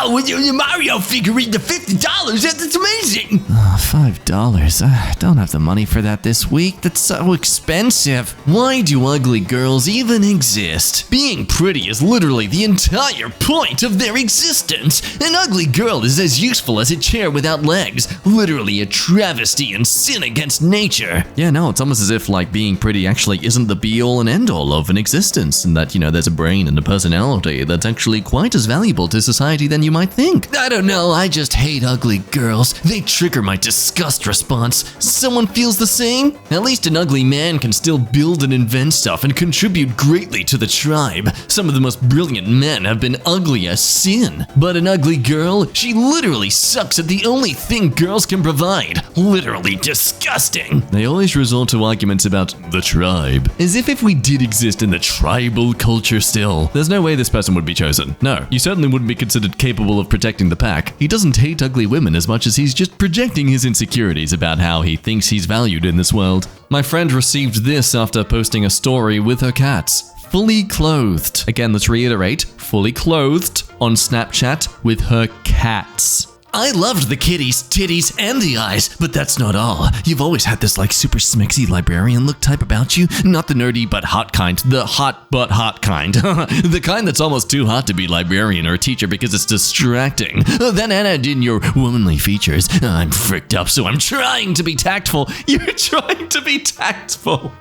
wow, with your Mario figurine, the $50, that's amazing. $5. I don't have the money for that this week. That's so expensive. Why do ugly girls even exist? Being pretty is literally the entire point of their existence. An ugly girl is as useful as a chair without legs. Literally a travesty and sin against nature. Yeah, no, it's almost as if like being pretty actually isn't the be-all and end-all of an existence, and that, you know, there's a brain and a personality that's actually quite as valuable to society than you might think. I don't know, I just hate ugly girls. They trigger my disgust response. Someone feels the same? At least an ugly man can still build and invent stuff and contribute greatly to the tribe. Some of the most brilliant men have been ugly as sin. But an ugly girl, she literally sucks at the only thing girls can provide. Literally disgusting. They always resort to arguments about the tribe, as if we did exist in the tribal culture still. There's no way this person would be chosen. No, you certainly wouldn't be considered capable of protecting the pack. He doesn't hate ugly women as much as he's just projecting his insecurities about how he thinks he's valued in this world. My friend received this after posting a story with her cats. Fully clothed. Again, let's reiterate, fully clothed on Snapchat with her cats. I loved the kitties, titties, and the eyes, but that's not all. You've always had this like super smexy librarian look type about you. Not the nerdy but hot kind, the hot but hot kind. The kind that's almost too hot to be librarian or a teacher because it's distracting. Then add in your womanly features. I'm fricked up, so I'm trying to be tactful. You're trying to be tactful.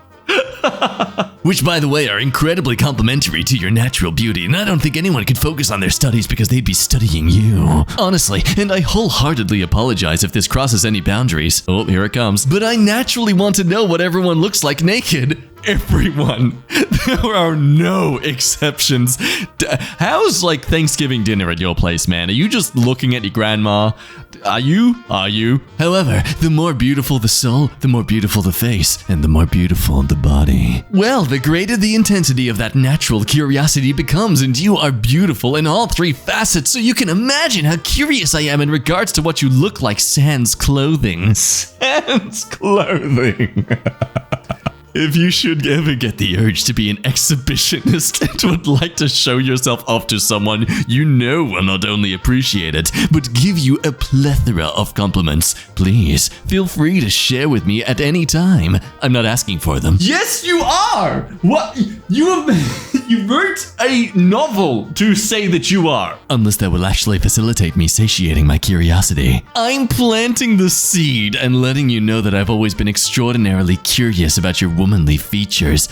Which, by the way, are incredibly complimentary to your natural beauty, and I don't think anyone could focus on their studies because they'd be studying you. Honestly, and I wholeheartedly apologize if this crosses any boundaries. Oh, here it comes. But I naturally want to know what everyone looks like naked. Everyone. There are no exceptions. How's like Thanksgiving dinner at your place, man? Are you just looking at your grandma? Are you? However, the more beautiful the soul, the more beautiful the face, and the more beautiful the body. Well, the greater the intensity of that natural curiosity becomes, and you are beautiful in all three facets, so you can imagine how curious I am in regards to what you look like sans clothing. Sans clothing. If you should ever get the urge to be an exhibitionist and would like to show yourself off to someone you know will not only appreciate it, but give you a plethora of compliments, please feel free to share with me at any time. I'm not asking for them. Yes, you are! What? You wrote a novel to say that you are. Unless that will actually facilitate me satiating my curiosity. I'm planting the seed and letting you know that I've always been extraordinarily curious about your womanly features.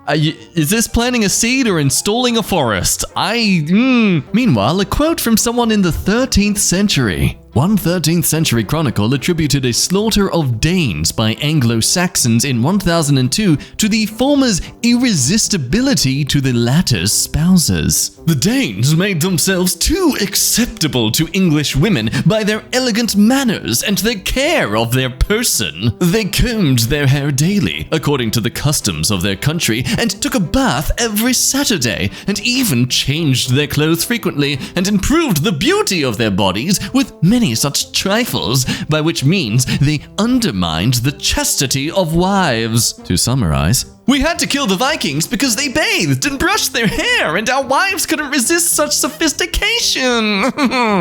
Is this planting a seed or installing a forest? Meanwhile, a quote from someone in the 13th century. One 13th century chronicle attributed a slaughter of Danes by Anglo-Saxons in 1002 to the former's irresistibility to the latter's spouses. The Danes made themselves too acceptable to English women by their elegant manners and their care of their person. They combed their hair daily, according to the customs of their country, and took a bath every Saturday, and even changed their clothes frequently, and improved the beauty of their bodies with many such trifles, by which means they undermined the chastity of wives. To summarize, we had to kill the Vikings because they bathed and brushed their hair, and our wives couldn't resist such sophistication.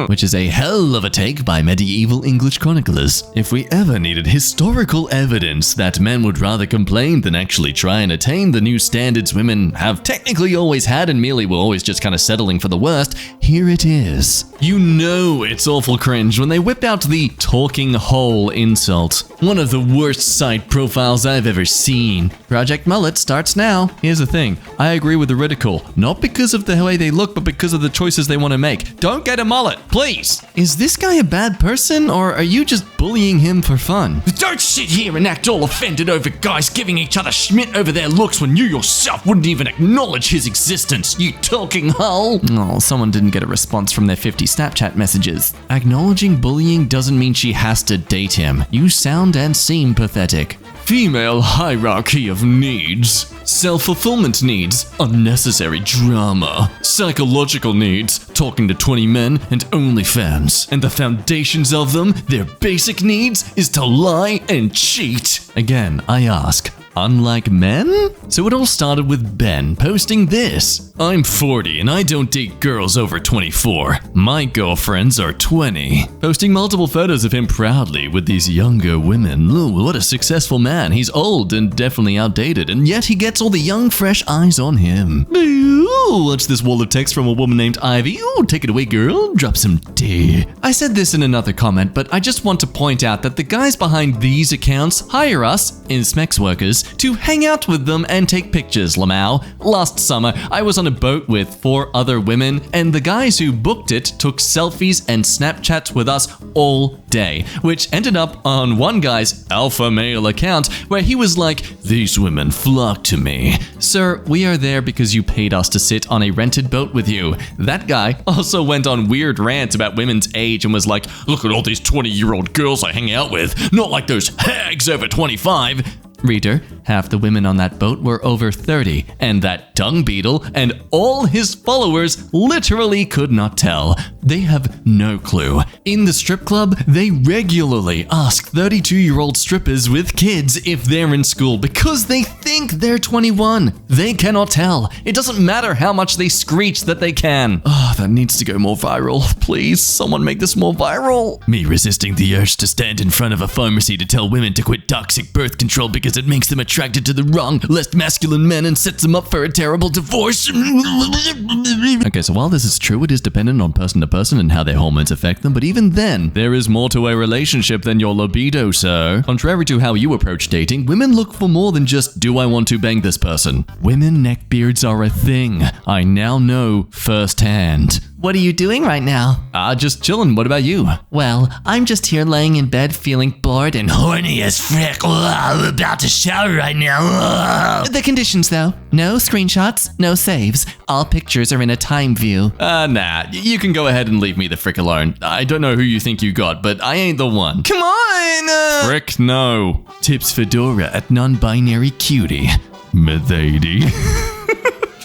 Which is a hell of a take by medieval English chroniclers. If we ever needed historical evidence that men would rather complain than actually try and attain the new standards women have technically always had and merely were always just kind of settling for the worst, here it is. You know it's awful cringe when they whipped out the talking hole insult. One of the worst site profiles I've ever seen. Project Mullet starts now. Here's the thing, I agree with the ridicule, not because of the way they look, but because of the choices they want to make. Don't get a mullet, please. Is this guy a bad person, or are you just bullying him for fun? Don't sit here and act all offended over guys giving each other schmidt over their looks when you yourself wouldn't even acknowledge his existence, you talking hull. Oh, someone didn't get a response from their 50 Snapchat messages. Acknowledging bullying doesn't mean she has to date him. You sound and seem pathetic. Female hierarchy of needs. Self-fulfillment needs. Unnecessary drama. Psychological needs. Talking to 20 men and OnlyFans. And the foundations of them, their basic needs, is to lie and cheat. Again, I ask, unlike men? So it all started with Ben posting this. I'm 40 and I don't date girls over 24. My girlfriends are 20. Posting multiple photos of him proudly with these younger women. Ooh, what a successful man. He's old and definitely outdated, and yet he gets all the young, fresh eyes on him. Ooh, watch this wall of text from a woman named Ivy. Ooh, take it away, girl. Drop some tea. I said this in another comment, but I just want to point out that the guys behind these accounts hire us, in Smex workers, to hang out with them and take pictures, Lamau. Last summer, I was on a boat with 4 other women, and the guys who booked it took selfies and Snapchats with us all day, which ended up on one guy's alpha male account where he was like, "These women flock to me." Sir, we are there because you paid us to sit on a rented boat with you. That guy also went on weird rants about women's age and was like, "Look at all these 20-year-old girls I hang out with, not like those hags over 25. Reader, half the women on that boat were over 30, and that dung beetle and all his followers literally could not tell. They have no clue. In the strip club, they regularly ask 32-year-old strippers with kids if they're in school because they think they're 21. They cannot tell. It doesn't matter how much they screech that they can. Oh, that needs to go more viral. Please, someone make this more viral. Me resisting the urge to stand in front of a pharmacy to tell women to quit toxic birth control because it makes them attracted to the wrong, less masculine men and sets them up for a terrible divorce. Okay, so while this is true, it is dependent on person to person and how their hormones affect them, but even then, there is more to a relationship than your libido, sir. Contrary to how you approach dating, women look for more than just, do I want to bang this person? Women neckbeards are a thing. I now know firsthand. What are you doing right now? Just chilling. What about you? Well, I'm just here laying in bed feeling bored and horny as frick. I'm about to shower right now. The conditions though, no screenshots, no saves. All pictures are in a time view. Nah, you can go ahead and leave me the frick alone. I don't know who you think you got, but I ain't the one. Come on! Frick no. Tips Fedora at non-binary cutie. Milady.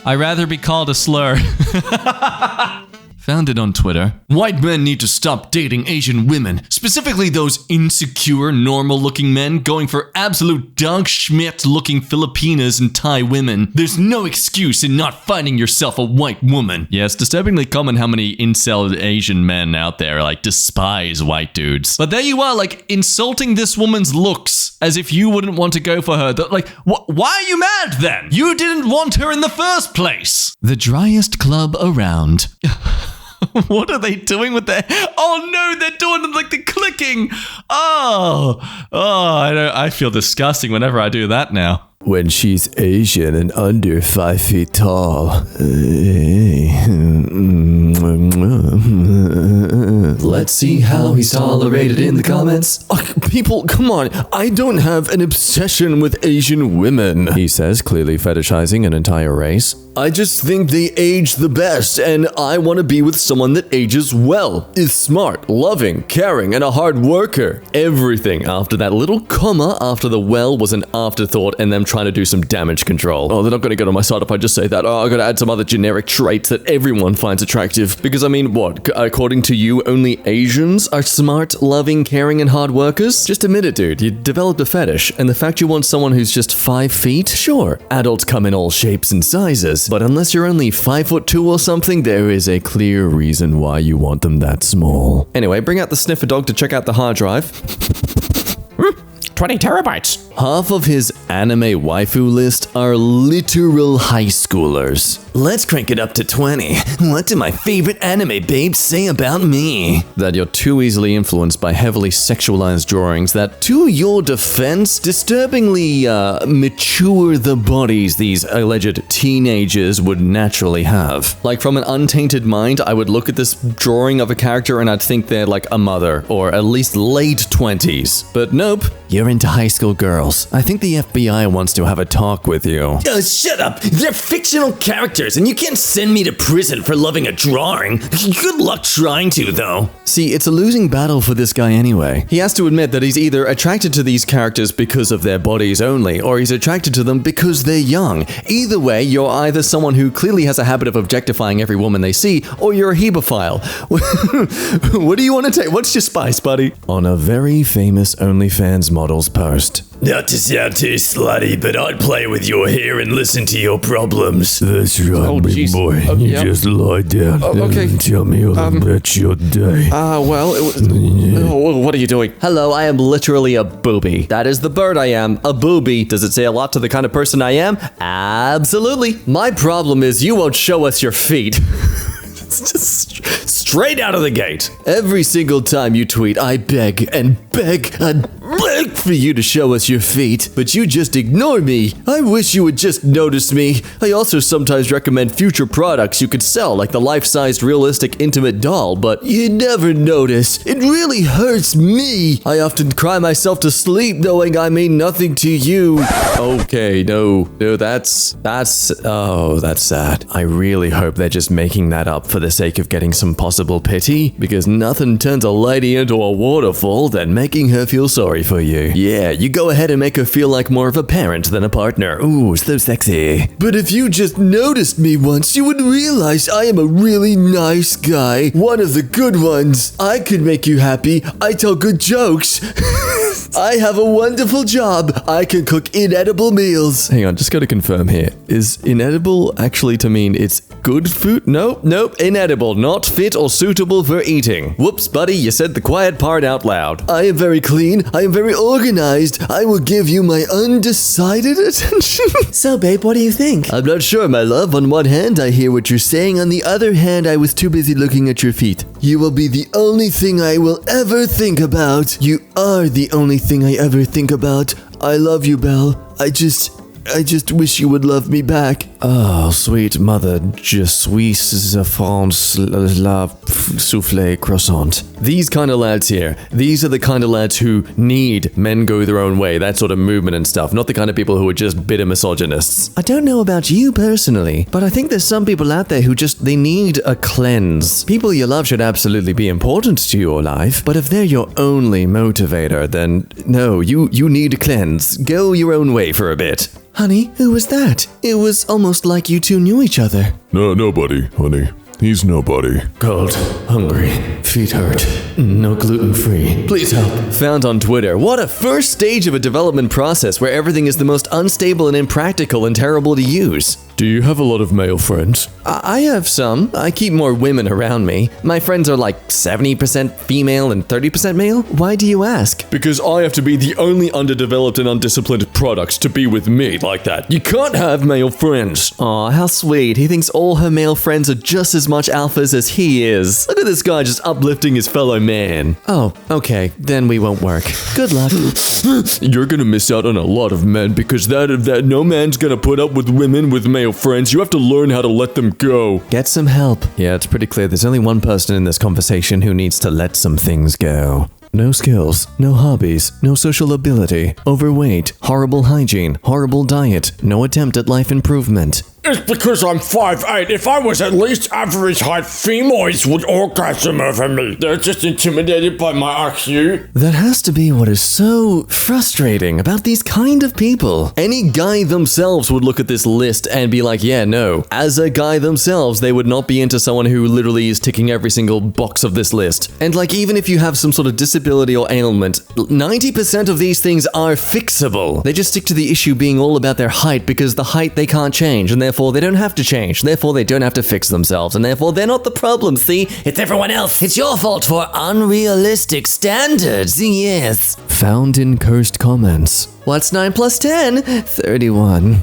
I'd rather be called a slur. Found it on Twitter. White men need to stop dating Asian women, specifically those insecure, normal-looking men going for absolute dog schmidt-looking Filipinas and Thai women. There's no excuse in not finding yourself a white woman. Yeah, it's disturbingly common how many incel Asian men out there, despise white dudes. But there you are, insulting this woman's looks as if you wouldn't want to go for her. Why are you mad then? You didn't want her in the first place. The driest club around. What are they doing with their... Oh no, they're doing the clicking. I feel disgusting whenever I do that now. When she's Asian and under 5 feet tall. Let's see how he's tolerated in the comments. People, come on. I don't have an obsession with Asian women, he says, clearly fetishizing an entire race. I just think they age the best, and I want to be with someone that ages well, is smart, loving, caring, and a hard worker. Everything after that little comma after the well was an afterthought and them trying to do some damage control. Oh, they're not going to get on my side if I just say that. Oh, I got to add some other generic traits that everyone finds attractive. Because, what? According to you, only Asians are smart, loving, caring, and hard workers? Just admit it, dude. You developed a fetish, and the fact you want someone who's just 5 feet? Sure, adults come in all shapes and sizes, but unless you're only 5'2" or something, there is a clear reason why you want them that small. Anyway, bring out the sniffer dog to check out the hard drive. 20 terabytes. Half of his anime waifu list are literal high schoolers. Let's crank it up to 20. What do my favorite anime babes say about me? That you're too easily influenced by heavily sexualized drawings that, to your defense, disturbingly mature the bodies these alleged teenagers would naturally have. From an untainted mind, I would look at this drawing of a character and I'd think they're a mother, or at least late 20s. But nope, you're into high school girls. I think the FBI wants to have a talk with you. Shut up! They're fictional characters, and you can't send me to prison for loving a drawing. Good luck trying to, though. See, it's a losing battle for this guy anyway. He has to admit that he's either attracted to these characters because of their bodies only, or he's attracted to them because they're young. Either way, you're either someone who clearly has a habit of objectifying every woman they see, or you're a hebephile. What do you want to take? What's your spice, buddy? On a very famous OnlyFans model's post. Not to sound too slutty, but I'd play with your hair and listen to your problems. That's right, big boy. You just lie down and tell me all about your day. What are you doing? Hello, I am literally a booby. That is the bird I am, a booby. Does it say a lot to the kind of person I am? Absolutely. My problem is you won't show us your feet. It's just straight out of the gate. Every single time you tweet, I beg and beg and beg for you to show us your feet, but you just ignore me. I wish you would just notice me. I also sometimes recommend future products you could sell, like the life-sized realistic intimate doll, but you never notice. It really hurts me. I often cry myself to sleep knowing I mean nothing to you. Okay, no, that's sad. I really hope they're just making that up for the sake of getting some possible pity, because nothing turns a lady into a waterfall than making her feel sorry for you. Yeah, you go ahead and make her feel like more of a parent than a partner. Ooh, so sexy. But if you just noticed me once, you would realize I am a really nice guy. One of the good ones. I could make you happy. I tell good jokes. I have a wonderful job. I can cook inedible meals. Hang on, just gotta confirm here. Is inedible actually to mean it's good food? Nope, inedible, not fit or suitable for eating. Whoops, buddy, you said the quiet part out loud. I am very clean. I am very organized. I will give you my undecided attention. So, babe, what do you think? I'm not sure, my love. On one hand, I hear what you're saying. On the other hand, I was too busy looking at your feet. You will be the only thing I will ever think about. You are the only thing I ever think about. I love you, Belle. I just wish you would love me back. Oh, sweet mother, je suis France la soufflé croissant. These kind of lads here, these are the kind of lads who need men go their own way, that sort of movement and stuff, not the kind of people who are just bitter misogynists. I don't know about you personally, but I think there's some people out there who they need a cleanse. People you love should absolutely be important to your life, but if they're your only motivator, then no, you need a cleanse. Go your own way for a bit. Honey, who was that? It was almost like you two knew each other. No, nobody, honey. He's nobody. Cold, hungry, feet hurt, no gluten-free. Please help. Found on Twitter. What a first stage of a development process where everything is the most unstable and impractical and terrible to use. Do you have a lot of male friends? I have some. I keep more women around me. My friends are like 70% female and 30% male. Why do you ask? Because I have to be the only underdeveloped and undisciplined product to be with me like that. You can't have male friends. Aw, how sweet. He thinks all her male friends are just as much alphas as he is. Look at this guy just uplifting his fellow man. Oh, okay. Then we won't work. Good luck. You're gonna miss out on a lot of men because that no man's gonna put up with women with male friends. You have to learn how to let them go. Get some help. Yeah, it's pretty clear there's only one person in this conversation who needs to let some things go. No skills, no hobbies, no social ability, overweight, horrible hygiene, horrible diet, no attempt at life improvement. It's because I'm 5'8". If I was at least average height, females would orgasm over me. They're just intimidated by my IQ. That has to be what is so frustrating about these kind of people. Any guy themselves would look at this list and be like, yeah, no. As a guy themselves, they would not be into someone who literally is ticking every single box of this list. And like, even if you have some sort of disability or ailment, 90% of these things are fixable. They just stick to the issue being all about their height because the height they can't change, and therefore they don't have to change. Therefore they don't have to fix themselves, and therefore they're not the problem, see? It's everyone else. It's your fault for unrealistic standards, yes. Found in cursed comments. What's 9 plus 10? 31.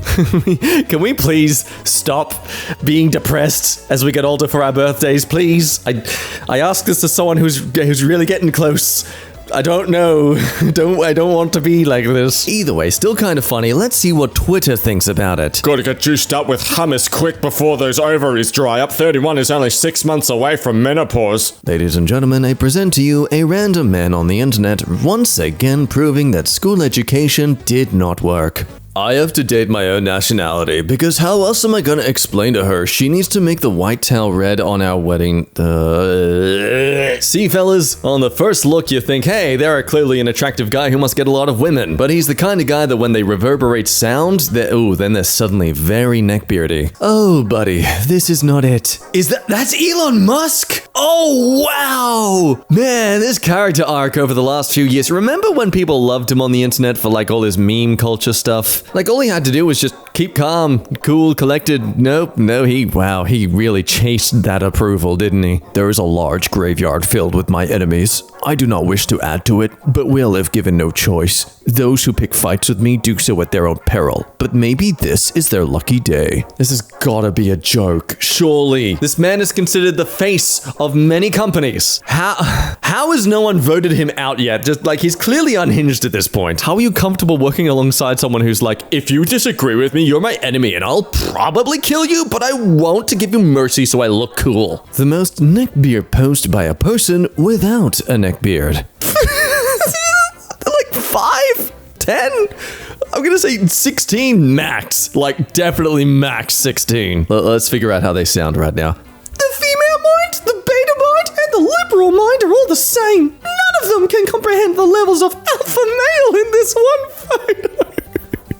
Can we please stop being depressed as we get older for our birthdays, please? I ask this to someone who's really getting close. I don't know. I don't want to be like this. Either way, still kind of funny. Let's see what Twitter thinks about it. Gotta get juiced up with hummus quick before those ovaries dry up. 31 is only 6 months away from menopause. Ladies and gentlemen, I present to you a random man on the internet, once again proving that school education did not work. I have to date my own nationality, because how else am I gonna explain to her she needs to make the white towel red on our wedding? See, fellas, on the first look you think, hey, they're clearly an attractive guy who must get a lot of women. But he's the kind of guy that when they reverberate sound, then they're suddenly very neckbeardy. Oh, buddy, this is not it. That's Elon Musk? Oh, wow! Man, this character arc over the last few years. Remember when people loved him on the internet for like all his meme culture stuff? Like all he had to do was just keep calm, cool, collected. No, he really chased that approval, didn't he? There is a large graveyard filled with my enemies. I do not wish to add to it, but will if given no choice. Those who pick fights with me do so at their own peril, but maybe this is their lucky day. This has gotta be a joke, surely. This man is considered the face of many companies. How has no one voted him out yet? Just like, he's clearly unhinged at this point. How are you comfortable working alongside someone who's like, if you disagree with me, you're my enemy and I'll probably kill you, but I won't to give you mercy so I look cool. The most neckbeard post by a person without a neckbeard. Like 5? 10? I'm gonna say 16 max. Like, definitely max 16. Let's figure out how they sound right now. The female mind, the beta mind, and the liberal mind are all the same. None of them can comprehend the levels of alpha male in this one photo.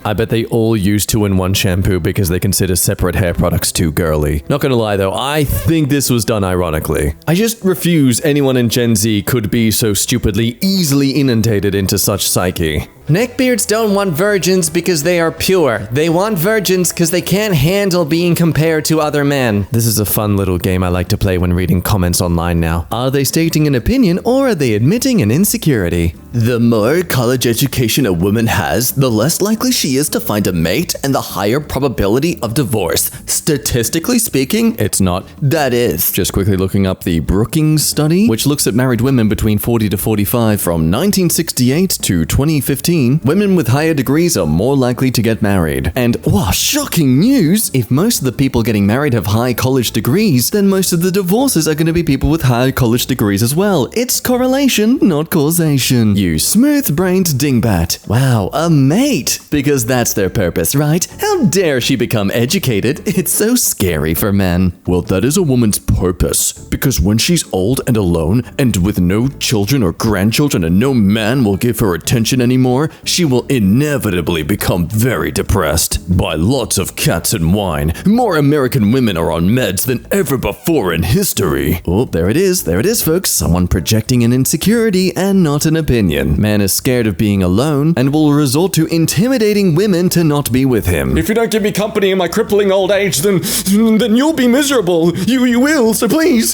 I bet they all use 2-in-1 shampoo because they consider separate hair products too girly. Not gonna lie though, I think this was done ironically. I just refuse anyone in Gen Z could be so stupidly easily inundated into such psyche. Neckbeards don't want virgins because they are pure. They want virgins because they can't handle being compared to other men. This is a fun little game I like to play when reading comments online now. Are they stating an opinion or are they admitting an insecurity? The more college education a woman has, the less likely she is to find a mate and the higher probability of divorce. Statistically speaking, it's not. That is. Just quickly looking up the Brookings study, which looks at married women between 40 to 45 from 1968 to 2015. Women with higher degrees are more likely to get married. And, wow, shocking news! If most of the people getting married have high college degrees, then most of the divorces are going to be people with high college degrees as well. It's correlation, not causation. You smooth-brained dingbat. Wow, a mate! Because that's their purpose, right? How dare she become educated? It's so scary for men. Well, that is a woman's purpose. Because when she's old and alone, and with no children or grandchildren and no man will give her attention anymore, she will inevitably become very depressed. By lots of cats and wine, more American women are on meds than ever before in history. Oh, there it is, folks. Someone projecting an insecurity and not an opinion. Man is scared of being alone and will resort to intimidating women to not be with him. If you don't give me company in my crippling old age, then you'll be miserable. You will, so please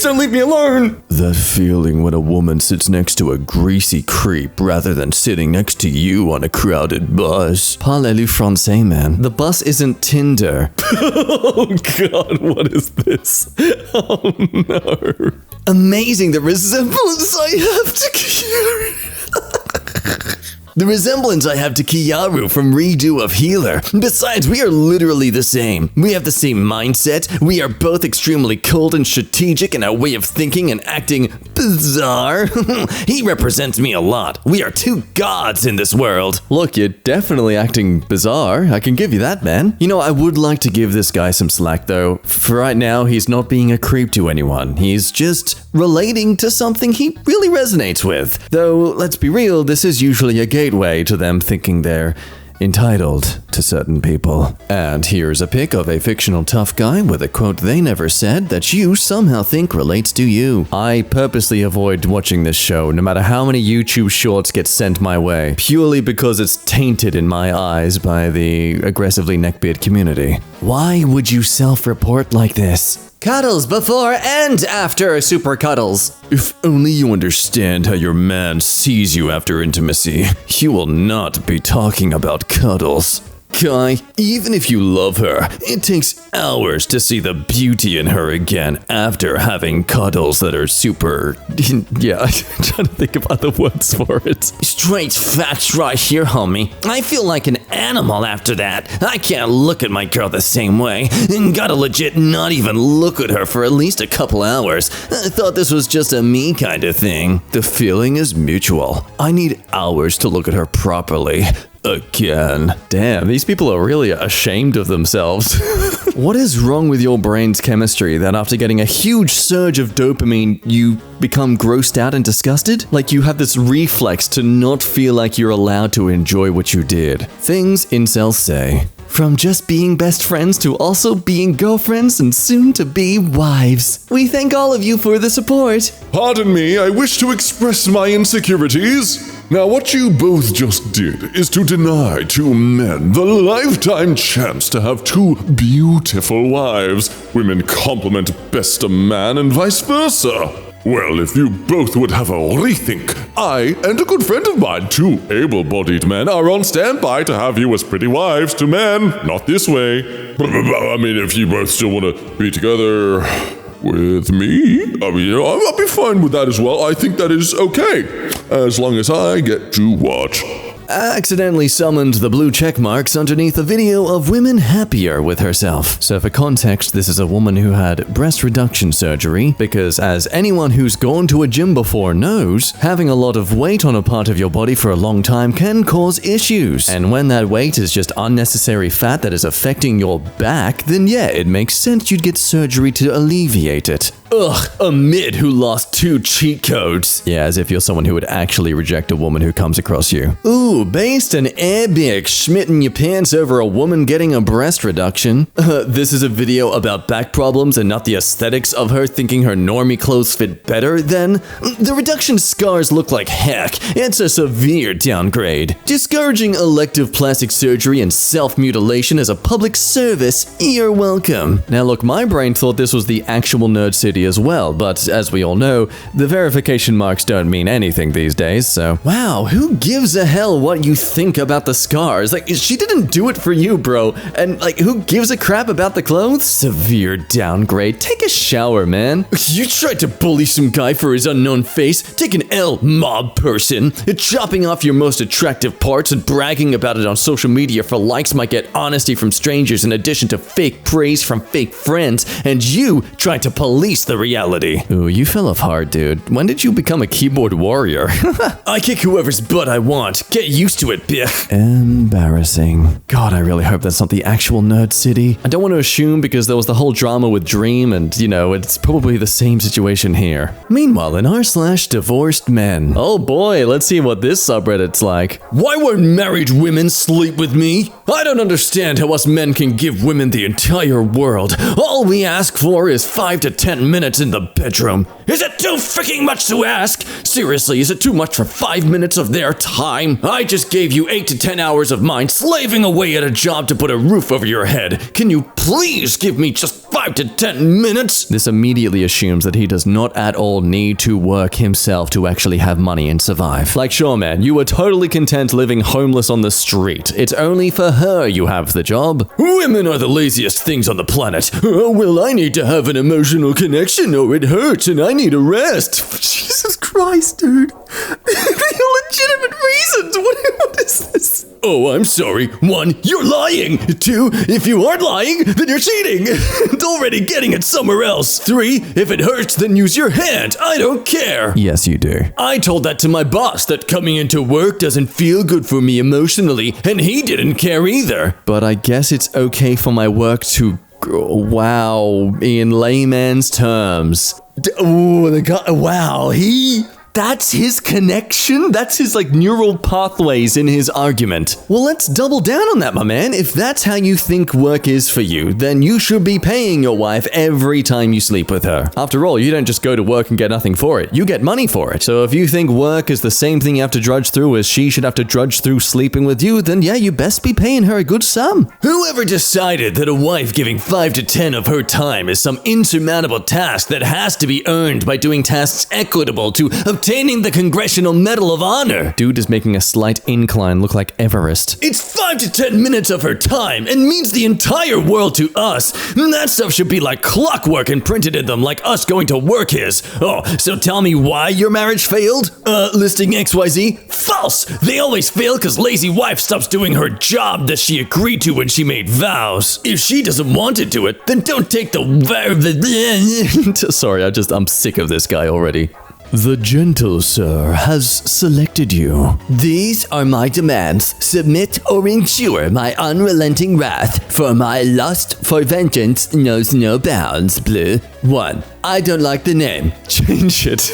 don't leave me alone. That feeling when a woman sits next to a greasy creep rather than sitting next to you on a crowded bus. Parlez-vous français, man. The bus isn't Tinder. Oh god, what is this? Oh no. Amazing the resemblance I have to Kiyaru. The resemblance I have to Kiyaru from Redo of Healer. Besides, we are literally the same. We have the same mindset. We are both extremely cold and strategic in our way of thinking and acting bizarre. He represents me a lot. We are two gods in this world. Look, you're definitely acting bizarre. I can give you that, man. You know, I would like to give this guy some slack, though. For right now, he's not being a creep to anyone. He's just relating to something he really resonates with. Though, let's be real, this is usually a gateway to them thinking they're entitled to certain people. And here's a pic of a fictional tough guy with a quote they never said that you somehow think relates to you. I purposely avoid watching this show no matter how many YouTube shorts get sent my way, purely because it's tainted in my eyes by the aggressively neckbeard community. Why would you self-report like this? Cuddles before and after super cuddles. If only you understand how your man sees you after intimacy, you will not be talking about cuddles. Kai, even if you love her, it takes hours to see the beauty in her again after having cuddles that are super... Yeah, I'm trying to think of other words for it. Straight facts right here, homie. I feel like an animal after that. I can't look at my girl the same way. And gotta legit not even look at her for at least a couple hours. I thought this was just a me kind of thing. The feeling is mutual. I need hours to look at her properly. Again. Damn, these people are really ashamed of themselves. What is wrong with your brain's chemistry that after getting a huge surge of dopamine, you become grossed out and disgusted? Like you have this reflex to not feel like you're allowed to enjoy what you did. Things incels say. From just being best friends to also being girlfriends and soon to be wives. We thank all of you for the support. Pardon me, I wish to express my insecurities. Now, what you both just did is to deny two men the lifetime chance to have two beautiful wives. Women complement best a man and vice versa. Well, if you both would have a rethink, I and a good friend of mine, two able-bodied men, are on standby to have you as pretty wives to men. Not this way. I mean, if you both still want to be together with me, I mean, I'll be fine with that as well. I think that is okay, as long as I get to watch. Accidentally summoned the blue check marks underneath a video of women happier with herself. So for context, this is a woman who had breast reduction surgery because as anyone who's gone to a gym before knows, having a lot of weight on a part of your body for a long time can cause issues. And when that weight is just unnecessary fat that is affecting your back, then yeah, it makes sense you'd get surgery to alleviate it. Ugh, a mid who lost 2 cheat codes. Yeah, as if you're someone who would actually reject a woman who comes across you. Ooh, based an epic schmitting your pants over a woman getting a breast reduction. This is a video about back problems and not the aesthetics of her thinking her normie clothes fit better then. The reduction scars look like heck. It's a severe downgrade. Discouraging elective plastic surgery and self-mutilation as a public service, you're welcome. Now look, my brain thought this was the actual Nerd City as well, but as we all know, the verification marks don't mean anything these days, so... Wow, who gives a hell what you think about the scars? Like, she didn't do it for you, bro. And, like, who gives a crap about the clothes? Severe downgrade. Take a shower, man. You tried to bully some guy for his unknown face. Take an L, mob person. Chopping off your most attractive parts and bragging about it on social media for likes might get honesty from strangers in addition to fake praise from fake friends, and you tried to police the reality. Ooh, you fell off hard, dude. When did you become a keyboard warrior? I kick whoever's butt I want. Get used to it, bitch. Embarrassing. God, I really hope that's not the actual Nerd City. I don't want to assume because there was the whole drama with Dream and, you know, it's probably the same situation here. Meanwhile, in r/divorced men. Oh boy, let's see what this subreddit's like. Why won't married women sleep with me? I don't understand how us men can give women the entire world. All we ask for is 5 to 10 minutes in the bedroom. Is it too freaking much to ask? Seriously, is it too much for 5 minutes of their time? I just gave you 8 to 10 hours of mine slaving away at a job to put a roof over your head. Can you please give me just 5 to 10 minutes? This immediately assumes that he does not at all need to work himself to actually have money and survive. Like, sure, man, you were totally content living homeless on the street. It's only for her you have the job. Women are the laziest things on the planet. Oh, well, I need to have an emotional connection or it hurts and I need a rest. Jesus Christ, dude. The legitimate reasons. What is this? Oh, I'm sorry. 1, you're lying. 2, if you aren't lying, then you're cheating and already getting it somewhere else. 3, if it hurts, then use your hand. I don't care. Yes, you do. I told that to my boss that coming into work doesn't feel good for me emotionally, and he didn't care either. But I guess it's okay for my work to... Wow, in layman's terms. Oh, the guy, wow, that's his connection? That's his, like, neural pathways in his argument. Well, let's double down on that, my man. If that's how you think work is for you, then you should be paying your wife every time you sleep with her. After all, you don't just go to work and get nothing for it. You get money for it. So if you think work is the same thing you have to drudge through as she should have to drudge through sleeping with you, then yeah, you best be paying her a good sum. Whoever decided that a wife giving 5 to 10 of her time is some insurmountable task that has to be earned by doing tasks equitable to obtaining the Congressional Medal of Honor. Dude is making a slight incline look like Everest. It's 5 to 10 minutes of her time and means the entire world to us. That stuff should be like clockwork and printed in them like us going to work is. Oh, so tell me why your marriage failed? Listing XYZ? False! They always fail because lazy wife stops doing her job that she agreed to when she made vows. If she doesn't want to do it, then don't take the... Sorry, I'm sick of this guy already. The gentle sir has selected you. These are my demands. Submit or endure my unrelenting wrath, for my lust for vengeance knows no bounds, Blue. 1. I don't like the name. Change it.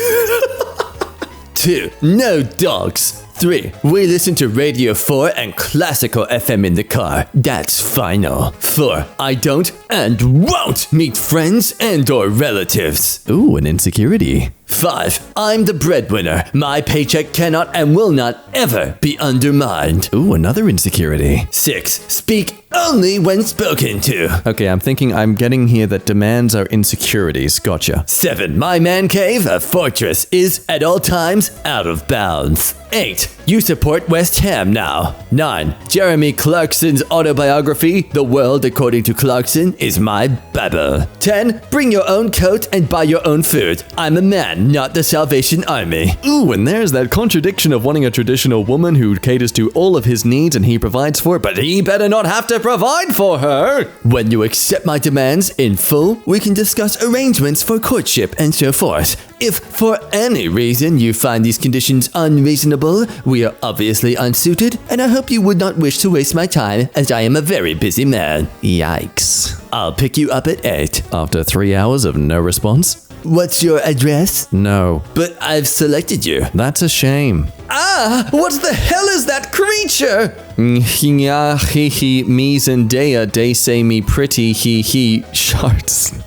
2. No dogs. 3. We listen to Radio 4 and classical FM in the car. That's final. 4. I don't and won't meet friends and or relatives. Ooh, an insecurity. 5. I'm the breadwinner. My paycheck cannot and will not ever be undermined. Ooh, another insecurity. 6. Speak only when spoken to. Okay, I'm thinking I'm getting here that demands are insecurities. Gotcha. 7. My man cave, a fortress, is at all times out of bounds. 8. You support West Ham now. 9. Jeremy Clarkson's autobiography, The World According to Clarkson, is my Bible. 10. Bring your own coat and buy your own food. I'm a man, not the Salvation Army. Ooh, and there's that contradiction of wanting a traditional woman who caters to all of his needs and he provides for it, but he better not have to provide for her. When you accept my demands in full, we can discuss arrangements for courtship and so forth. If for any reason you find these conditions unreasonable, we are obviously unsuited, and I hope you would not wish to waste my time, as I am a very busy man. Yikes. I'll pick you up at 8. After 3 hours of no response? What's your address? No. But I've selected you. That's a shame. Ah! What the hell is that creature? Yeah, he, me, Zendaya, they say me pretty, he, sharts.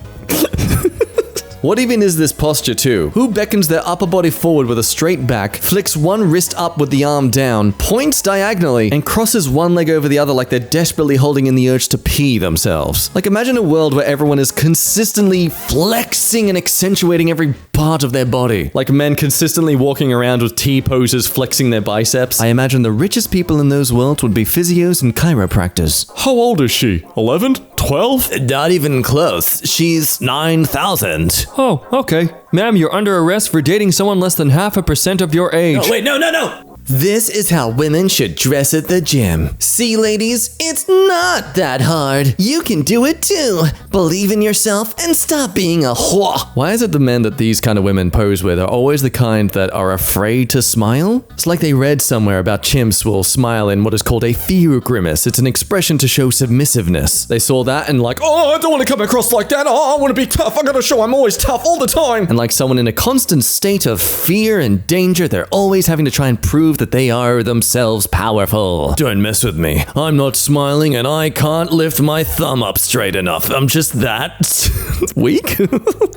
What even is this posture too? Who beckons their upper body forward with a straight back, flicks one wrist up with the arm down, points diagonally, and crosses one leg over the other like they're desperately holding in the urge to pee themselves? Like, imagine a world where everyone is consistently flexing and accentuating every part of their body. Like men consistently walking around with T poses flexing their biceps. I imagine the richest people in those worlds would be physios and chiropractors. How old is she? 11? 12? Not even close. She's 9,000. Oh, okay. Ma'am, you're under arrest for dating someone less than 0.5% of your age. Oh, wait, no! This is how women should dress at the gym. See, ladies, it's not that hard. You can do it too. Believe in yourself and stop being a whore. Why is it the men that these kind of women pose with are always the kind that are afraid to smile? It's like they read somewhere about chimps will smile in what is called a fear grimace. It's an expression to show submissiveness. They saw that and like, oh, I don't want to come across like that. Oh, I want to be tough. I'm going to show I'm always tough all the time. And like someone in a constant state of fear and danger, they're always having to try and prove that they are themselves powerful. Don't mess with me. I'm not smiling and I can't lift my thumb up straight enough. I'm just that weak.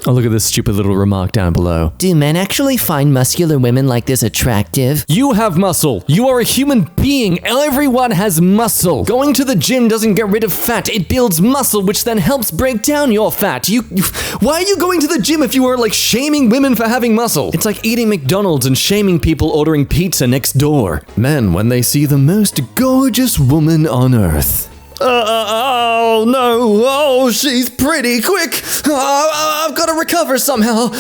Oh, look at this stupid little remark down below. Do men actually find muscular women like this attractive? You have muscle. You are a human being. Everyone has muscle. Going to the gym doesn't get rid of fat. It builds muscle, which then helps break down your fat. Why are you going to the gym if you are like shaming women for having muscle? It's like eating McDonald's and shaming people ordering pizza next door. Men when they see the most gorgeous woman on earth. Oh no, oh, she's pretty quick. I've got to recover somehow.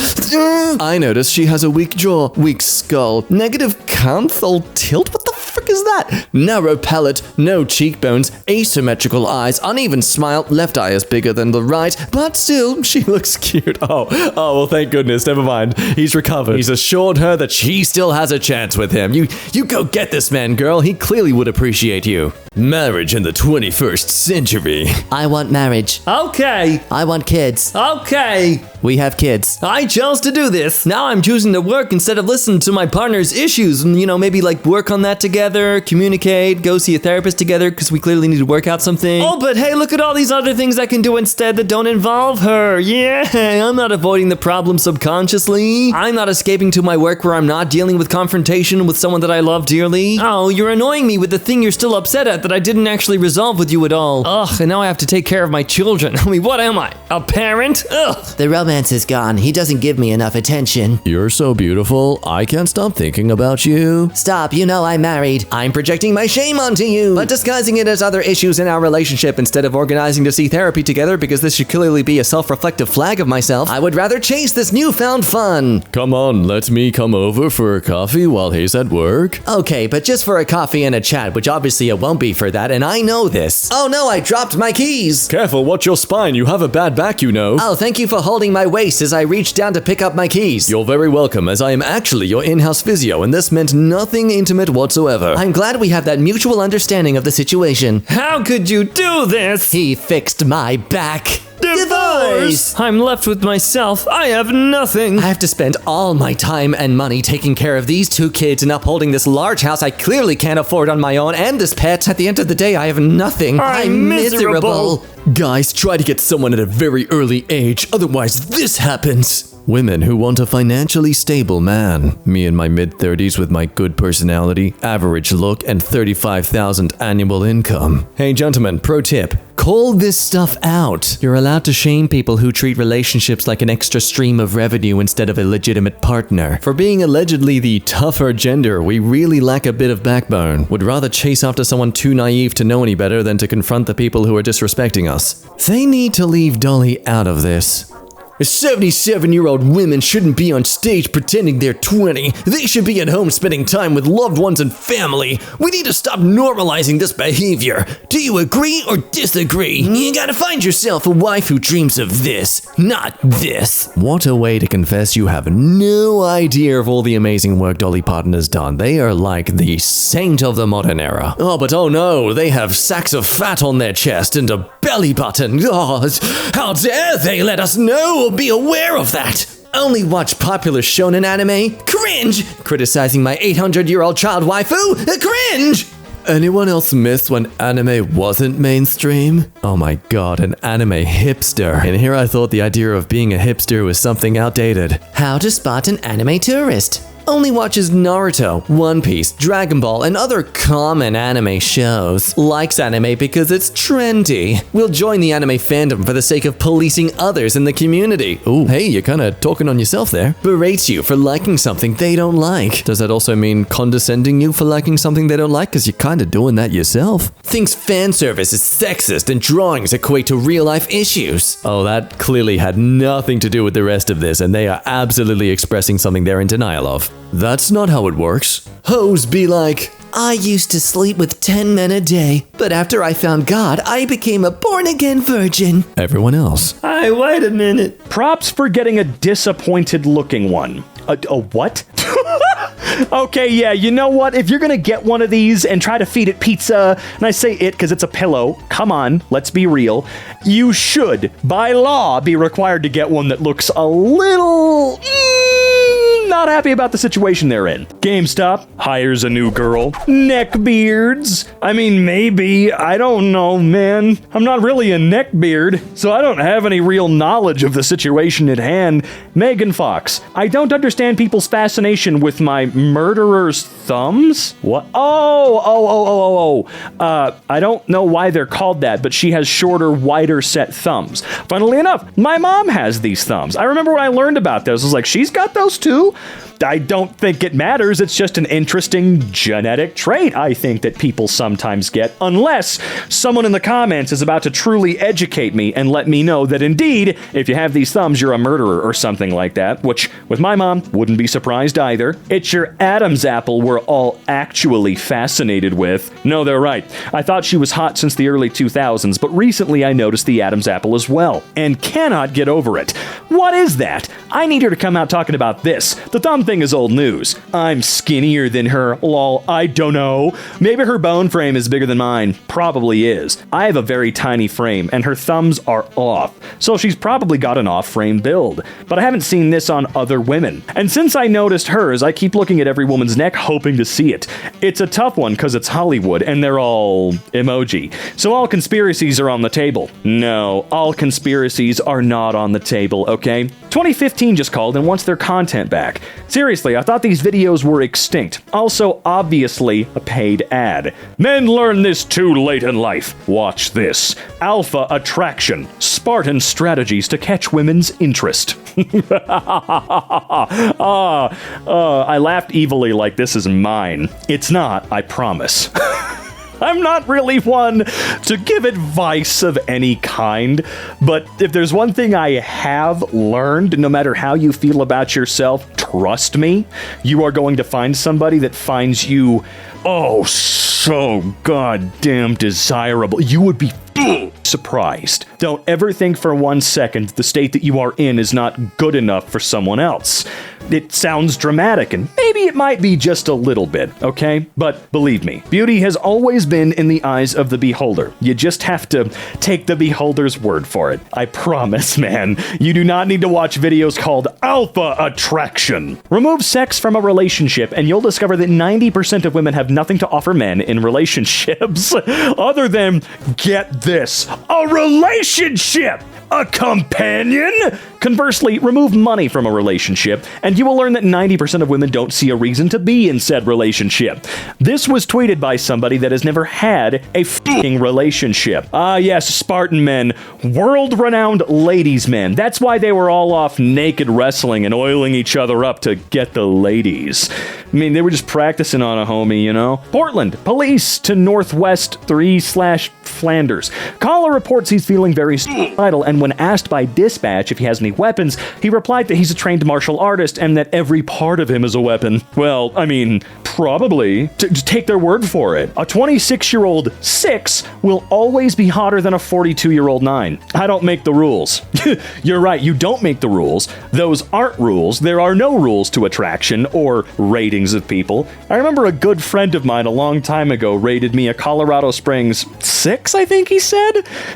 I notice she has a weak jaw, weak skull, negative canthal tilt. What the frick is that? Narrow palate, no cheekbones, asymmetrical eyes, uneven smile, left eye is bigger than the right, but still, she looks cute. Oh, well, thank goodness, never mind. He's recovered. He's assured her that she still has a chance with him. You go get this man, girl. He clearly would appreciate you. Marriage in the 21st century. I want marriage. Okay. I want kids. Okay. We have kids. I chose to do this. Now I'm choosing to work instead of listen to my partner's issues and, maybe like work on that together, communicate, go see a therapist together because we clearly need to work out something. Oh, but hey, look at all these other things I can do instead that don't involve her. Yeah, I'm not avoiding the problem subconsciously. I'm not escaping to my work where I'm not dealing with confrontation with someone that I love dearly. Oh, you're annoying me with the thing you're still upset at that I didn't actually resolve with you at all. Ugh, and now I have to take care of my children. I mean, what am I? A parent? Ugh. The romance is gone. He doesn't give me enough attention. You're so beautiful. I can't stop thinking about you. Stop, I'm married. I'm projecting my shame onto you, but disguising it as other issues in our relationship instead of organizing to see therapy together because this should clearly be a self-reflective flag of myself. I would rather chase this newfound fun. Come on, let me come over for a coffee while he's at work. Okay, but just for a coffee and a chat, which obviously it won't be for that, and I know this. Oh no, I dropped my keys. Careful, watch your spine. You have a bad back, you know. Oh, thank you for holding my waist as I reached down to pick up my keys. You're very welcome, as I am actually your in-house physio, and this meant nothing intimate whatsoever. I'm glad we have that mutual understanding of the situation. How could you do this? He fixed my back. Divorce! I'm left with myself. I have nothing. I have to spend all my time and money taking care of these 2 kids and upholding this large house I clearly can't afford on my own, and this pet. At the end of the day, I have nothing. I'm miserable. Guys, try to get someone at a very early age, otherwise this happens. Women who want a financially stable man. Me in my mid-30s with my good personality, average look, and $35,000 annual income. Hey gentlemen, pro tip. Call this stuff out. You're allowed to shame people who treat relationships like an extra stream of revenue instead of a legitimate partner. For being allegedly the tougher gender, we really lack a bit of backbone. Would rather chase after someone too naive to know any better than to confront the people who are disrespecting us. They need to leave Dolly out of this. 77-year-old women shouldn't be on stage pretending they're 20. They should be at home spending time with loved ones and family. We need to stop normalizing this behavior. Do you agree or disagree? You gotta find yourself a wife who dreams of this, not this. What a way to confess you have no idea of all the amazing work Dolly Parton has done. They are like the saint of the modern era. Oh, but oh no, they have sacks of fat on their chest and a belly button. Oh, how dare they let us know or be aware of that? Only watch popular shonen anime? Cringe! Criticizing my 800-year-old child waifu? Cringe! Anyone else miss when anime wasn't mainstream? Oh my god, an anime hipster. And here I thought the idea of being a hipster was something outdated. How to spot an anime tourist. Only watches Naruto, One Piece, Dragon Ball, and other common anime shows. Likes anime because it's trendy. Will join the anime fandom for the sake of policing others in the community. Ooh, hey, you're kinda talking on yourself there. Berates you for liking something they don't like. Does that also mean condescending you for liking something they don't like? Because you're kinda doing that yourself. Thinks fan service is sexist and drawings equate to real-life issues. Oh, that clearly had nothing to do with the rest of this, and they are absolutely expressing something they're in denial of. That's not how it works. Hoes be like, I used to sleep with 10 men a day, but after I found God, I became a born-again virgin. Everyone else. Hey, wait a minute. Props for getting a disappointed-looking one. A what? Okay, yeah, you know what? If you're gonna get one of these and try to feed it pizza, and I say it because it's a pillow, come on, let's be real, you should, by law, be required to get one that looks a little... not happy about the situation they're in. GameStop hires a new girl. Neckbeards. I mean, maybe. I don't know, man. I'm not really a neckbeard, so I don't have any real knowledge of the situation at hand. Megan Fox. I don't understand people's fascination with my murderer's thumbs? What? I don't know why they're called that, but she has shorter, wider set thumbs. Funnily enough, my mom has these thumbs. I remember when I learned about those, I was like, she's got those too? I don't think it matters. It's just an interesting genetic trait, I think, that people sometimes get, unless someone in the comments is about to truly educate me and let me know that indeed, if you have these thumbs, you're a murderer or something like that, which, with my mom, wouldn't be surprised either. It's your Adam's apple we're all actually fascinated with. No, they're right. I thought she was hot since the early 2000s, but recently I noticed the Adam's apple as well, and cannot get over it. What is that? I need her to come out talking about this. The thumb thing is old news. I'm skinnier than her. Lol, I don't know. Maybe her bone frame is bigger than mine. Probably is. I have a very tiny frame, and her thumbs are off, so she's probably got an off-frame build. But I haven't seen this on other women. And since I noticed hers, I keep looking at every woman's neck hoping to see it. It's a tough one because it's Hollywood, and they're all emoji. So all conspiracies are on the table. No, all conspiracies are not on the table, okay? 2015 just called and wants their content back. Seriously, I thought these videos were extinct. Also, obviously, a paid ad. Men learn this too late in life. Watch this. Alpha attraction. Spartan strategies to catch women's interest. I laughed evilly like this is mine. It's not, I promise. I'm not really one to give advice of any kind, but if there's one thing I have learned, no matter how you feel about yourself, trust me, you are going to find somebody that finds you, oh, so goddamn desirable. You would be surprised. Don't ever think for 1 second the state that you are in is not good enough for someone else. It sounds dramatic, and maybe it might be just a little bit, okay? But believe me, beauty has always been in the eyes of the beholder. You just have to take the beholder's word for it. I promise, man. You do not need to watch videos called Alpha Attraction. Remove sex from a relationship, and you'll discover that 90% of women have nothing to offer men in relationships other than, get this, a relationship! A companion? Conversely, remove money from a relationship, and you will learn that 90% of women don't see a reason to be in said relationship. This was tweeted by somebody that has never had a f***ing relationship. Ah, yes, Spartan men, world-renowned ladies' men. That's why they were all off naked wrestling and oiling each other up to get the ladies. I mean, they were just practicing on a homie, you know? Portland, police to Northwest 3/Flanders. Caller reports he's feeling very suicidal, and when asked by dispatch if he has any weapons, he replied that he's a trained martial artist and that every part of him is a weapon. Well, I mean, probably. Take their word for it. A 26-year-old 6 will always be hotter than a 42-year-old 9. I don't make the rules. You're right, you don't make the rules. Those aren't rules. There are no rules to attraction or ratings of people. I remember a good friend of mine a long time ago rated me a Colorado Springs 6, I think he said,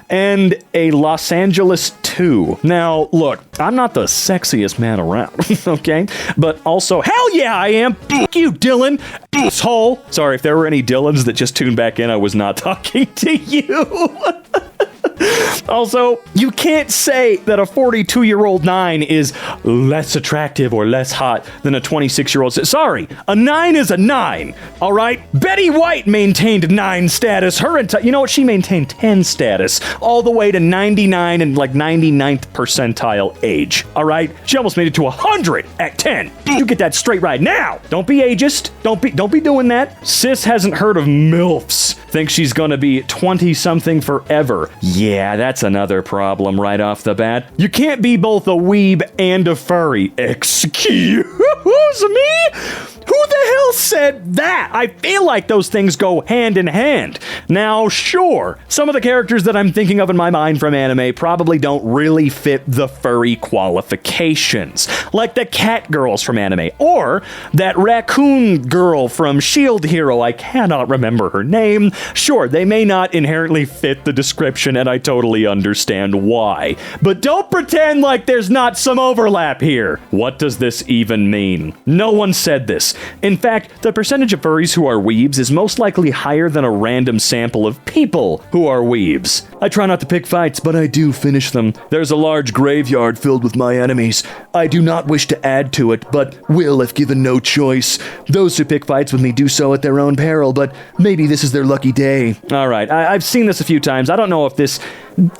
and a Los Angeles 2. Now, look, I'm not the sexiest man around, okay? But also, hell yeah, I am. F*** you, Dylan. Asshole. Sorry, if there were any Dylans that just tuned back in, I was not talking to you. Also, you can't say that a 42-year-old 9 is less attractive or less hot than a 26-year-old. Sorry, a 9 is a 9, all right? Betty White maintained 9 status. You know what? She maintained 10 status all the way to 99 and like 99th percentile age, all right? She almost made it to 100 at 10. You get that straight right now. Don't be ageist. Don't be doing that. Sis hasn't heard of MILFs. Thinks she's gonna be 20-something forever. Yeah, that's another problem right off the bat. You can't be both a weeb and a furry. Excuse me? Who the hell said that? I feel like those things go hand in hand. Now, sure, some of the characters that I'm thinking of in my mind from anime probably don't really fit the furry qualifications. Like the cat girls from anime, or that raccoon girl from Shield Hero. I cannot remember her name. Sure, they may not inherently fit the description, and I totally understand why. But don't pretend like there's not some overlap here. What does this even mean? No one said this. In fact, the percentage of furries who are weebs is most likely higher than a random sample of people who are weebs. I try not to pick fights, but I do finish them. There's a large graveyard filled with my enemies. I do not wish to add to it, but will if given no choice. Those who pick fights with me do so at their own peril, but maybe this is their lucky day. Alright, I've seen this a few times. I don't know if this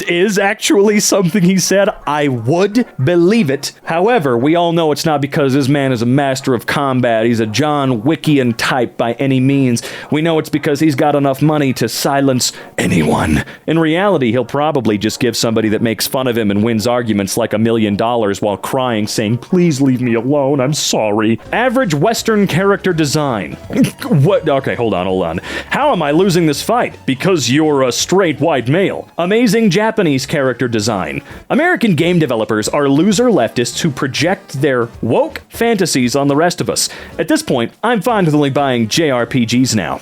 is actually something he said. I would believe it. However, we all know it's not because this man is a master of combat. He's a John Wickian type by any means. We know it's because he's got enough money to silence anyone. In reality, he'll probably just give somebody that makes fun of him and wins arguments like $1 million while crying, saying, "Please leave me alone, I'm sorry." Average Western character design. What? Okay, hold on. How am I losing this fight? Because you're a straight white male. Amazing Japanese character design. American game developers are loser leftists who project their woke fantasies on the rest of us. At this point, I'm fine with only buying JRPGs now.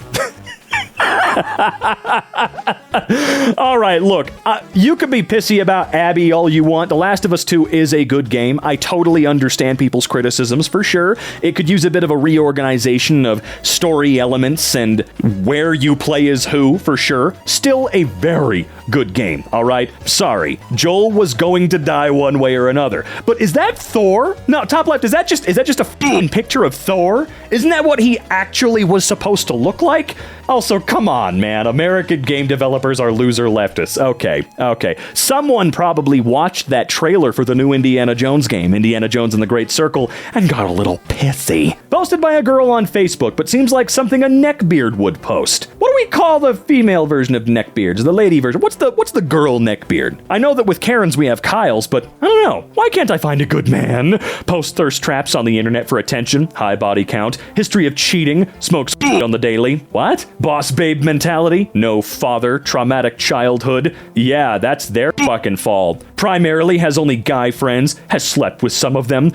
All right, look, you could be pissy about Abby all you want. The Last of Us 2 is a good game. I totally understand people's criticisms, for sure. It could use a bit of a reorganization of story elements and where you play as who, for sure. Still a very good game, all right? Sorry, Joel was going to die one way or another. But is that Thor? No, top left, is that just a f***ing picture of Thor? Isn't that what he actually was supposed to look like? Also, come on, man. American game developers are loser leftists. Okay. Someone probably watched that trailer for the new Indiana Jones game, Indiana Jones and the Great Circle, and got a little pissy. Posted by a girl on Facebook, but seems like something a neckbeard would post. What do we call the female version of neckbeards? The lady version? What's the girl neckbeard? I know that with Karens we have Kyles, but I don't know. Why can't I find a good man? Post thirst traps on the internet for attention, high body count, history of cheating, smokes on the daily. What? Boss babe mentality? No father, traumatic childhood. Yeah, that's their fucking fault. Primarily has only guy friends, has slept with some of them.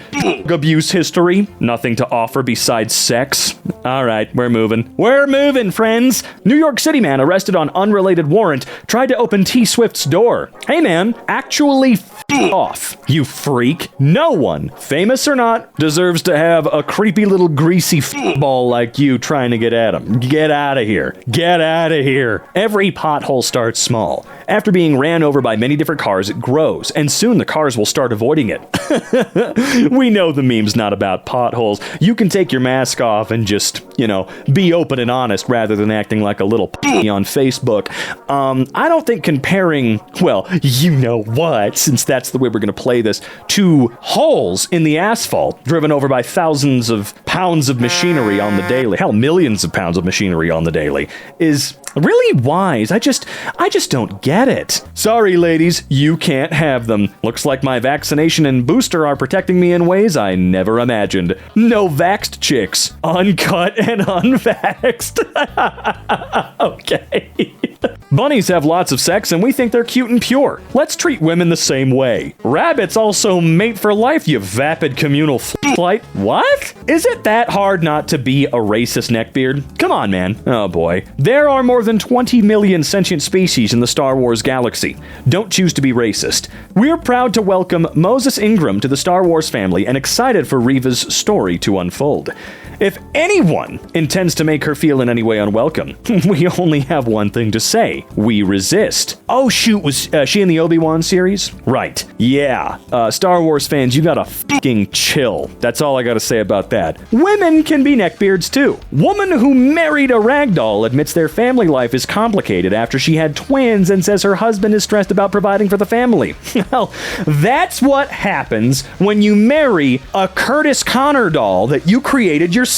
Abuse history, nothing to offer besides sex. All right, we're moving. We're moving, friends. New York City man arrested on unrelated warrant tried to open T Swift's door. Hey man, actually off, you freak. No one, famous or not, deserves to have a creepy little greasy ball like you trying to get at him. Get out of here. Get out of here. Every pothole starts small. After being ran over by many different cars, it grows, and soon the cars will start avoiding it. We know the meme's not about potholes. You can take your mask off and just, be open and honest rather than acting like a little on Facebook. I don't think comparing, well, you know what, since that's the way we're going to play this, to holes in the asphalt driven over by thousands of pounds of machinery on the daily, hell, millions of pounds of machinery on the daily, is really wise. I just don't get it. Sorry, ladies, you can't have them. Looks like my vaccination and booster are protecting me in ways I never imagined. No vaxxed chicks. Uncut and unvaxxed. Okay. Bunnies have lots of sex and we think they're cute and pure. Let's treat women the same way. Rabbits also mate for life, you vapid communal flight. What? Is it that hard not to be a racist neckbeard? Come on, man. Oh boy. There are more than 20 million sentient species in the Star Wars galaxy. Don't choose to be racist. We're proud to welcome Moses Ingram to the Star Wars family and excited for Reva's story to unfold. If anyone intends to make her feel in any way unwelcome, we only have one thing to say. We resist. Oh shoot, was she in the Obi-Wan series? Right. Yeah. Star Wars fans, you gotta fucking chill. That's all I gotta say about that. Women can be neckbeards too. Woman who married a ragdoll admits their family life is complicated after she had twins and says her husband is stressed about providing for the family. Well, that's what happens when you marry a Curtis Connor doll that you created yourself.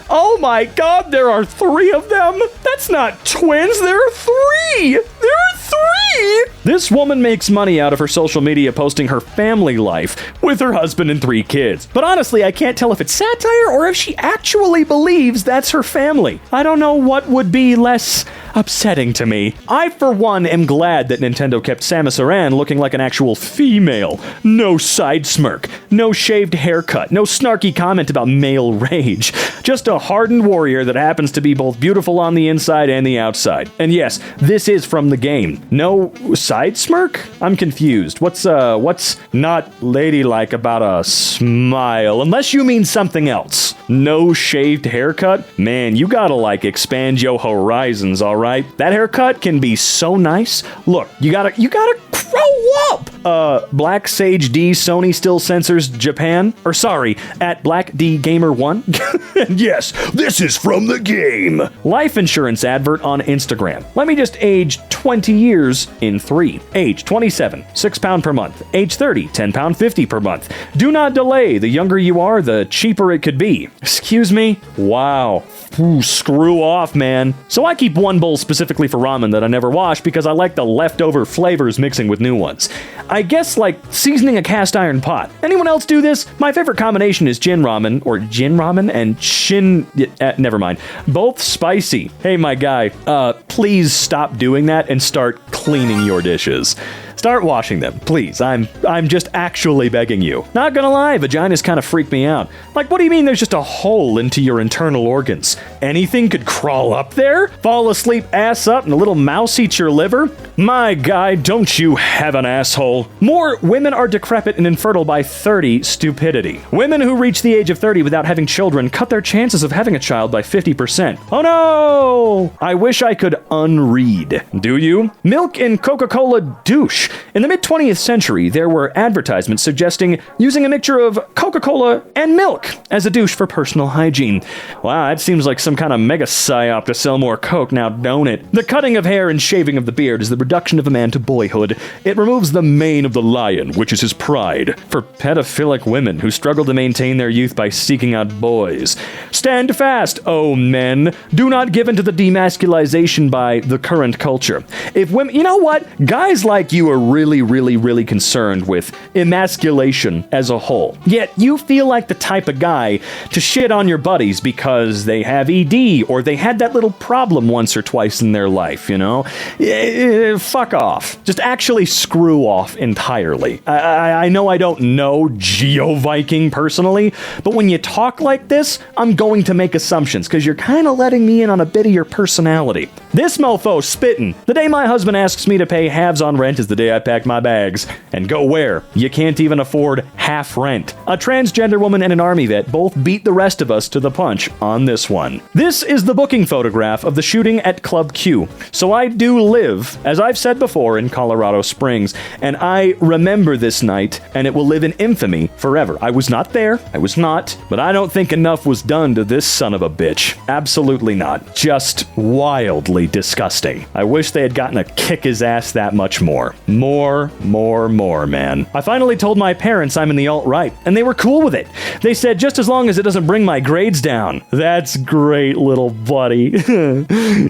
Oh my god, there are 3 of them? That's not twins, there are 3! There are 3! This woman makes money out of her social media posting her family life with her husband and 3 kids. But honestly, I can't tell if it's satire or if she actually believes that's her family. I don't know what would be less upsetting to me. I, for one, am glad that Nintendo kept Samus Aran looking like an actual female. No side smirk, no shaved haircut, no snarky comment about male rage. Just a hardened warrior that happens to be both beautiful on the inside and the outside. And yes, this is from the game. No side smirk? I'm confused. What's not ladylike about a smile? Unless you mean something else. No shaved haircut? Man, you gotta expand your horizons, alright? That haircut can be so nice. Look, you gotta grow up! Black Sage D Sony still censors Japan? Or sorry, at Black D Gamer 1? Yes, this is from the game. Life insurance advert on Instagram. Let me just age 20 years in 3. Age 27, £6 per month. Age 30, £10.50 per month. Do not delay. The younger you are, the cheaper it could be. Excuse me? Wow. Ooh, screw off, man. So I keep one bowl specifically for ramen that I never wash because I like the leftover flavors mixing with new ones. I guess seasoning a cast iron pot. Anyone else do this? My favorite combination is gin ramen and shin... never mind. Both spicy. Hey, my guy, please stop doing that and start cleaning your dishes. Start washing them, please. I'm just actually begging you. Not gonna lie, vaginas kind of freak me out. What do you mean there's just a hole into your internal organs? Anything could crawl up there? Fall asleep ass up and a little mouse eats your liver? My guy, don't you have an asshole? More women are decrepit and infertile by 30, stupidity. Women who reach the age of 30 without having children cut their chances of having a child by 50%. Oh no! I wish I could unread. Do you? Milk and Coca-Cola douche. douche. In the mid-20th century, there were advertisements suggesting using a mixture of Coca-Cola and milk as a douche for personal hygiene. Wow, that seems like some kind of mega psyop to sell more Coke now, don't it? The cutting of hair and shaving of the beard is the reduction of a man to boyhood. It removes the mane of the lion, which is his pride, for pedophilic women who struggle to maintain their youth by seeking out boys. Stand fast, oh men. Do not give in to the demasculization by the current culture. If women, you know what? Guys like you are really concerned with emasculation as a whole. Yet you feel like the type of guy to shit on your buddies because they have ED or they had that little problem once or twice in their life, you know? Fuck off. Just actually screw off entirely. I know I don't know Geo-Viking personally, but when you talk like this, I'm going to make assumptions because you're kind of letting me in on a bit of your personality. This mofo spittin'. The day my husband asks me to pay halves on rent is the day I pack my bags. And go where? You can't even afford half rent. A transgender woman and an army vet both beat the rest of us to the punch on this one. This is the booking photograph of the shooting at Club Q. So I do live, as I've said before, in Colorado Springs, and I remember this night, and it will live in infamy forever. I was not there, but I don't think enough was done to this son of a bitch. Absolutely not. Just wildly disgusting. I wish they had gotten to kick his ass that much more. More, man. I finally told my parents I'm in the alt-right, and they were cool with it. They said just as long as it doesn't bring my grades down. That's great, little buddy.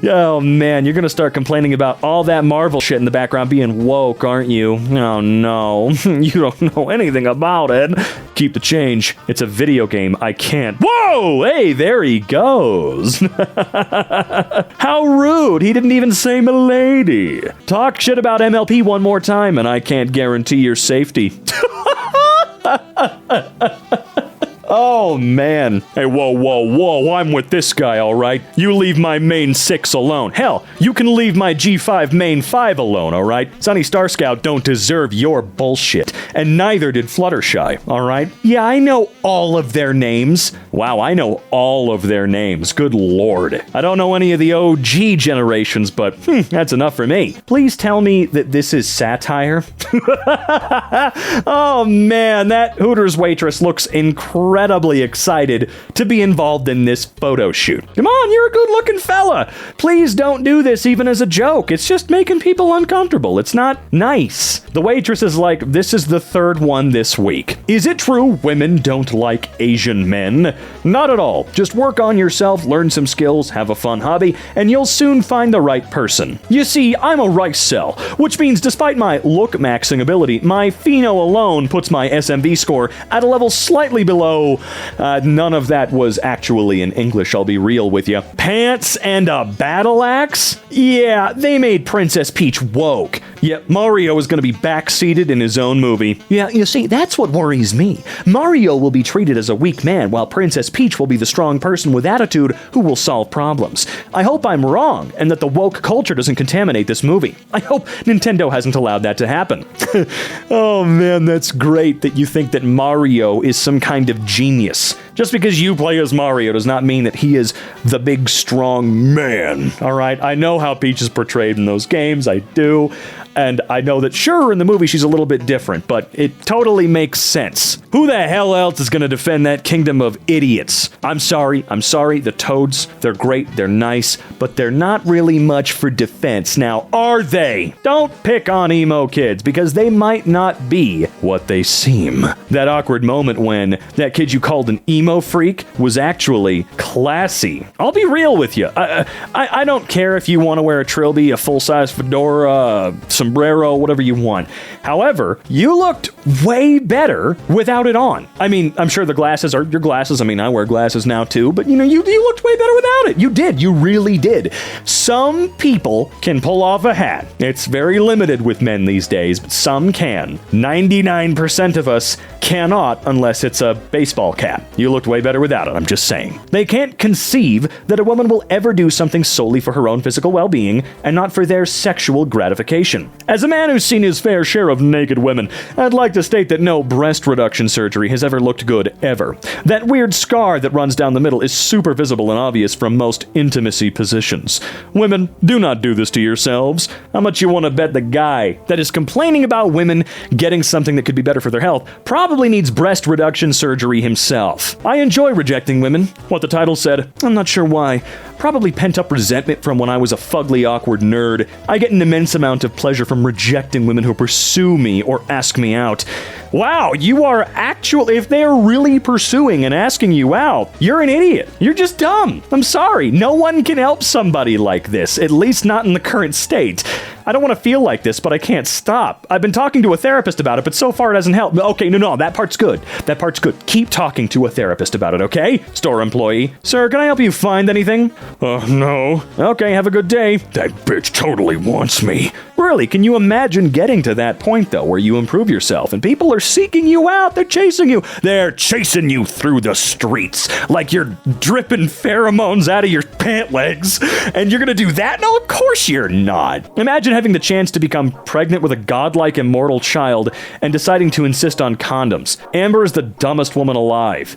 Oh man, you're gonna start complaining about all that Marvel shit in the background being woke, aren't you? Oh no, you don't know anything about it. Keep the change. It's a video game. I can't. Whoa! Hey, there he goes. How rude. He didn't even say milady. Talk shit about MLP one more time and I can't guarantee your safety. Oh, man. Hey, whoa, I'm with this guy, all right? You leave my main 6 alone. Hell, you can leave my G5 main 5 alone, all right? Sunny Star Scout don't deserve your bullshit, and neither did Fluttershy, all right? Yeah, I know all of their names. Wow, I know all of their names. Good lord. I don't know any of the OG generations, but that's enough for me. Please tell me that this is satire. Oh, man, that Hooters waitress looks incredibly excited to be involved in this photo shoot. Come on, you're a good-looking fella. Please don't do this even as a joke. It's just making people uncomfortable. It's not nice. The waitress is like, this is the 3rd one this week. Is it true women don't like Asian men? Not at all. Just work on yourself, learn some skills, have a fun hobby, and you'll soon find the right person. You see, I'm a rice cell, which means despite my look-maxing ability, my pheno alone puts my SMV score at a level slightly below. None of that was actually in English, I'll be real with you. Pants and a battle axe? Yeah, they made Princess Peach woke. Yet Mario is going to be backseated in his own movie. Yeah, you see, that's what worries me. Mario will be treated as a weak man, while Princess Peach will be the strong person with attitude who will solve problems. I hope I'm wrong, and that the woke culture doesn't contaminate this movie. I hope Nintendo hasn't allowed that to happen. Oh man, that's great that you think that Mario is some kind of genius. Just because you play as Mario does not mean that he is the big, strong man. All right, I know how Peach is portrayed in those games. I do. And I know that, sure, in the movie she's a little bit different, but it totally makes sense. Who the hell else is going to defend that kingdom of idiots? I'm sorry. The Toads, they're great, they're nice, but they're not really much for defense. Now, are they? Don't pick on emo kids, because they might not be what they seem. That awkward moment when that kid you called an emo freak was actually classy. I'll be real with you. I don't care if you want to wear a trilby, a full-size fedora, sombrero, whatever you want. However, you looked way better without it on. I mean, I'm sure the glasses are your glasses. I mean, I wear glasses now too, but you know, you looked way better without it. You did. You really did. Some people can pull off a hat. It's very limited with men these days, but some can. 99% of us cannot unless it's a baseball cap. You look looked way better without it, I'm just saying. They can't conceive that a woman will ever do something solely for her own physical well-being and not for their sexual gratification. As a man who's seen his fair share of naked women, I'd like to state that no breast reduction surgery has ever looked good, ever. That weird scar that runs down the middle is super visible and obvious from most intimacy positions. Women, do not do this to yourselves. How much you want to bet the guy that is complaining about women getting something that could be better for their health probably needs breast reduction surgery himself? I enjoy rejecting women. What the title said, I'm not sure why. Probably pent-up resentment from when I was a fugly, awkward nerd. I get an immense amount of pleasure from rejecting women who pursue me or ask me out. Wow, you are actually, if they're really pursuing and asking you out, you're an idiot. You're just dumb. I'm sorry. No one can help somebody like this, at least not in the current state. I don't want to feel like this, but I can't stop. I've been talking to a therapist about it, but so far it hasn't helped. Okay, no, that part's good. That part's good. Keep talking to a therapist about it, okay? Store employee. Sir, can I help you find anything? No. Okay, have a good day. That bitch totally wants me. Really, can you imagine getting to that point, though, where you improve yourself and people are seeking you out? They're chasing you. They're chasing you through the streets like you're dripping pheromones out of your pant legs. And you're gonna do that? No, of course you're not. Imagine having the chance to become pregnant with a godlike immortal child and deciding to insist on condoms. Amber is the dumbest woman alive.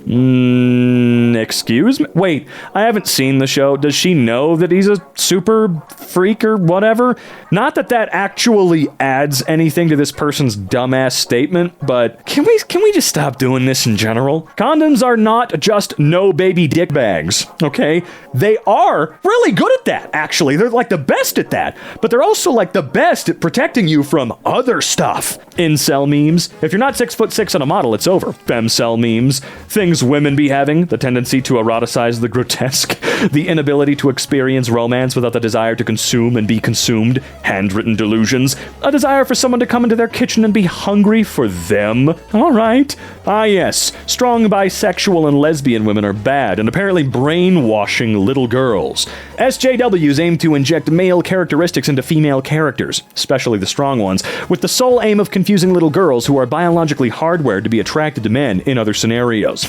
Excuse me? Wait, I haven't seen the show. Does she know that he's a super freak or whatever? Not that that actually adds anything to this person's dumbass statement, but can we just stop doing this in general? Condoms are not just no baby dick bags, okay? They are really good at that, actually. They're like the best at that, but they're also like the best at protecting you from other stuff. Incel memes. If you're not 6'6" on a model, it's over. Femcel memes. Things women be having. The tendency to eroticize the grotesque. The inability to experience romance without the desire to consume and be consumed. Handwritten delusions. A desire for someone to come into their kitchen and be hungry for them. All right. Ah, yes. Strong bisexual and lesbian women are bad and apparently brainwashing little girls. SJWs aim to inject male characteristics into female characters, especially the strong ones, with the sole aim of confusing little girls who are biologically hardwired to be attracted to men in other scenarios.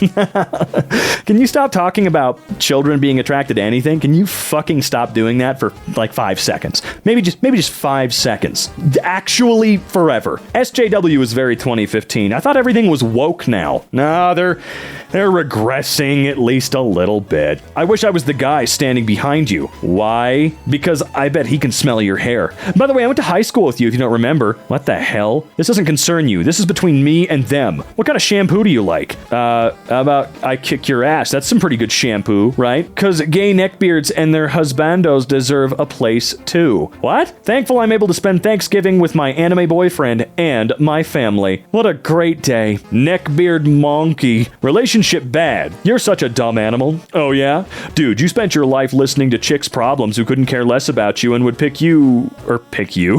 Can you stop talking about children being attracted to anything? Can you fucking stop doing that for like 5 seconds? Maybe just 5 seconds. Actually, forever. SJW is very 2015. I thought everything was woke now. Nah, they're regressing at least a little bit. I wish I was the guy standing behind you. Why? Because I bet he can smell your hair. By the way, I went to high school with you if you don't remember. What the hell? This doesn't concern you. This is between me and them. What kind of shampoo do you like? How about I kick your ass? That's some pretty good shampoo, right? Because gay neckbeards and their husbandos deserve a place too. What? Thankful I'm able to spend Thanksgiving with my anime boyfriend and my family. What a great day. Neckbeard monkey. Relationship bad. You're such a dumb animal. Oh yeah? Dude, you spent your life listening to chicks' problems who couldn't care less about you and would pick you,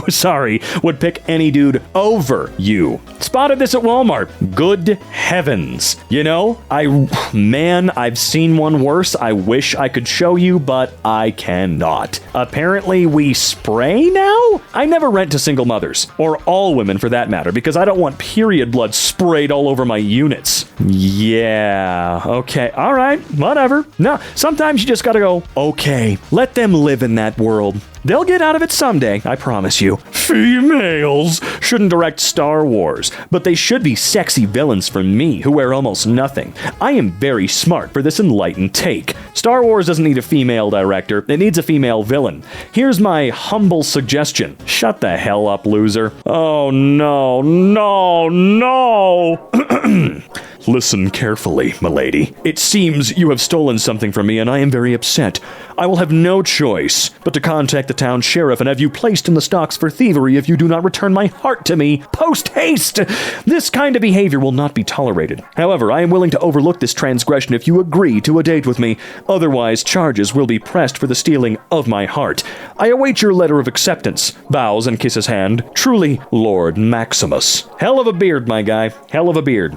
sorry, would pick any dude over you. Spotted this at Walmart. Good heavens. You know, I've seen one worse. I wish I could show you, but I cannot. Apparently we spray now? I never rent to single mothers, or all women for that matter, because I don't want period blood sprayed all over my units. Yeah, okay, all right, whatever. No, sometimes you just gotta go, okay, let them live in that world. They'll get out of it someday, I promise you. Females shouldn't direct Star Wars, but they should be sexy villains for me, who wear almost nothing. I am very smart for this enlightened take. Star Wars doesn't need a female director, it needs a female villain. Here's my humble suggestion. Shut the hell up, loser. Oh no. Listen carefully, milady. It seems you have stolen something from me, and I am very upset. I will have no choice but to contact the town sheriff and have you placed in the stocks for thievery if you do not return my heart to me post-haste. This kind of behavior will not be tolerated. However, I am willing to overlook this transgression if you agree to a date with me. Otherwise, charges will be pressed for the stealing of my heart. I await your letter of acceptance. Bows and kisses hand. Truly, Lord Maximus. Hell of a beard, my guy. Hell of a beard.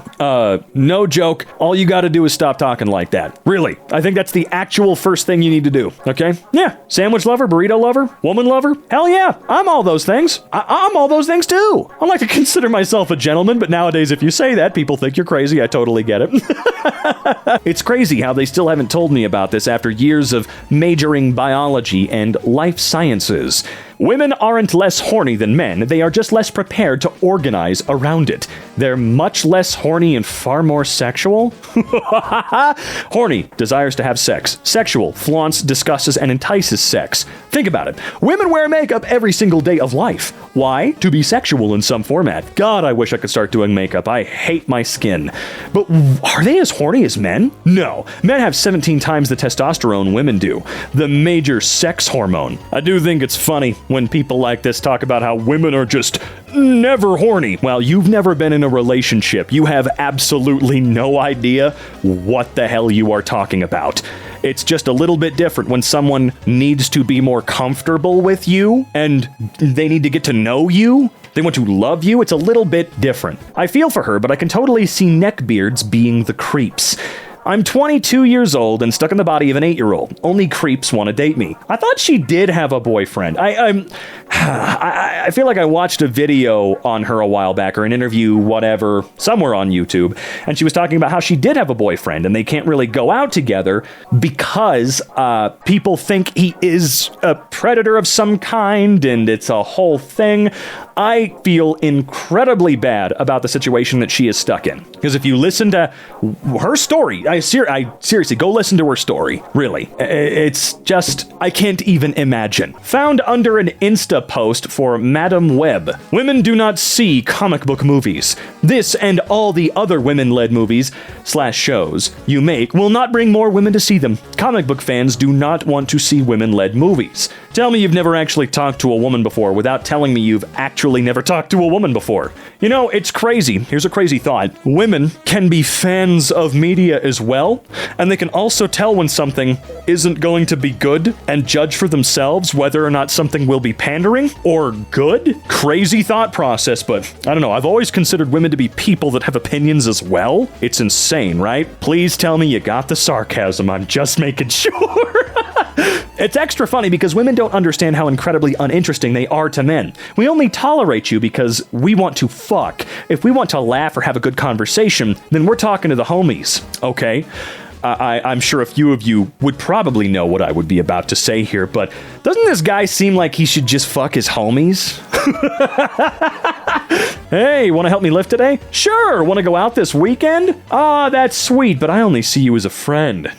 No joke. All you gotta do is stop talking like that. Really. I think that's the actual first thing you need to do. too, okay? Yeah, sandwich lover, burrito lover, woman lover. Hell yeah, I'm all those things. I'm all those things too. I like to consider myself a gentleman, but nowadays if you say that, people think you're crazy. I totally get it. It's crazy how they still haven't told me about this after years of majoring biology and life sciences. Women aren't less horny than men, they are just less prepared to organize around it. They're much less horny and far more sexual. Horny, desires to have sex. Sexual, flaunts, discusses, and entices sex. Think about it. Women wear makeup every single day of life. Why? To be sexual in some format. God, I wish I could start doing makeup. I hate my skin. But are they as horny as men? No. Men have 17 times the testosterone women do. The major sex hormone. I do think it's funny when people like this talk about how women are just never horny. Well, you've never been in a relationship. You have absolutely no idea what the hell you are talking about. It's just a little bit different when someone needs to be more comfortable with you and they need to get to know you. They want to love you. It's a little bit different. I feel for her, but I can totally see neckbeards being the creeps. I'm 22 years old and stuck in the body of an 8-year-old. Only creeps want to date me. I thought she did have a boyfriend. I feel like I watched a video on her a while back, or an interview, whatever, somewhere on YouTube, and she was talking about how she did have a boyfriend and they can't really go out together because people think he is a predator of some kind and it's a whole thing. I feel incredibly bad about the situation that she is stuck in. Because if you listen to her story, I seriously, go listen to her story. Really. It's just, I can't even imagine. Found under an Insta post for Madam Web. Women do not see comic book movies. This and all the other women-led movies / shows you make will not bring more women to see them. Comic book fans do not want to see women-led movies. Tell me you've never actually talked to a woman before without telling me you've actually never talked to a woman before. You know, it's crazy. Here's a crazy thought. Women can be fans of media as well, and they can also tell when something isn't going to be good and judge for themselves whether or not something will be pandering or good. Crazy thought process, but I don't know. I've always considered women to be people that have opinions as well. It's insane, right? Please tell me you got the sarcasm. I'm just making sure. It's extra funny because women don't understand how incredibly uninteresting they are to men. We only tolerate you because we want to fuck. If we want to laugh or have a good conversation, then we're talking to the homies, okay? I'm sure a few of you would probably know what I would be about to say here, but doesn't this guy seem like he should just fuck his homies? Hey, want to help me lift today? Sure, want to go out this weekend? Ah, that's sweet, but I only see you as a friend.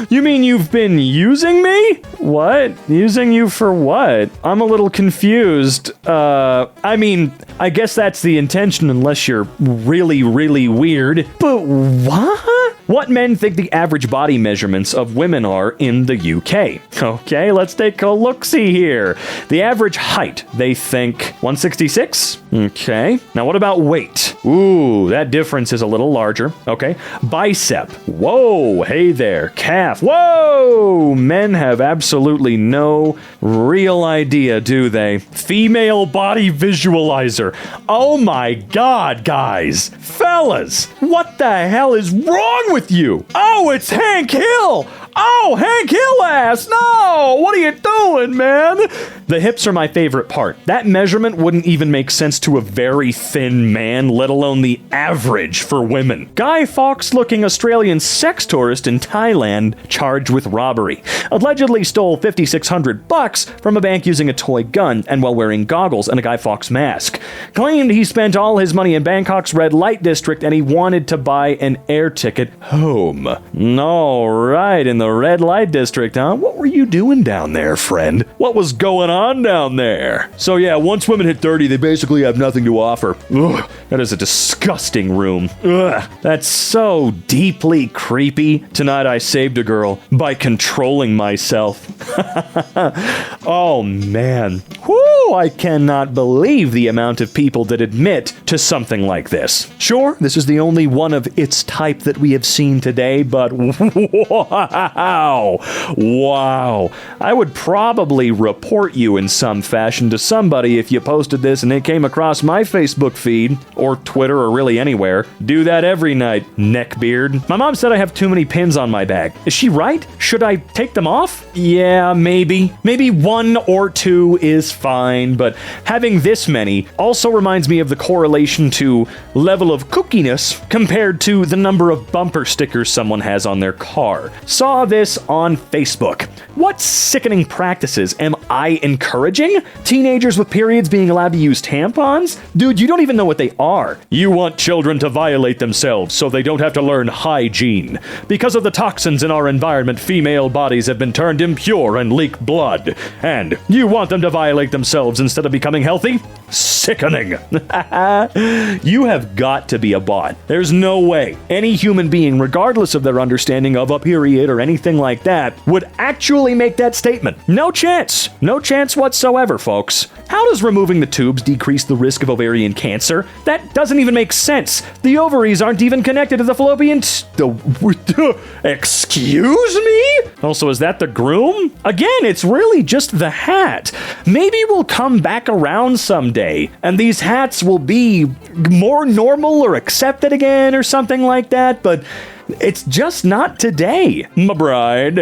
You mean you've been using me? What? Using you for what? I'm a little confused. I mean, I guess that's the intention unless you're really, really weird. But what? What men think the average body measurements of women are in the UK? Okay, let's take a look-see here. The average height, they think 166? Okay. Now what about weight? Ooh, that difference is a little larger. Okay. Bicep. Whoa, hey there. Calf. Whoa! Men have absolutely no real idea, do they? Female body visualizer. Oh my god, guys. Fellas, what the hell is wrong with you? Oh, it's Hank Hill! Oh, Hank Hill ass! No! What are you doing, man? The hips are my favorite part. That measurement wouldn't even make sense to a very thin man, let alone the average for women. Guy Fawkes-looking Australian sex tourist in Thailand charged with robbery. Allegedly stole $5,600 from a bank using a toy gun and while wearing goggles and a Guy Fawkes mask. Claimed he spent all his money in Bangkok's red light district and he wanted to buy an air ticket home. All right, in the red light district, huh? What were you doing down there, friend? What was going on down there? So yeah, once women hit 30, they basically have nothing to offer. Ugh, that is a disgusting room. Ugh, that's so deeply creepy. Tonight I saved a girl by controlling myself. Oh man. Woo! I cannot believe the amount of people that admit to something like this. Sure, this is the only one of its type that we have seen today, but wow. Wow. I would probably report you in some fashion to somebody if you posted this and it came across my Facebook feed, or Twitter, or really anywhere. Do that every night, neckbeard. My mom said I have too many pins on my bag. Is she right? Should I take them off? Yeah, maybe. Maybe 1 or 2 is fine, but having this many also reminds me of the correlation to level of cookiness compared to the number of bumper stickers someone has on their car. Saw this on Facebook. What sickening practices am I encouraging? Teenagers with periods being allowed to use tampons? Dude, you don't even know what they are. You want children to violate themselves so they don't have to learn hygiene. Because of the toxins in our environment, female bodies have been turned impure and leak blood. And you want them to violate themselves instead of becoming healthy? Sickening. You have got to be a bot. There's no way any human being, regardless of their understanding of a period or anything like that, would actually make that statement. No chance. No chance whatsoever, folks. How does removing the tubes decrease the risk of ovarian cancer? That doesn't even make sense. The ovaries aren't even connected to the fallopian Excuse me? Also, is that the groom? Again, it's really just the hat. Maybe we'll come back around someday, and these hats will be more normal or accepted again or something like that, but it's just not today, my bride.